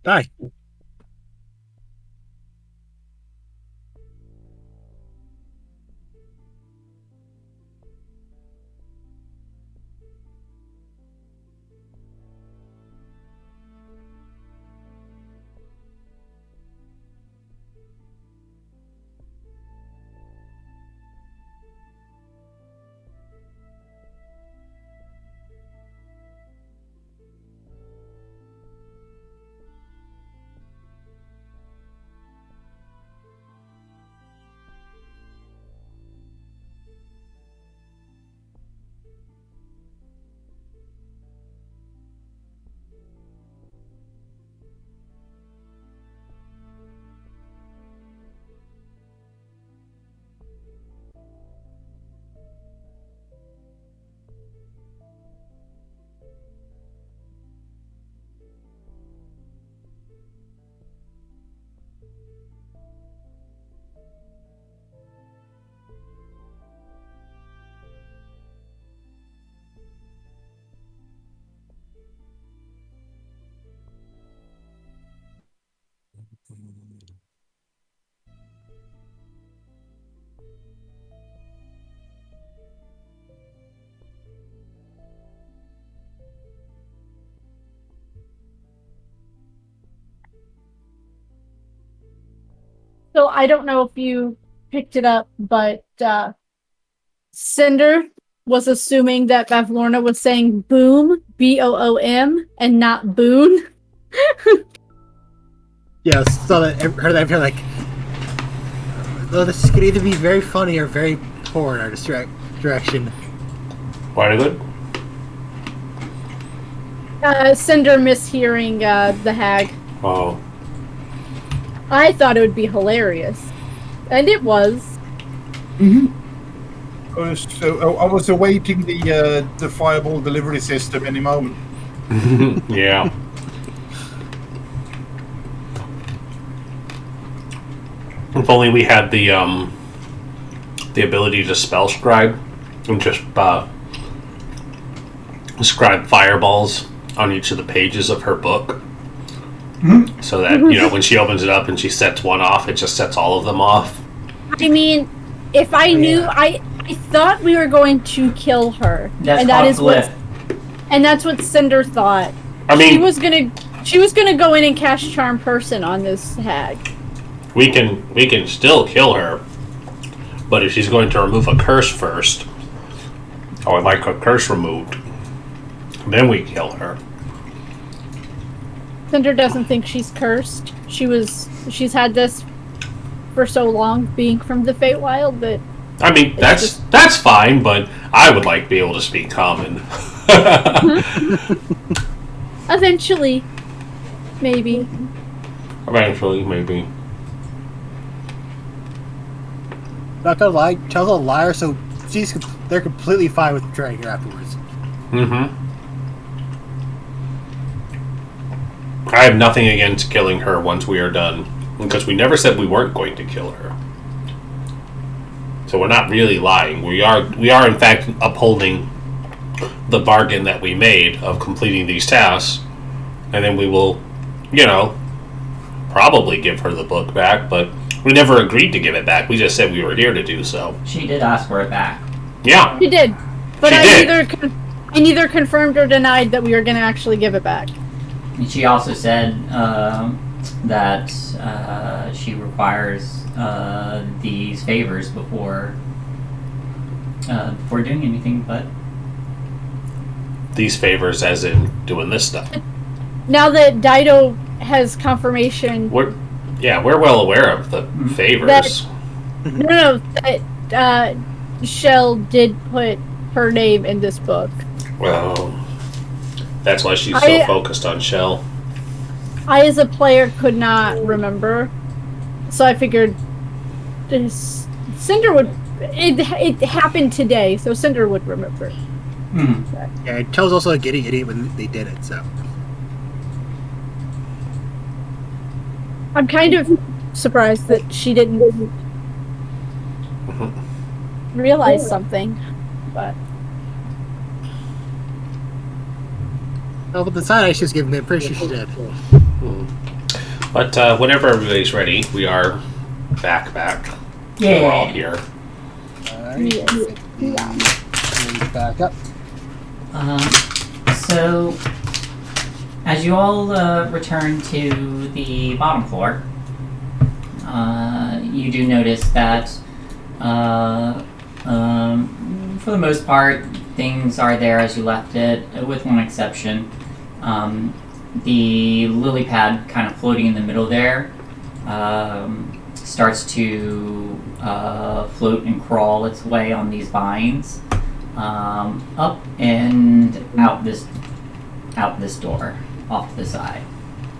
Bye. So I don't know if you picked it up, but Cinder was assuming that Bavlorna was saying boom, B-O-O-M, and not boon. Yeah, so that heard that like, well, this could either be very funny or very poor in our direction. Very good. Cinder mishearing the hag. Oh. I thought it would be hilarious, and it was. I was awaiting the fireball delivery system any moment. Yeah. If only we had the ability to spell scribe and just scribe fireballs on each of the pages of her book. So that, when she opens it up and she sets one off, it just sets all of them off. I mean, if I knew, I thought we were going to kill her. That's and that is what, and that's what Cinder thought. I mean, she was gonna go in and cast Charm Person on this hag. We can still kill her, but if she's going to remove a curse first, I would like a curse removed, then we kill her. Cinder doesn't think she's cursed. She's had this for so long, being from the Feywild, that. I mean, that's fine, but I would like to be able to speak common. Eventually, maybe. Eventually, maybe. Not gonna lie, Chel's a liar, so they're completely fine with betraying her afterwards. I have nothing against killing her once we are done, because we never said we weren't going to kill her. So we're not really lying. We are in fact upholding the bargain that we made of completing these tasks, and then we will, probably give her the book back, but we never agreed to give it back. We just said we were here to do so. She did ask for it back. Yeah. She did. But I neither confirmed or denied that we were going to actually give it back. And she also said that she requires these favors before doing anything, but... These favors as in doing this stuff. Now that Dido has confirmation... We're well aware of the favors. Shell did put her name in this book. Well, that's why she's so focused on Shell. I, as a player, could not remember, so I figured Cinder would. It happened today, so Cinder would remember. Yeah, Chel's also a giddy idiot when they did it, so. I'm kind of surprised that she didn't realize something, but. Well, with the side eye she's giving me, I'm pretty sure she did. But whenever everybody's ready, we are back. Yeah. We're all here. Alright. Yeah. Back up. So, as you all return to the bottom floor, you do notice that, for the most part, things are there as you left it, with one exception. The lily pad kind of floating in the middle there starts to float and crawl its way on these vines up and out this door off the side,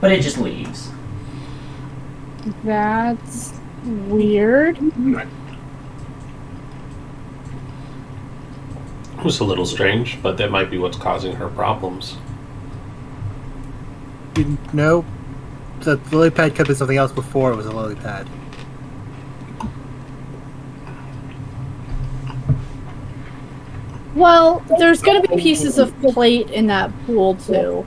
but it just leaves. That's weird. It was a little strange, but that might be what's causing her problems. No, the lily pad could have been something else before it was a lily pad. Well, there's going to be pieces of plate in that pool too.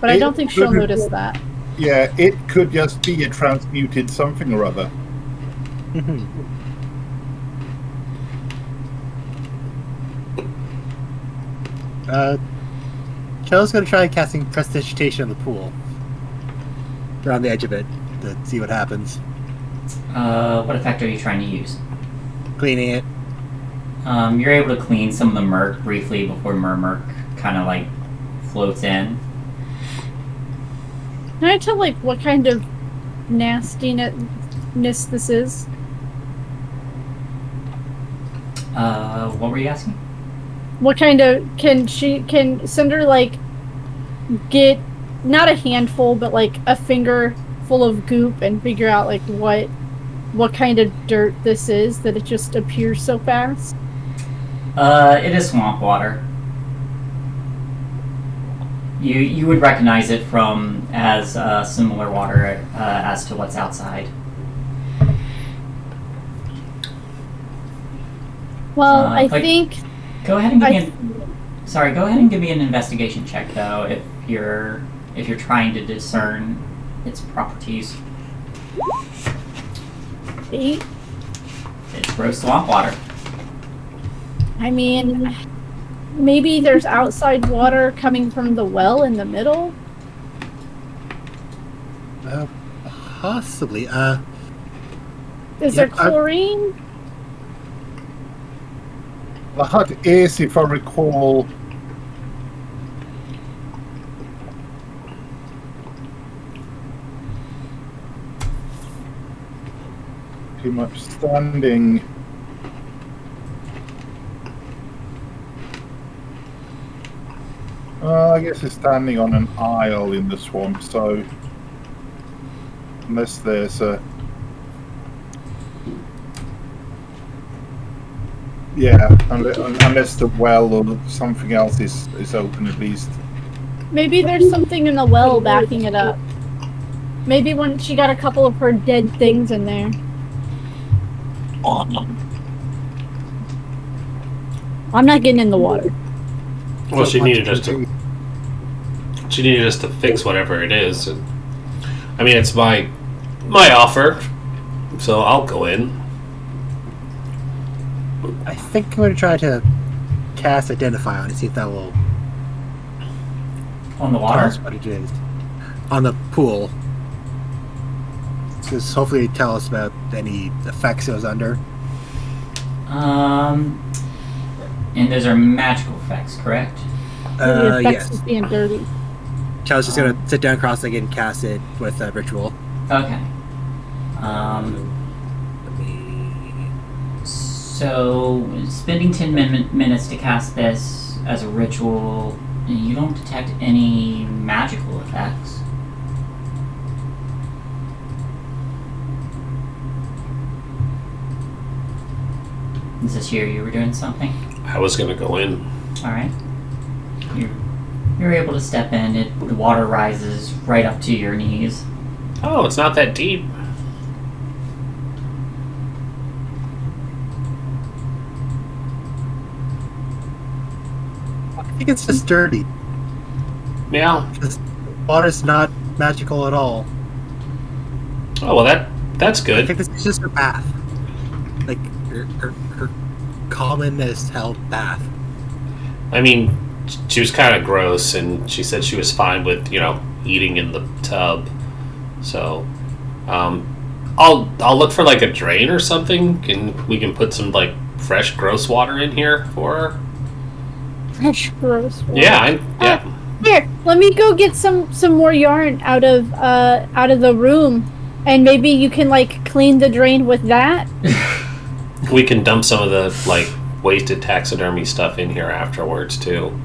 But I don't think she'll notice that. Yeah, it could just be a transmuted something or other. Shell's gonna try casting Prestidigitation on the pool. Around the edge of it to see what happens. What effect are you trying to use? Cleaning it. You're able to clean some of the murk briefly before murk kind of like floats in. Can I tell like what kind of nastiness this is? What were you asking? What kind of can Cinder like get not a handful but like a finger full of goop and figure out like what kind of dirt this is that it just appears so fast? It is swamp water. You would recognize it from as similar water as to what's outside. Well, I think. Go ahead and give me an investigation check though if you're trying to discern its properties. 8. It's gross swamp water. I mean, maybe there's outside water coming from the well in the middle. Possibly. Is there chlorine? The hut is, if I recall, pretty much standing. I guess it's standing on an isle in the swamp, so unless there's a unless the well or something else is open at least. Maybe there's something in the well backing it up. Maybe when she got a couple of her dead things in there. I'm not getting in the water. Well, she needed us to fix whatever it is. And, I mean, it's my offer, so I'll go in. I think I'm going to try to cast Identify on it, see if that will On the tell water? us what it is. On the pool. Because hopefully tell us about any effects it was under. And those are magical effects, correct? The effects Yes. of being dirty. Chell's just going to sit down cross-legged and cast it with a ritual. Okay. Let me... So, spending 10 minutes to cast this as a ritual, you don't detect any magical effects. Is this here you were doing something? I was going to go in. Alright. You're able to step in. The water rises right up to your knees. Oh, it's not that deep. I think it's just dirty. Yeah. This water's not magical at all. Oh well, that's I good. think this is just her bath. Like her common as hell bath. I mean, she was kind of gross, and she said she was fine with eating in the tub. So, I'll look for like a drain or something, and we can put some like fresh gross water in here for her. Fresh gross water. Yeah. Here, let me go get some more yarn out of the room, and maybe you can like clean the drain with that. We can dump some of the like wasted taxidermy stuff in here afterwards too.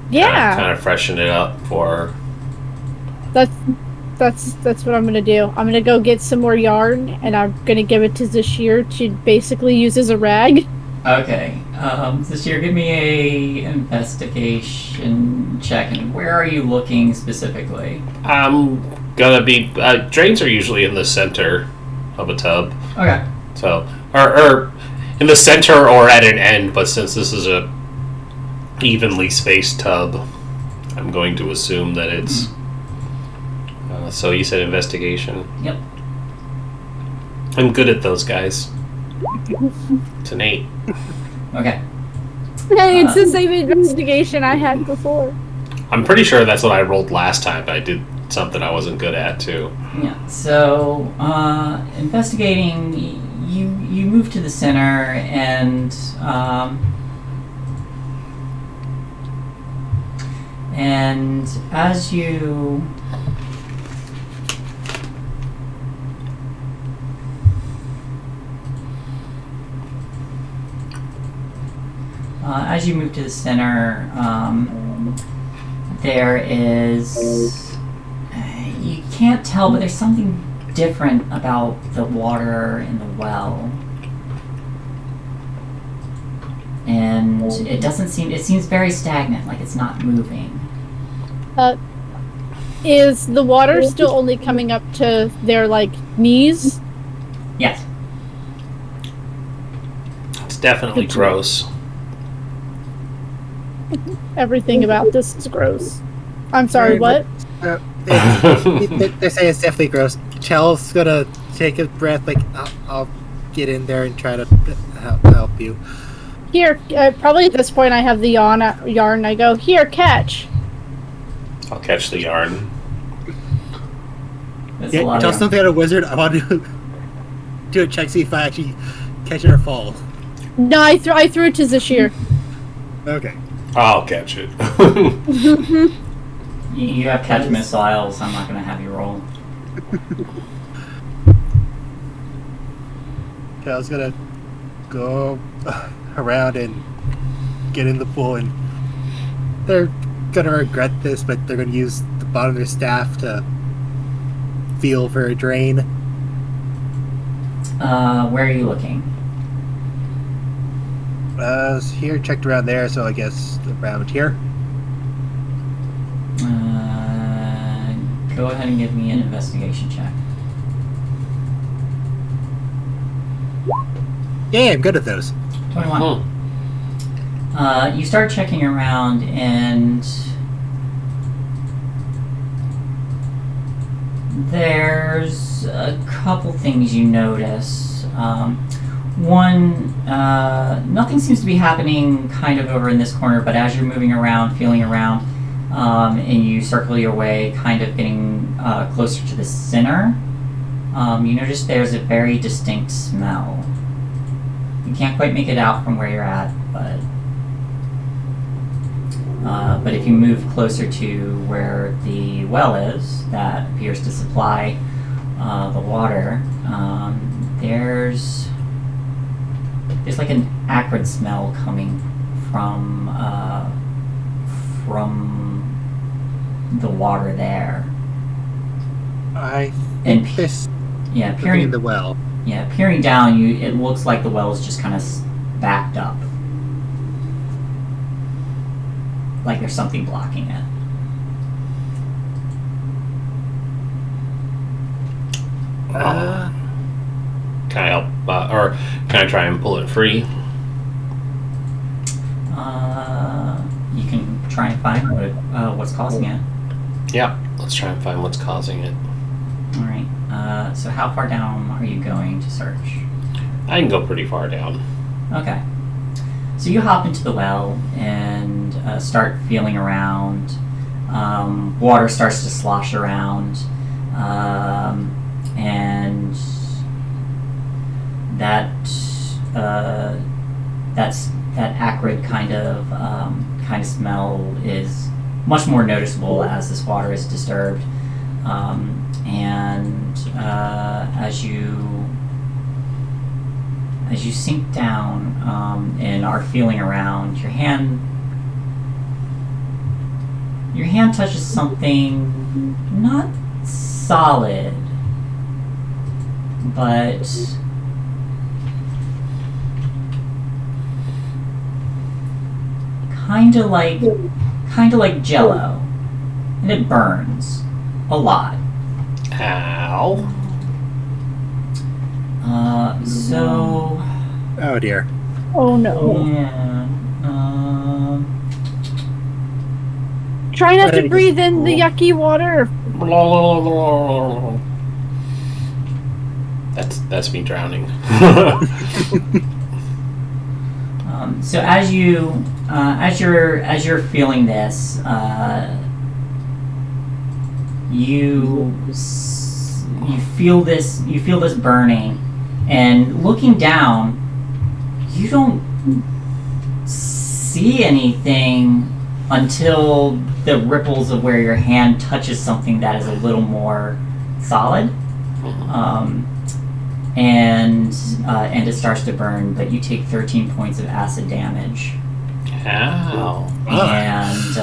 Yeah, kind of freshen it up for her. That's what I'm gonna do. I'm gonna go get some more yarn, and I'm gonna give it to Zashir to basically use as a rag. Okay. Zashir, give me a investigation check. And where are you looking specifically? I'm gonna be drains are usually in the center of a tub. Okay. So or in the center or at an end, but since this is a evenly spaced tub, I'm going to assume that it's so you said investigation. Yep. I'm good at those guys. It's an 8. Okay. Hey, it's the same investigation I had before. I'm pretty sure that's what I rolled last time, but I did something I wasn't good at too. Yeah. So, investigating, you move to the center, and as you move to the center, there is, you can't tell, but there's something different about the water in the well. And it seems very stagnant, like it's not moving. Is the water still only coming up to their like knees? Yes. It's definitely gross. Everything about this is gross. I'm sorry, what? They say it's definitely gross. Chel's gonna take a breath, like, I'll get in there and try to help you. Here, probably at this point I have the yarn. I go, here, catch. I'll catch the yarn. That's Yeah, a lot tell of something out of wizard. I want to do a check, see if I actually catch it or fall. No, I threw it to Zashir. Okay. I'll catch it. You have catch missiles, I'm not going to have you roll. Okay, I was gonna go around and get in the pool, and they're gonna regret this, but they're gonna use the bottom of their staff to feel for a drain. Where are you looking? Here, checked around there, so I guess around here. Go ahead and give me an investigation check. Yeah, I'm good at those. 21. You start checking around, and there's a couple things you notice. One, nothing seems to be happening kind of over in this corner, but as you're moving around, feeling around, and you circle your way, kind of getting closer to the center, you notice there's a very distinct smell. You can't quite make it out from where you're at, but if you move closer to where the well is, that appears to supply the water, there's like an acrid smell coming from the water there. I And think this yeah, could be peering in the well. Yeah, peering down, it looks like the well is just kind of backed up. Like there's something blocking it. Can I help, or can I try and pull it free? You can try and find what's causing it. Yeah, let's try and find what's causing it. Alright. So how far down are you going to search? I can go pretty far down. Okay. So you hop into the well and start feeling around. Water starts to slosh around. And that acrid kind of smell is much more noticeable as this water is disturbed. And as you sink down and are feeling around, your hand touches something not solid, but kind of like Jello, and it burns a lot. Ow. So. Oh dear. Oh no. Yeah. Try not to breathe in the yucky water. That's me drowning. So as you're feeling this, you feel this burning, and looking down, you don't see anything until the ripples of where your hand touches something that is a little more solid, and it starts to burn. But you take 13 points of acid damage. Ow. And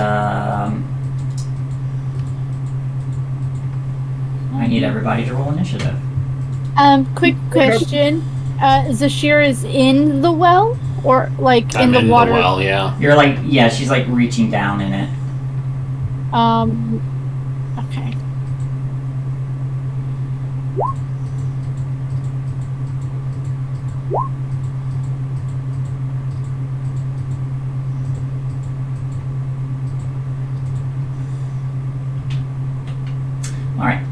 I need everybody to roll initiative. Quick question. Zashir is in the well? Or, like, I'm in the water? The well, yeah. You're like, yeah, she's like reaching down in it. Okay. Alright.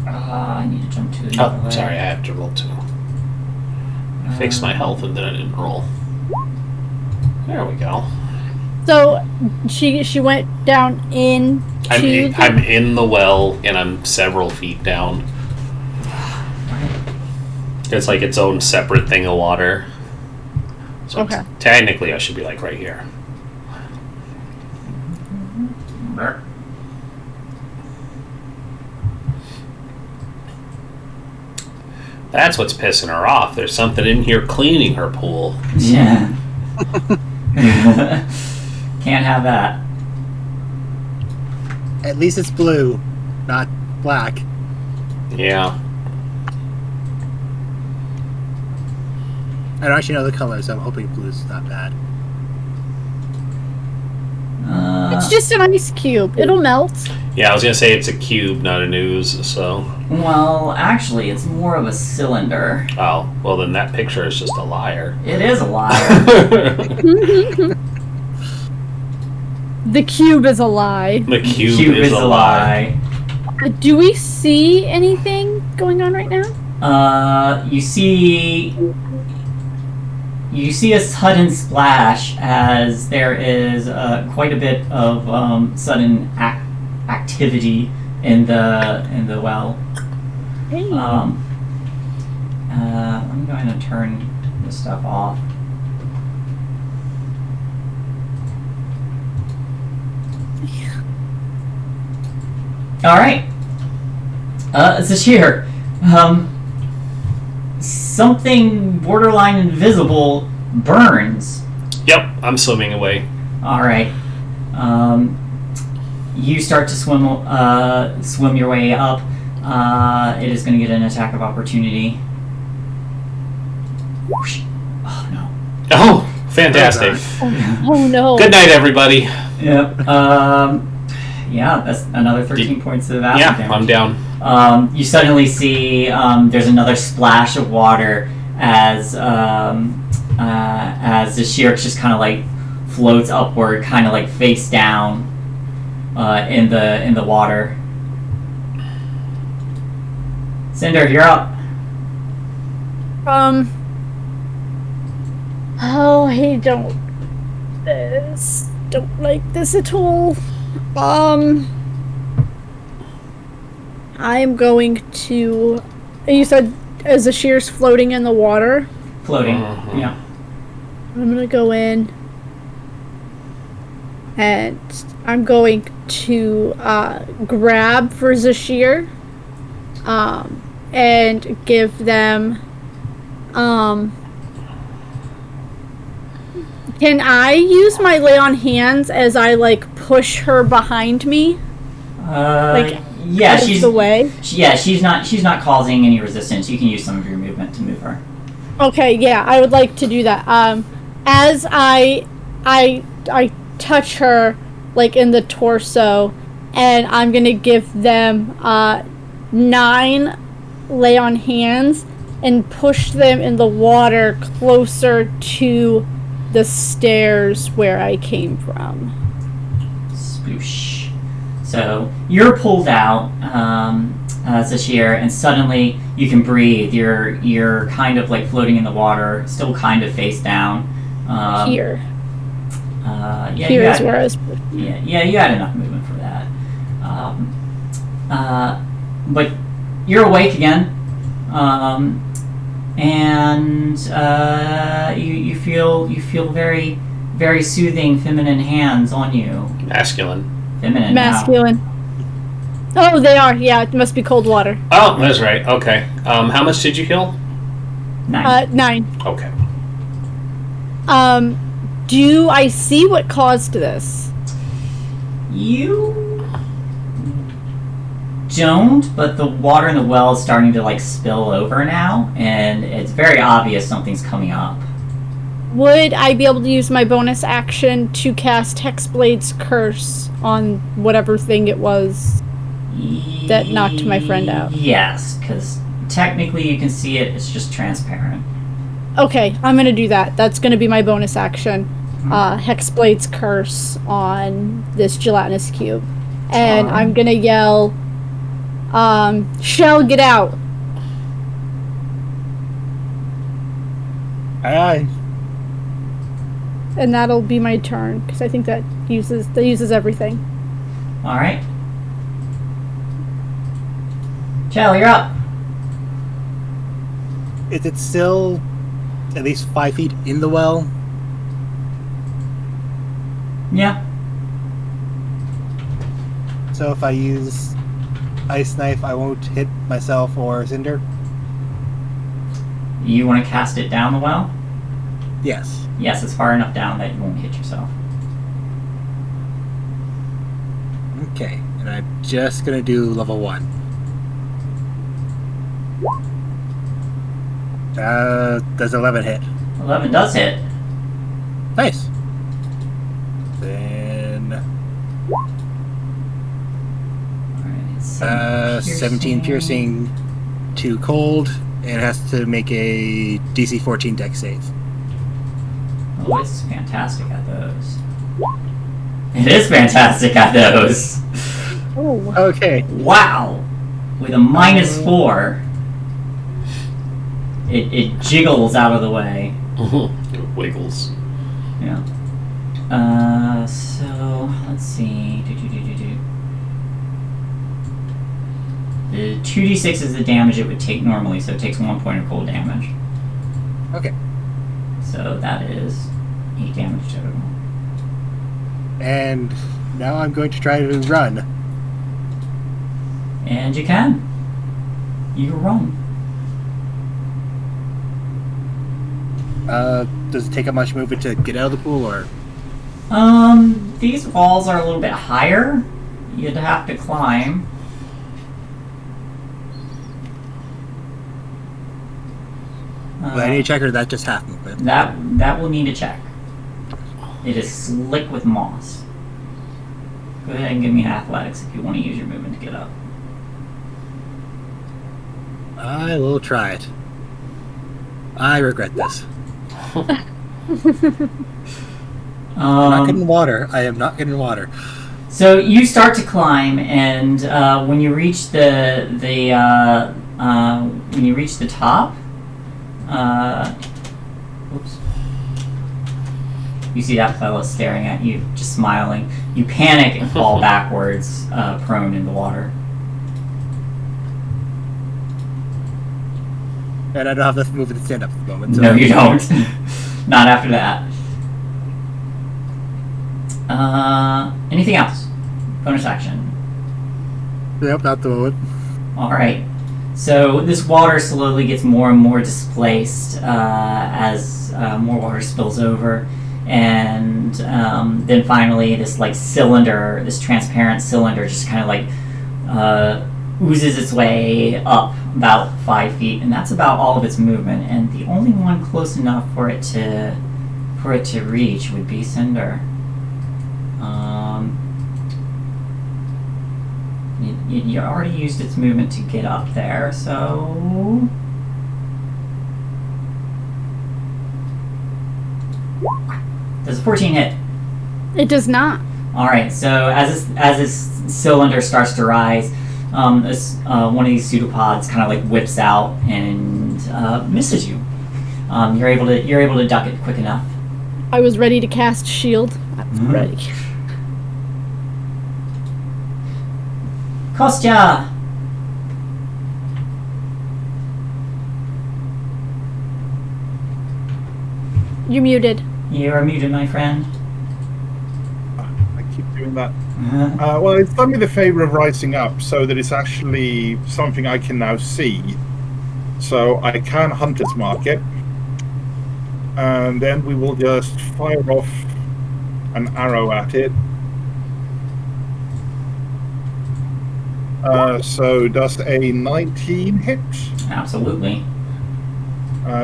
I need to jump to the Oh, other way. sorry, I have to roll too. I fixed my health and then I didn't roll. There we go. So, she went down in. I'm in the well and I'm several feet down. It's like its own separate thing of water. So Okay. technically I should be like right here. That's what's pissing her off. There's something in here cleaning her pool. Yeah. Can't have that. At least it's blue, not black. Yeah. I don't actually know the color, so I'm hoping blue's not bad. It's just an ice cube. It'll melt. Yeah, I was going to say it's a cube, not an ooze, so... Well, actually, it's more of a cylinder. Oh, well then that picture is just a liar. It is a liar. The cube is a lie. The cube is a lie. Do we see anything going on right now? You see a sudden splash as there is quite a bit of sudden activity in the well. Hey. Let me go ahead and turn this stuff off. All right. Zashir, something borderline invisible burns. Yep, I'm swimming away. All right. You start to swim your way up. It is going to get an attack of opportunity. Whoosh. Oh no. Oh, fantastic. Oh no. Good night, everybody. Yep. Yeah, that's another 13 points of acid Yeah, damage. I'm down. You suddenly see there's another splash of water as the Shirk just kind of like floats upward, kind of like face down in the water. Cinder, you're up. Oh, I don't like this at all. I'm going to. You said as the shear's floating in the water. Floating. Yeah. I'm gonna go in, and I'm going to grab for Zashir, and give them. Can I use my lay on hands as I push her behind me? Yeah, she's the way. She's not causing any resistance. You can use some of your movement to move her. Okay, yeah, I would like to do that. As I touch her in the torso, and I'm gonna give them 9 lay on hands and push them in the water closer to the stairs where I came from. Sploosh. So you're pulled out, Zashir, and suddenly you can breathe. You're kind of floating in the water, still kind of face down. Here. Yeah, Here is where I was. Yeah, you had enough movement for that. But you're awake again, and you feel very, very soothing, feminine hands on you. Masculine. Feminine. Masculine. Oh, they are. Yeah, it must be cold water. Oh, that's right. Okay. How much did you kill? 9. 9. Okay. Do I see what caused this? You don't, but the water in the well is starting to spill over now, and it's very obvious something's coming up. Would I be able to use my bonus action to cast Hexblade's Curse on whatever thing it was that knocked my friend out? Yes, because technically you can see it, it's just transparent. Okay, I'm gonna do that. That's gonna be my bonus action. Hexblade's Curse on this gelatinous cube. And I'm gonna yell, Shell, get out! Aye. And that'll be my turn, because I think that uses everything. Alright. Shell, you're up. Is it still at least 5 feet in the well? Yeah. So if I use Ice Knife, I won't hit myself or Cinder? You want to cast it down the well? Yes. Yes, it's far enough down that you won't hit yourself. Okay, and I'm just gonna do level 1. Does 11 hit? 11 does hit. Nice. Then Alright, 17 piercing to cold, and it has to make a DC 14 dex save. Oh, it's fantastic at those. It is fantastic at those. Oh. Okay. Wow. With a -4, it jiggles out of the way. It wiggles. Yeah. So let's see. The 2d6 is the damage it would take normally, so it takes 1 point of cold damage. Okay. So that is 8 damage total. And now I'm going to try to run. And you can. You run. Does it take up much movement to get out of the pool, or? These walls are a little bit higher. You'd have to climb. Well, I need to check, or that just half movement? That will need a check. It is slick with moss. Go ahead and give me an athletics if you want to use your movement to get up. I will try it. I regret this. I'm not getting water. I am not getting water. So you start to climb, and when you reach the reach the top. Oops. You see that fella staring at you, just smiling. You panic and fall backwards, prone in the water. And I don't have enough movement to stand up at the moment. So. No, you don't. Not after that. Anything else? Bonus action. Nope, not the moment. Alright. So this water slowly gets more and more displaced as more water spills over. And then finally this like cylinder, this transparent cylinder just kind of like oozes its way up about 5 feet, and that's about all of its movement. And the only one close enough for it to reach would be Cinder. You already used its movement to get up there, so does a 14 hit? It does not. All right. So as this cylinder starts to rise, one of these pseudopods kind of like whips out and misses you. You're able to duck it quick enough. I was ready to cast shield. I was ready. Kostya! You're muted. You are muted, my friend. I keep doing that. Well, it's done me the favour of rising up so that it's actually something I can now see. So I can Hunter's Mark it. And then we will just fire off an arrow at it. So does a 19 hit? Absolutely.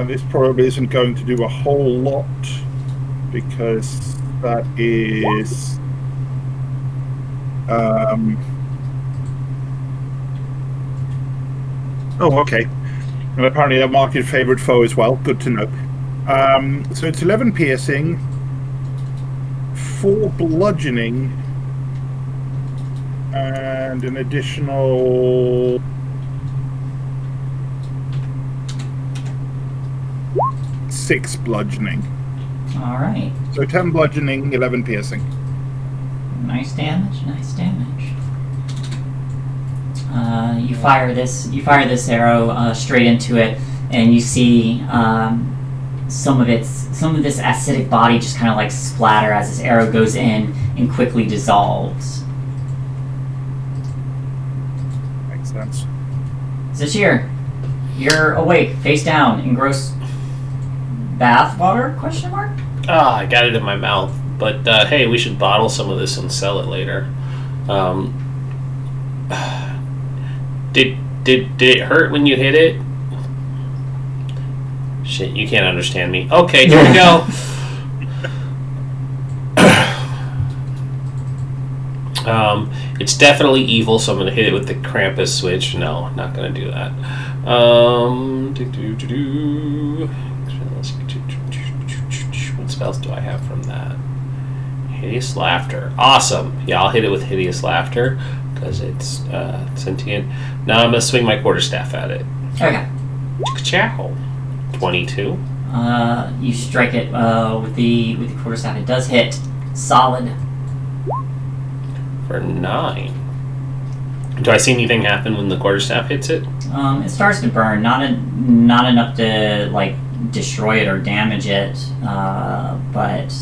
This probably isn't going to do a whole lot because that is oh, okay. And apparently a marked favorite foe as well. Good to know. So it's 11 piercing, 4 bludgeoning, and an additional 6 bludgeoning. All right. So 10 bludgeoning, 11 piercing. Nice damage. Nice damage. You fire this arrow straight into it, and you see some of this acidic body just kind of like splatter as this arrow goes in and quickly dissolves. Makes sense. Zashir, you're awake, face down, in gross bath water? Question mark? I got it in my mouth. But hey, we should bottle some of this and sell it later. Did it hurt when you hit it? Shit, you can't understand me. Okay, here we go. It's definitely evil, so I'm gonna hit it with the Krampus switch. No, not gonna do that. What spells do I have from that? Hideous Laughter. Awesome. Yeah, I'll hit it with Hideous Laughter because it's sentient. Now I'm gonna swing my quarterstaff at it. Okay. Chow. 22. You strike it with the quarterstaff. It does hit. Solid. For 9. Do I see anything happen when the quarterstaff hits it? It starts to burn. Not enough to like destroy it or damage it, but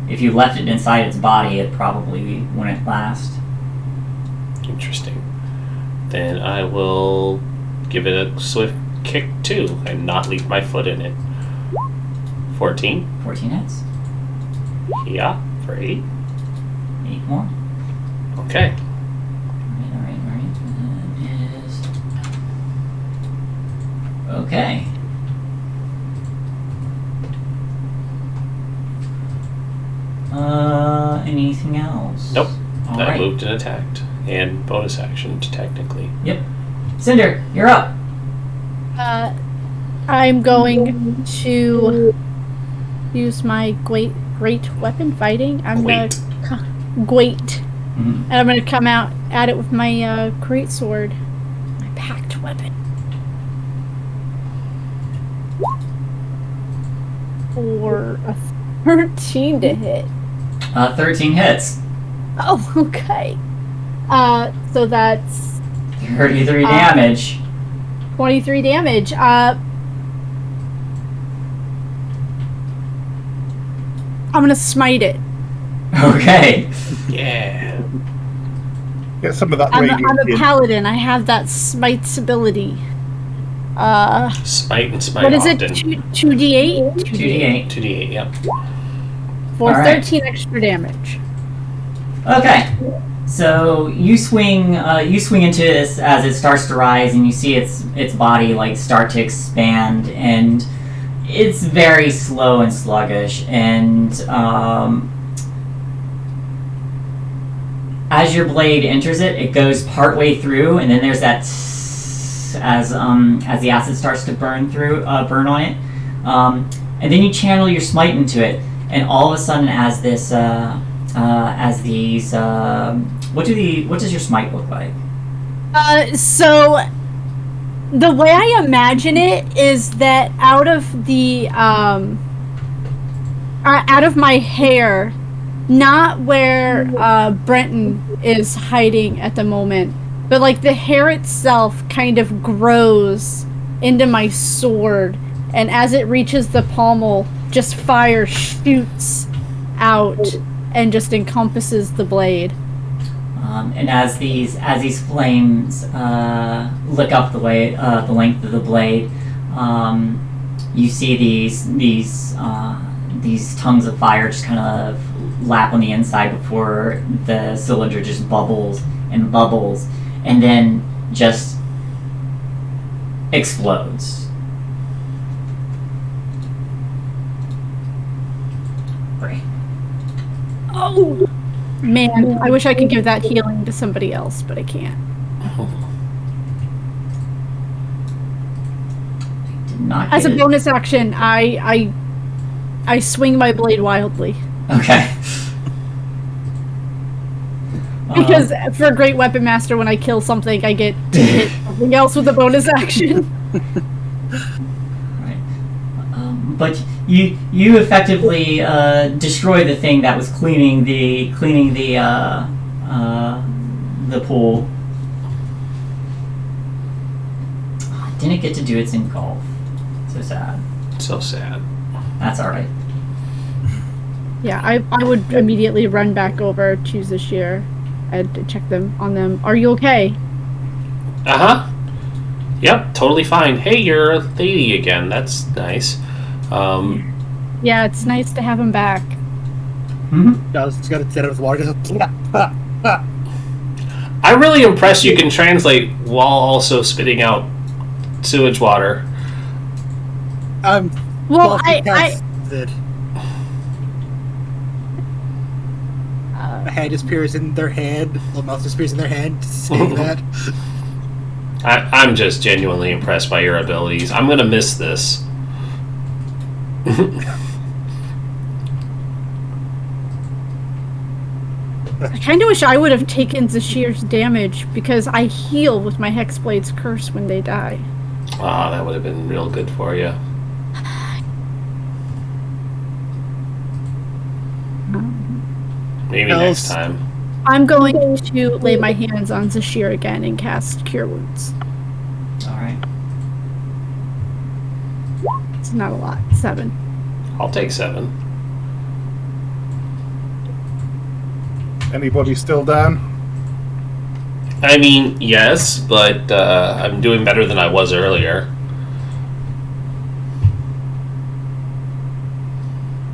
if you left it inside its body, it probably wouldn't last. Interesting. Then I will give it a swift kick too and not leave my foot in it. 14. 14 hits. Yeah, for 8. 8 more. Okay. Alright. That is... Okay. Anything else? Nope. All I right. moved and attacked. And bonus action, technically. Yep. Cinder, you're up. I'm going to use my great weapon fighting. I'm going to and I'm going to come out at it with my great sword, my packed weapon. for a 13 to hit. 13 hits. Oh, okay. So that's 33 damage. 23 damage. I'm gonna smite it. Okay. Yeah. Get some of that I'm radiant a in. paladin. I have that smite's ability. Smite and smite What is often. it? 2d8? 2d8. 2d8, yep. For All right. 13 extra damage. Okay. So you swing into this as it starts to rise, and you see its body like start to expand, and it's very slow and sluggish. And as your blade enters it, it goes partway through, and then there's that as the acid starts to burn on it, and then you channel your smite into it, and all of a sudden, as these what does your smite look like? So the way I imagine it is that out of my hair, not where Brenton is hiding at the moment, but like the hair itself kind of grows into my sword, and as it reaches the pommel, just fire shoots out and just encompasses the blade. And as these flames lick up the length of the blade, you see these tongues of fire just kind of lap on the inside before the cylinder just bubbles and bubbles, and then just explodes. Great. Oh man, I wish I could give that healing to somebody else, but I can't. Did not As a get it. bonus action, I swing my blade wildly. Okay. Because for a great weapon master, when I kill something, I get to hit something else with a bonus action. Right. But you effectively destroy the thing that was cleaning the pool. Didn't get to do its in golf. So sad. So sad. That's all right. Yeah, I would immediately run back over to Zashir and check on them. Are you okay? Uh-huh. Yep, totally fine. Hey, you're a lady again. That's nice. Yeah, it's nice to have him back. Mm-hmm. I was just gonna set it with water. Just I'm really impressed you can translate while also spitting out sewage water. Well, I my hand just appears in their hand. Well, mouth just appears in their hand. Saying that. I'm just genuinely impressed by your abilities. I'm gonna miss this. I kind of wish I would have taken Zashir's damage, because I heal with my Hexblade's curse when they die. Ah, that would have been real good for you. Maybe next time. I'm going to lay my hands on Zashir again and cast Cure Wounds. All right. It's not a lot. 7. I'll take 7. Anybody still down? I mean, yes, but I'm doing better than I was earlier.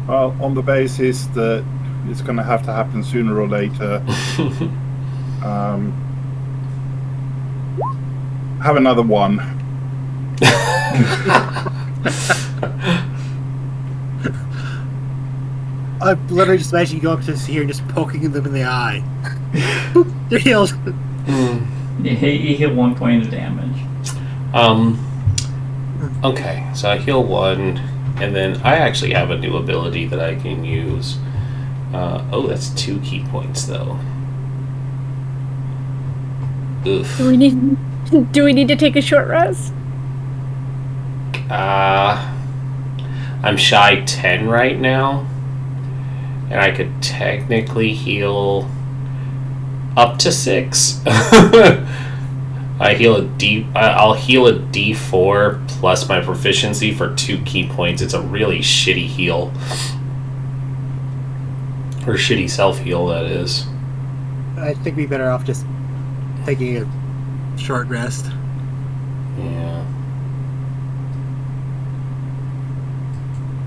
Well, on the basis that it's going to have to happen sooner or later. Have another one. I literally just imagine you go up to here and just poking them in the eye. They're healed. You hit 1 point of damage. Okay, so I heal 1, and then I actually have a new ability that I can use. Oh, that's 2 key points, though. Oof. Do we need to take a short rest? I I'm Shae 10 right now, and I could technically heal up to 6. I'll heal a D4 plus my proficiency for 2 key points. It's a really shitty heal. Or shitty self-heal, that is. I think we'd be better off just taking a short rest. Yeah.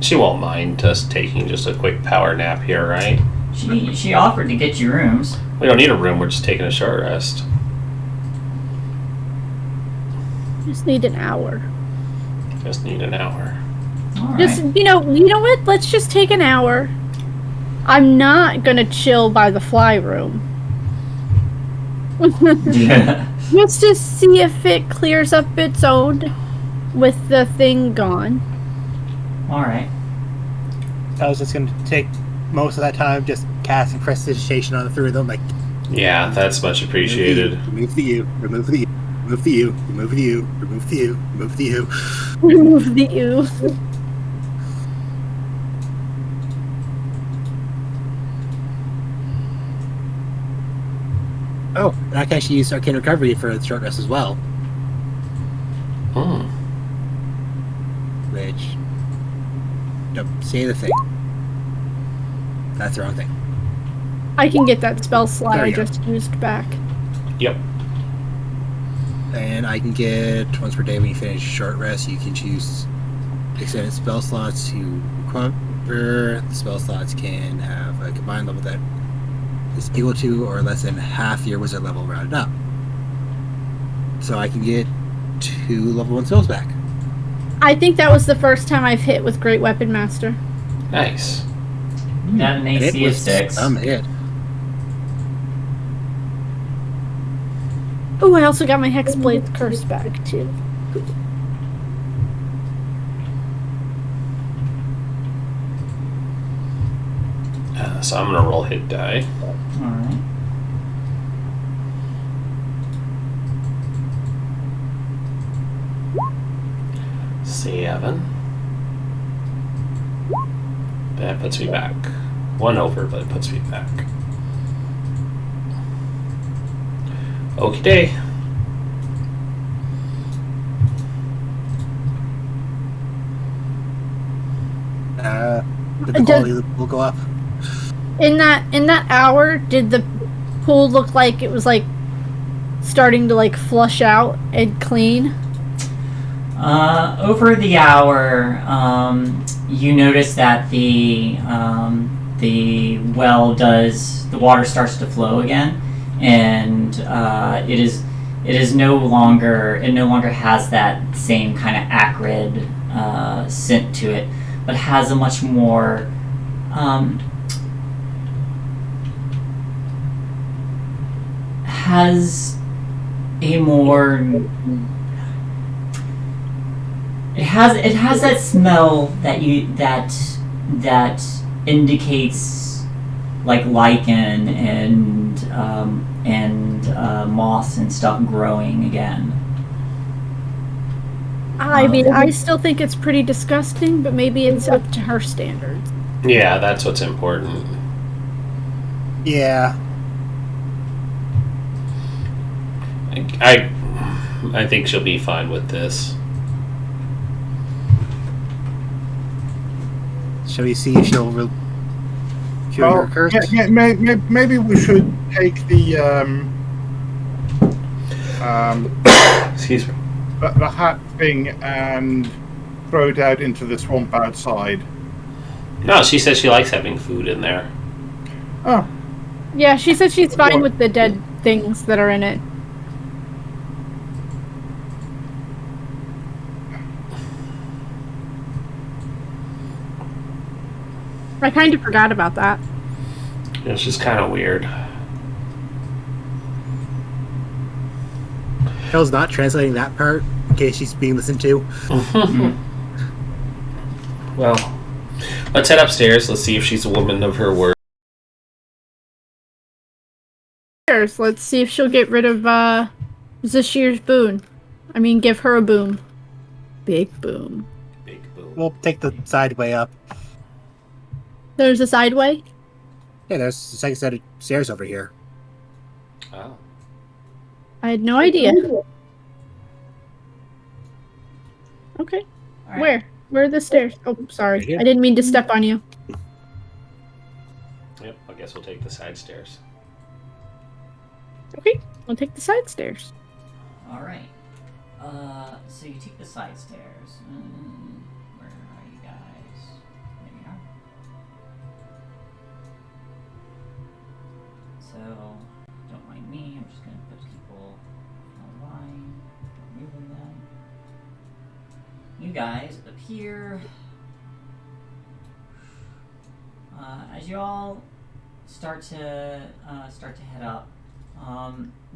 She won't mind us taking just a quick power nap here, right? She offered to get you rooms. We don't need a room, we're just taking a short rest. Just need an hour. Just need an hour. All right. Just you know what? Let's just take an hour. I'm not gonna chill by the fly room. Yeah. Let's just see if it clears up its own with the thing gone. All right. I was just going to take most of that time just casting prestidigitation on the three of them, like Yeah, that's much appreciated. remove the U, remove the U, remove the U, remove the U, remove the U, remove the U. Remove the U. Oh, and I can actually use Arcane Recovery for the short rest as well, Hmm. which... Nope, Shae the Fey. That's the wrong thing. I can get that spell slot There I you go. just used back. Yep. And I can get once per day when you finish a short rest, you can choose extended spell slots to recover. The spell slots can have a combined level that is equal to or less than half your wizard level rounded up. So I can get 2 level 1 spells back. I think that was the first time I've hit with Great Weapon Master. Nice. Got an And it AC of was 6. some hit. Oh, I also got my Hexblade's Curse back too. So I'm gonna roll hit die. All right. Seven. That puts me back. 1 over, but it puts me back. Okie day. Did the quality of the pool go up? In that hour, did the pool look like it was like starting to like flush out and clean? Over the hour, you notice that the water starts to flow again, and it no longer has that same kind of acrid scent to it, but has a much more has a more it has that smell that indicates like lichen and moss and stuff growing again. I mean, I still think it's pretty disgusting, but maybe it's up to her standards. Yeah, that's what's important. Yeah. I think she'll be fine with this. Shall we see if she'll cure her curse? Yeah, maybe we should take the Excuse me. the hat thing and throw it out into the swamp outside. No, she says she likes having food in there. Oh, Yeah, she said she's fine with the dead things that are in it. I kind of forgot about that. It's just kind of weird. Hell's not translating that part in case she's being listened to. Well, let's head upstairs. Let's see if she's a woman of her word. Let's see if she'll get rid of Zashir's boon. I mean, give her a boom. Big boom. Big boom. we'll take the side way up. There's a side way? Yeah, there's a second set of stairs over here. Oh. I had no idea. Okay. All right. Where? Where are the stairs? Oh, sorry. Right here. I didn't mean to step on you. Yep, I guess we'll take the side stairs. Okay, we'll take the side stairs. All right. So you take the side stairs. Where are you guys? There you are. So, don't mind me. I'm just gonna put people online, removing them. You guys appear. As you all start to head up,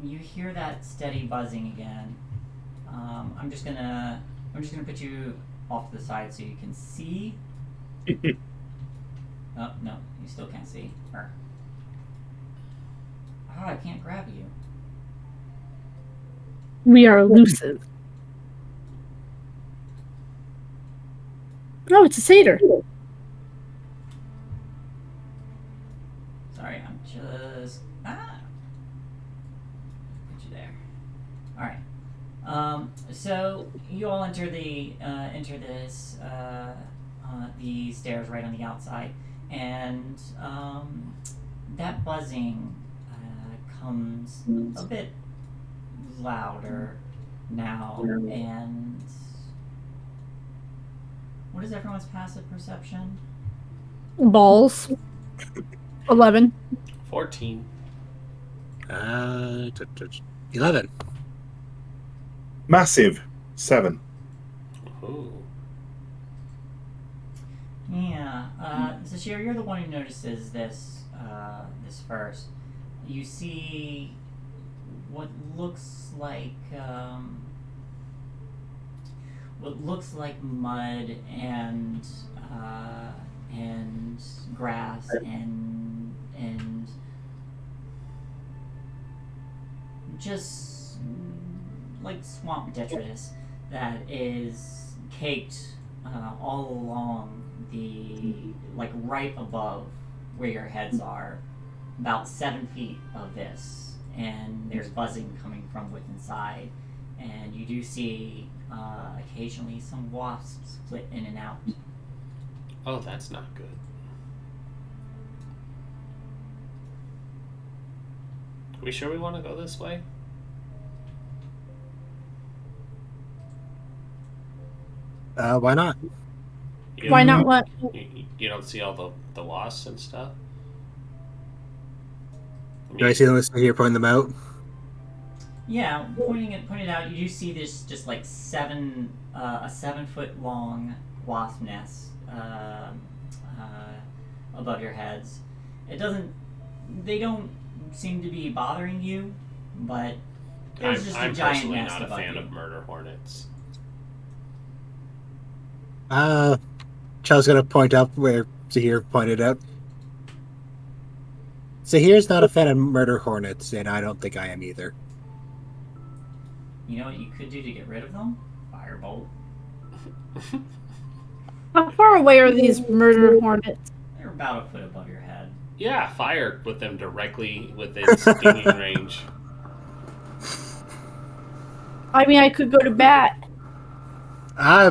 you hear that steady buzzing again. I'm just gonna put you off to the side so you can see. Oh no, you still can't see. Oh, I can't grab you. We are elusive. Oh, it's a satyr. Sorry, I'm just put you there. All right. So you all enter the stairs right on the outside, and that buzzing comes a bit louder now. And what is everyone's passive perception? Balls. 11. 14. 11. Massive 7. Ooh. Yeah. So Sherry, you're the one who notices this first. You see what looks like mud and grass and just like swamp detritus that is caked all along right above where your heads are, about 7 feet of this, and there's buzzing coming from within inside, and you do see occasionally some wasps flit in and out. Oh, that's not good. Are we sure we want to go this way? Why not? Why not what? You don't see all the wasps and stuff? Do I see them here pointing them out? Yeah, pointing it out, you do see this just like a 7-foot long wasp nest above your heads. They don't seem to be bothering you, but there's just a giant personally nest not a above fan you. of murder hornets. Chell's gonna point up where Zahir pointed out. Zahir's not a fan of murder hornets, and I don't think I am either. You know what you could do to get rid of them? Firebolt. How far away are these murder hornets? They're about a foot above your head. Yeah, fire with them directly within stinging range. I mean, I could go to bat. I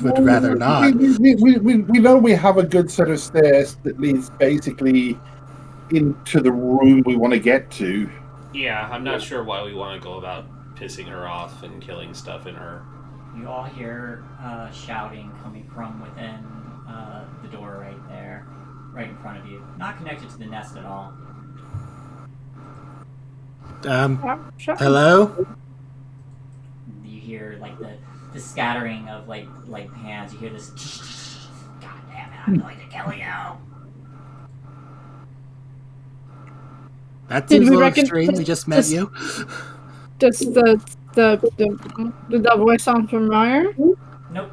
would rather not. We know we have a good set of stairs that leads basically into the room we want to get to. Yeah, I'm not sure why we want to go about pissing her off and killing stuff in her. You all hear shouting coming from within the door right there, right in front of you. Not connected to the nest at all. Hello? You hear like the scattering of like hands. You hear this. God damn it! I'm going to kill you. That Did seems we a little reckon- extreme. We just met you. Does the voice sound familiar? Nope.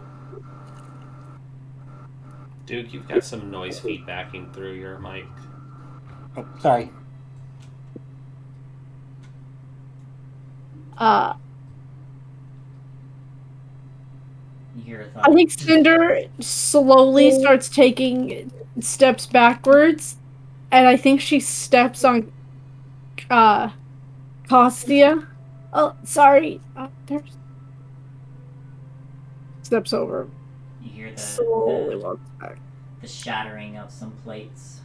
Duke, you've got some noise feedbacking through your mic. Oh, sorry. You hear a thought. I think Cinder slowly starts taking steps backwards, and I think she steps on Costia. Oh, sorry. There's steps over. You hear Slowly walks back. the shattering of some plates.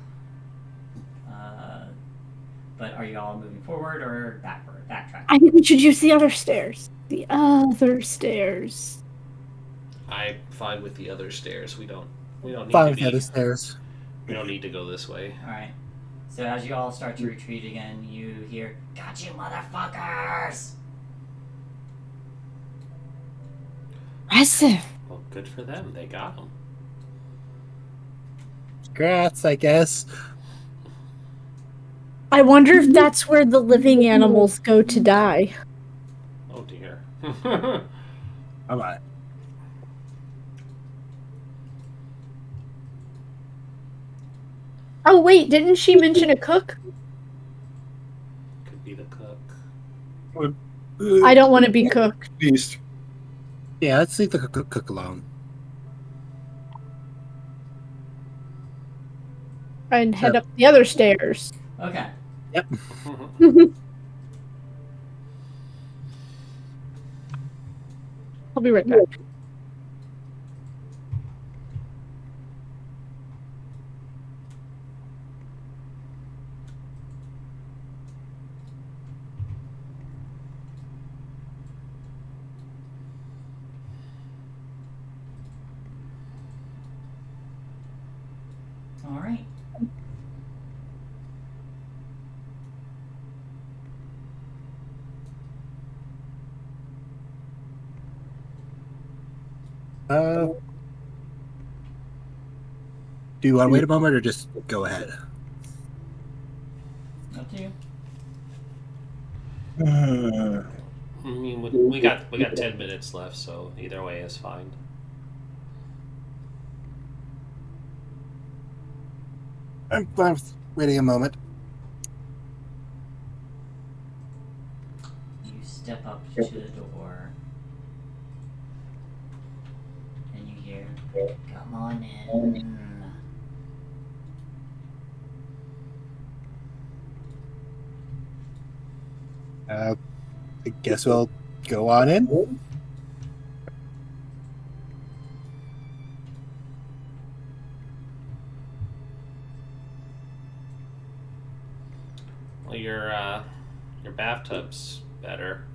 But are you all moving forward or backtrack? I think we should use the other stairs. The other stairs. I'm fine with the other stairs. We don't need Fine to with the other stairs. We don't need to go this way. All right. So as you all start to retreat again, you hear, "Got you, motherfuckers!" Impressive. Well, good for them. They got them. Congrats, I guess. I wonder if that's where the living animals go to die. Oh dear. All right. Oh wait, didn't she mention a cook? Could be the cook. I don't want to be cooked. Beast. Yeah, let's leave the cook alone. And head up the other stairs. Okay. Yep. I'll be right back. All right. Do you want to wait a moment or just go ahead? Up to you. I mean, we got 10 minutes left, so either way is fine. I'm waiting a moment. You step up to the door, and you hear, "Come on in." I guess we'll go on in. Well, your bathtub's better.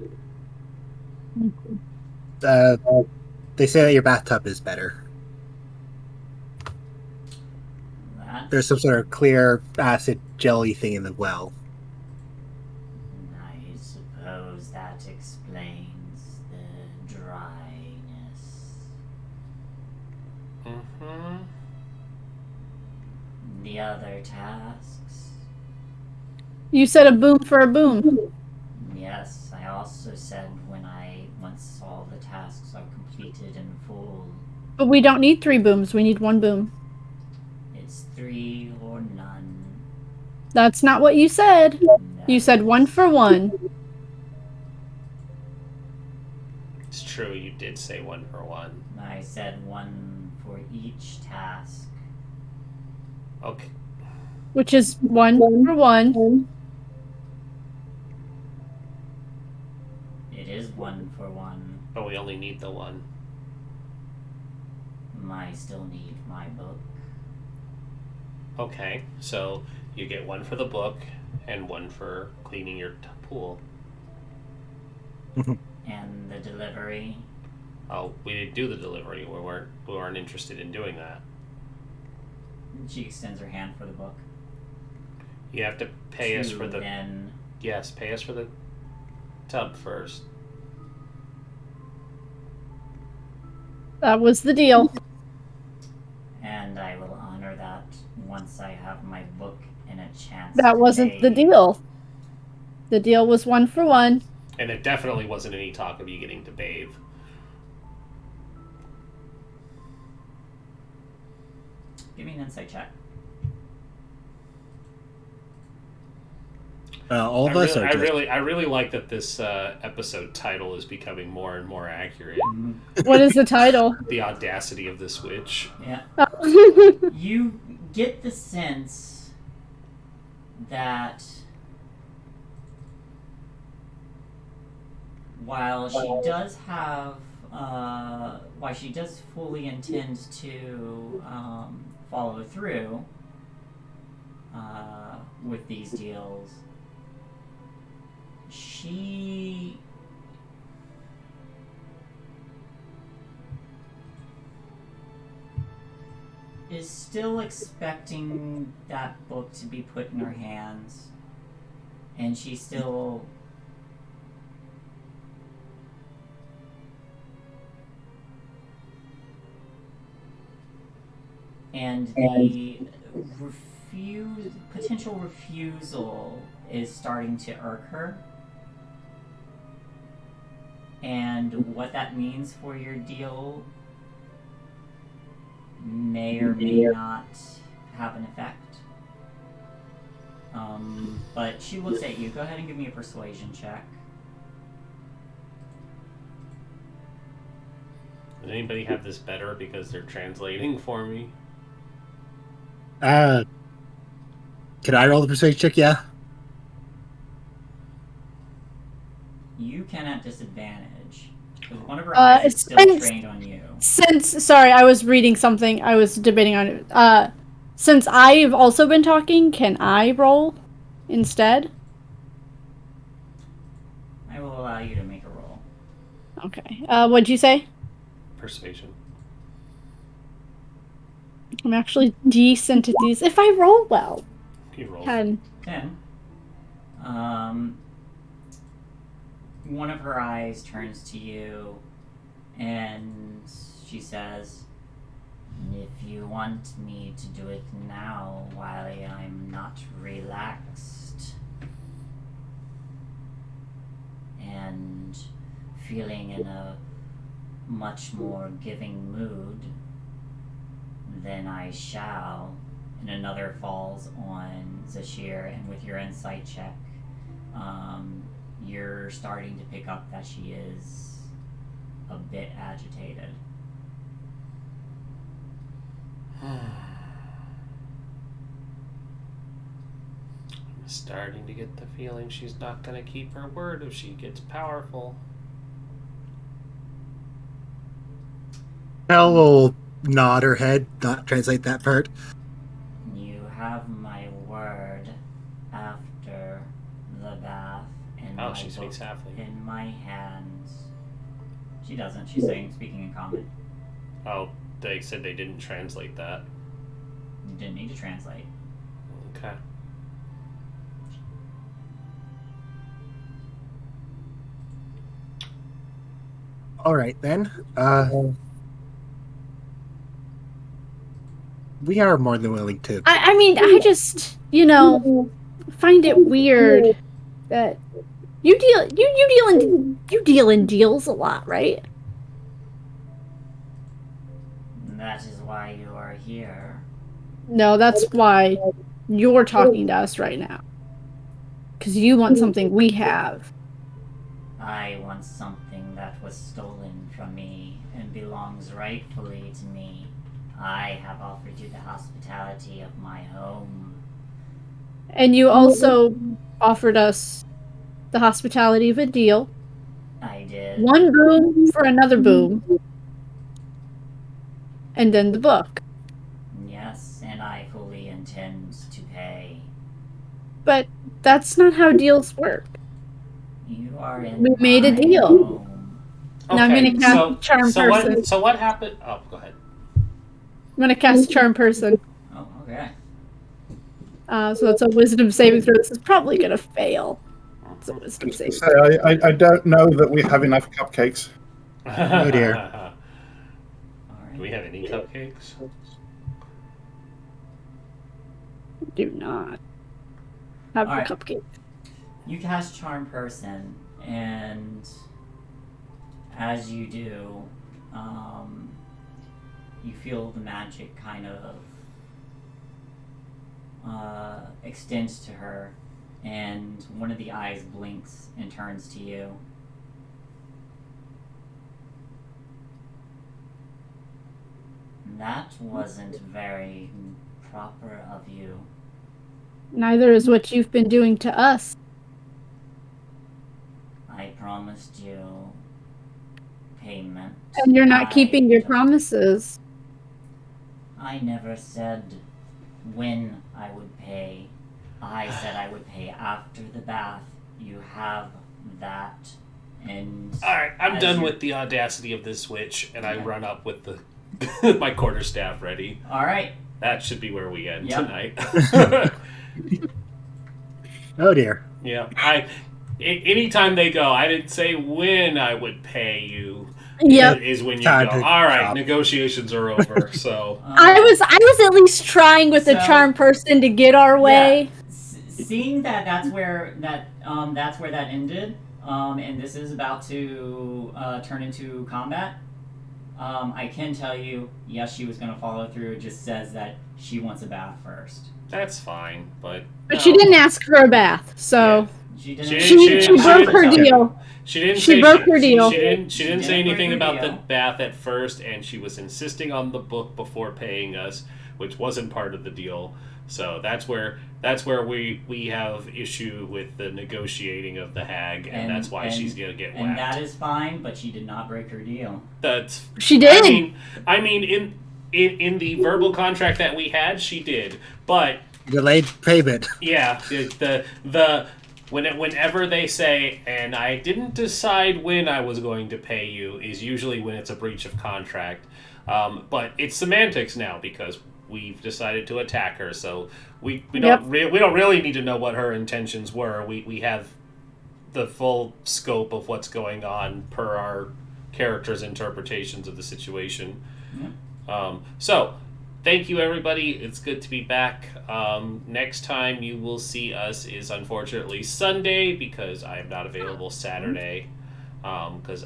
They say that your bathtub is better. That, There's some sort of clear acid jelly thing in the well. I suppose that explains the dryness. Mm-hmm. The other tasks? You said a boom for a boom. Yes, I also said once all the tasks are completed in full, But we don't need 3 booms. We need 1 boom. it's 3 or none. That's not what you said. You That said 1 for 1. It's true, you did say 1 for 1. I said 1 for each task. Okay. Which is 1 for 1. It is 1 for 1. But we only need the 1. I still need my book. Okay, so you get 1 for the book and 1 for cleaning your pool. And the delivery. Oh, we didn't do the delivery. We weren't interested in doing that. She extends her hand for the book. You have to pay us for the Then yes, pay us for the tub first. That was the deal. and I will honor that once I have my book and a chance. That to wasn't pay. the deal. The deal was 1 for 1. And there definitely wasn't any talk of you getting to bathe. Give me an insight check. All of us are I just... really like that this episode title is becoming more and more accurate. What is the title? The audacity of this witch. Yeah. Oh. You get the sense that while she does have, while she does fully intend to follow through with these deals, she is still expecting that book to be put in her hands, and she still and the potential refusal is starting to irk her. And what that means for your deal may or may not have an effect. But she looks at you. Go ahead and give me a persuasion check. Does anybody have this better because they're translating for me? Can I roll the persuasion check? Yeah. You can at disadvantage. Because one of her eyes is still trained on you. Sorry, I was reading something. I was debating on it. Since I've also been talking, can I roll instead? I will allow you to make a roll. Okay. What'd you say? Persuasion. I'm actually decent at these. If I roll well. You roll. 10. 10. One of her eyes turns to you, and she says, "If you want me to do it now while I'm not relaxed and feeling in a much more giving mood, then I shall." And another falls on Zashir, and with your insight check, you're starting to pick up that she is a bit agitated. I'm starting to get the feeling she's not going to keep her word if she gets powerful. Mel will nod her head, not translate that part. You have my word after the bath and my she speaks book halfling. in my hands. She doesn't. She's speaking in common. Oh, they said they didn't translate that. You didn't need to translate. Okay. All right, then. We are more than willing to. I mean, I just, find it weird that you deal in deals a lot, right? That is why you are here. No, that's why you're talking to us right now. Because you want something we have. I want something that was stolen from me and belongs rightfully to me. I have offered you the hospitality of my home. And you also offered us the hospitality of a deal. I did. One boom for another boom. And then the book. Yes, and I fully intend to pay. But that's not how deals work. You are in We made a my deal. home. Now I'm gonna cast Charm Person. So what happened? Oh, go ahead. I'm gonna cast Charm Person. Oh, okay. So that's a Wisdom saving throw. This is probably gonna fail. It's a Wisdom saving So throw. I don't know that we have enough cupcakes. Oh, dear. All right. Do we have any cupcakes? Do not have All the right. cupcake. You cast Charm Person, and as you do, you feel the magic kind of extends to her, and one of the eyes blinks and turns to you. That wasn't very proper of you. Neither is what you've been doing to us. I promised you payment. And you're not keeping your promises. I never said when I would pay. I said I would pay after the bath. You have that. And Alright, I'm done with the audacity of this witch, and I run up with the my quarterstaff ready. Alright. That should be where we end tonight. Oh dear. Yeah. Anytime they go, I didn't say when I would pay you. Yep. Is when you Time go. to All right, stop. Negotiations are over. So I was at least trying with the charm person to get our way. Yeah. Seeing that that's where that ended, and this is about to turn into combat. I can tell you, yes, she was going to follow through. It just says that she wants a bath first. that's fine, but She didn't ask for a bath, so She didn't. she broke her deal. She broke her deal. She didn't say anything break her about the deal. bath at first, and she was insisting on the book before paying us, which wasn't part of the deal. So that's where we have issue with the negotiating of the hag, and that's why she's gonna get whacked. And that is fine, but she did not break her deal. She did. I mean, in the verbal contract that we had, she did, but Delayed payment. yeah, whenever they say, and I didn't decide when I was going to pay you, is usually when it's a breach of contract. But it's semantics now because we've decided to attack her, so we don't really need to know what her intentions were. We have the full scope of what's going on per our characters' interpretations of the situation. Yeah. So thank you, everybody. It's good to be back. Next time you will see us is unfortunately Sunday because I am not available Saturday. Because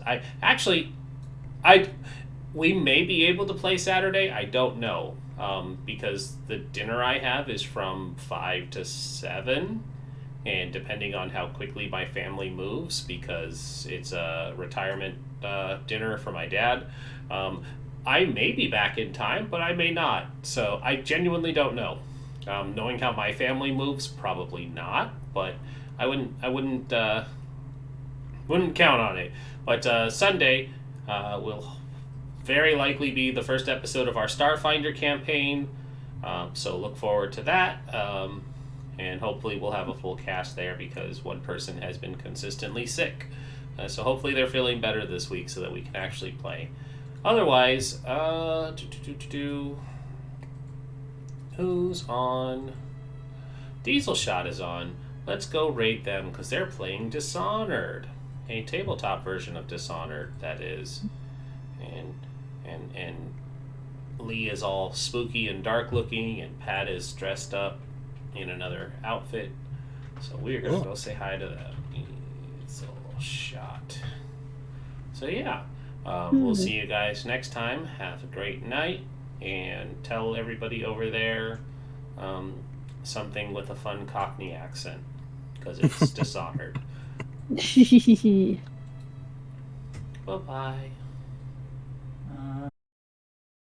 we may be able to play Saturday. I don't know. Because the dinner I have is from 5 to 7. And depending on how quickly my family moves, because it's a retirement dinner for my dad, I may be back in time, but I may not. So I genuinely don't know. Knowing how my family moves, probably not. But I wouldn't count on it. But Sunday will very likely be the first episode of our Starfinder campaign. So look forward to that. And hopefully we'll have a full cast there because one person has been consistently sick. So hopefully they're feeling better this week so that we can actually play. Otherwise, who's on? Diesel Shot is on. Let's go raid them because they're playing Dishonored, a tabletop version of Dishonored, that is. And Lee is all spooky and dark looking, and Pat is dressed up in another outfit. So we're gonna go say hi to them. Diesel Shot. So yeah. We'll see you guys next time. Have a great night, and tell everybody over there something with a fun Cockney accent, because it's Dishonored. Bye-bye.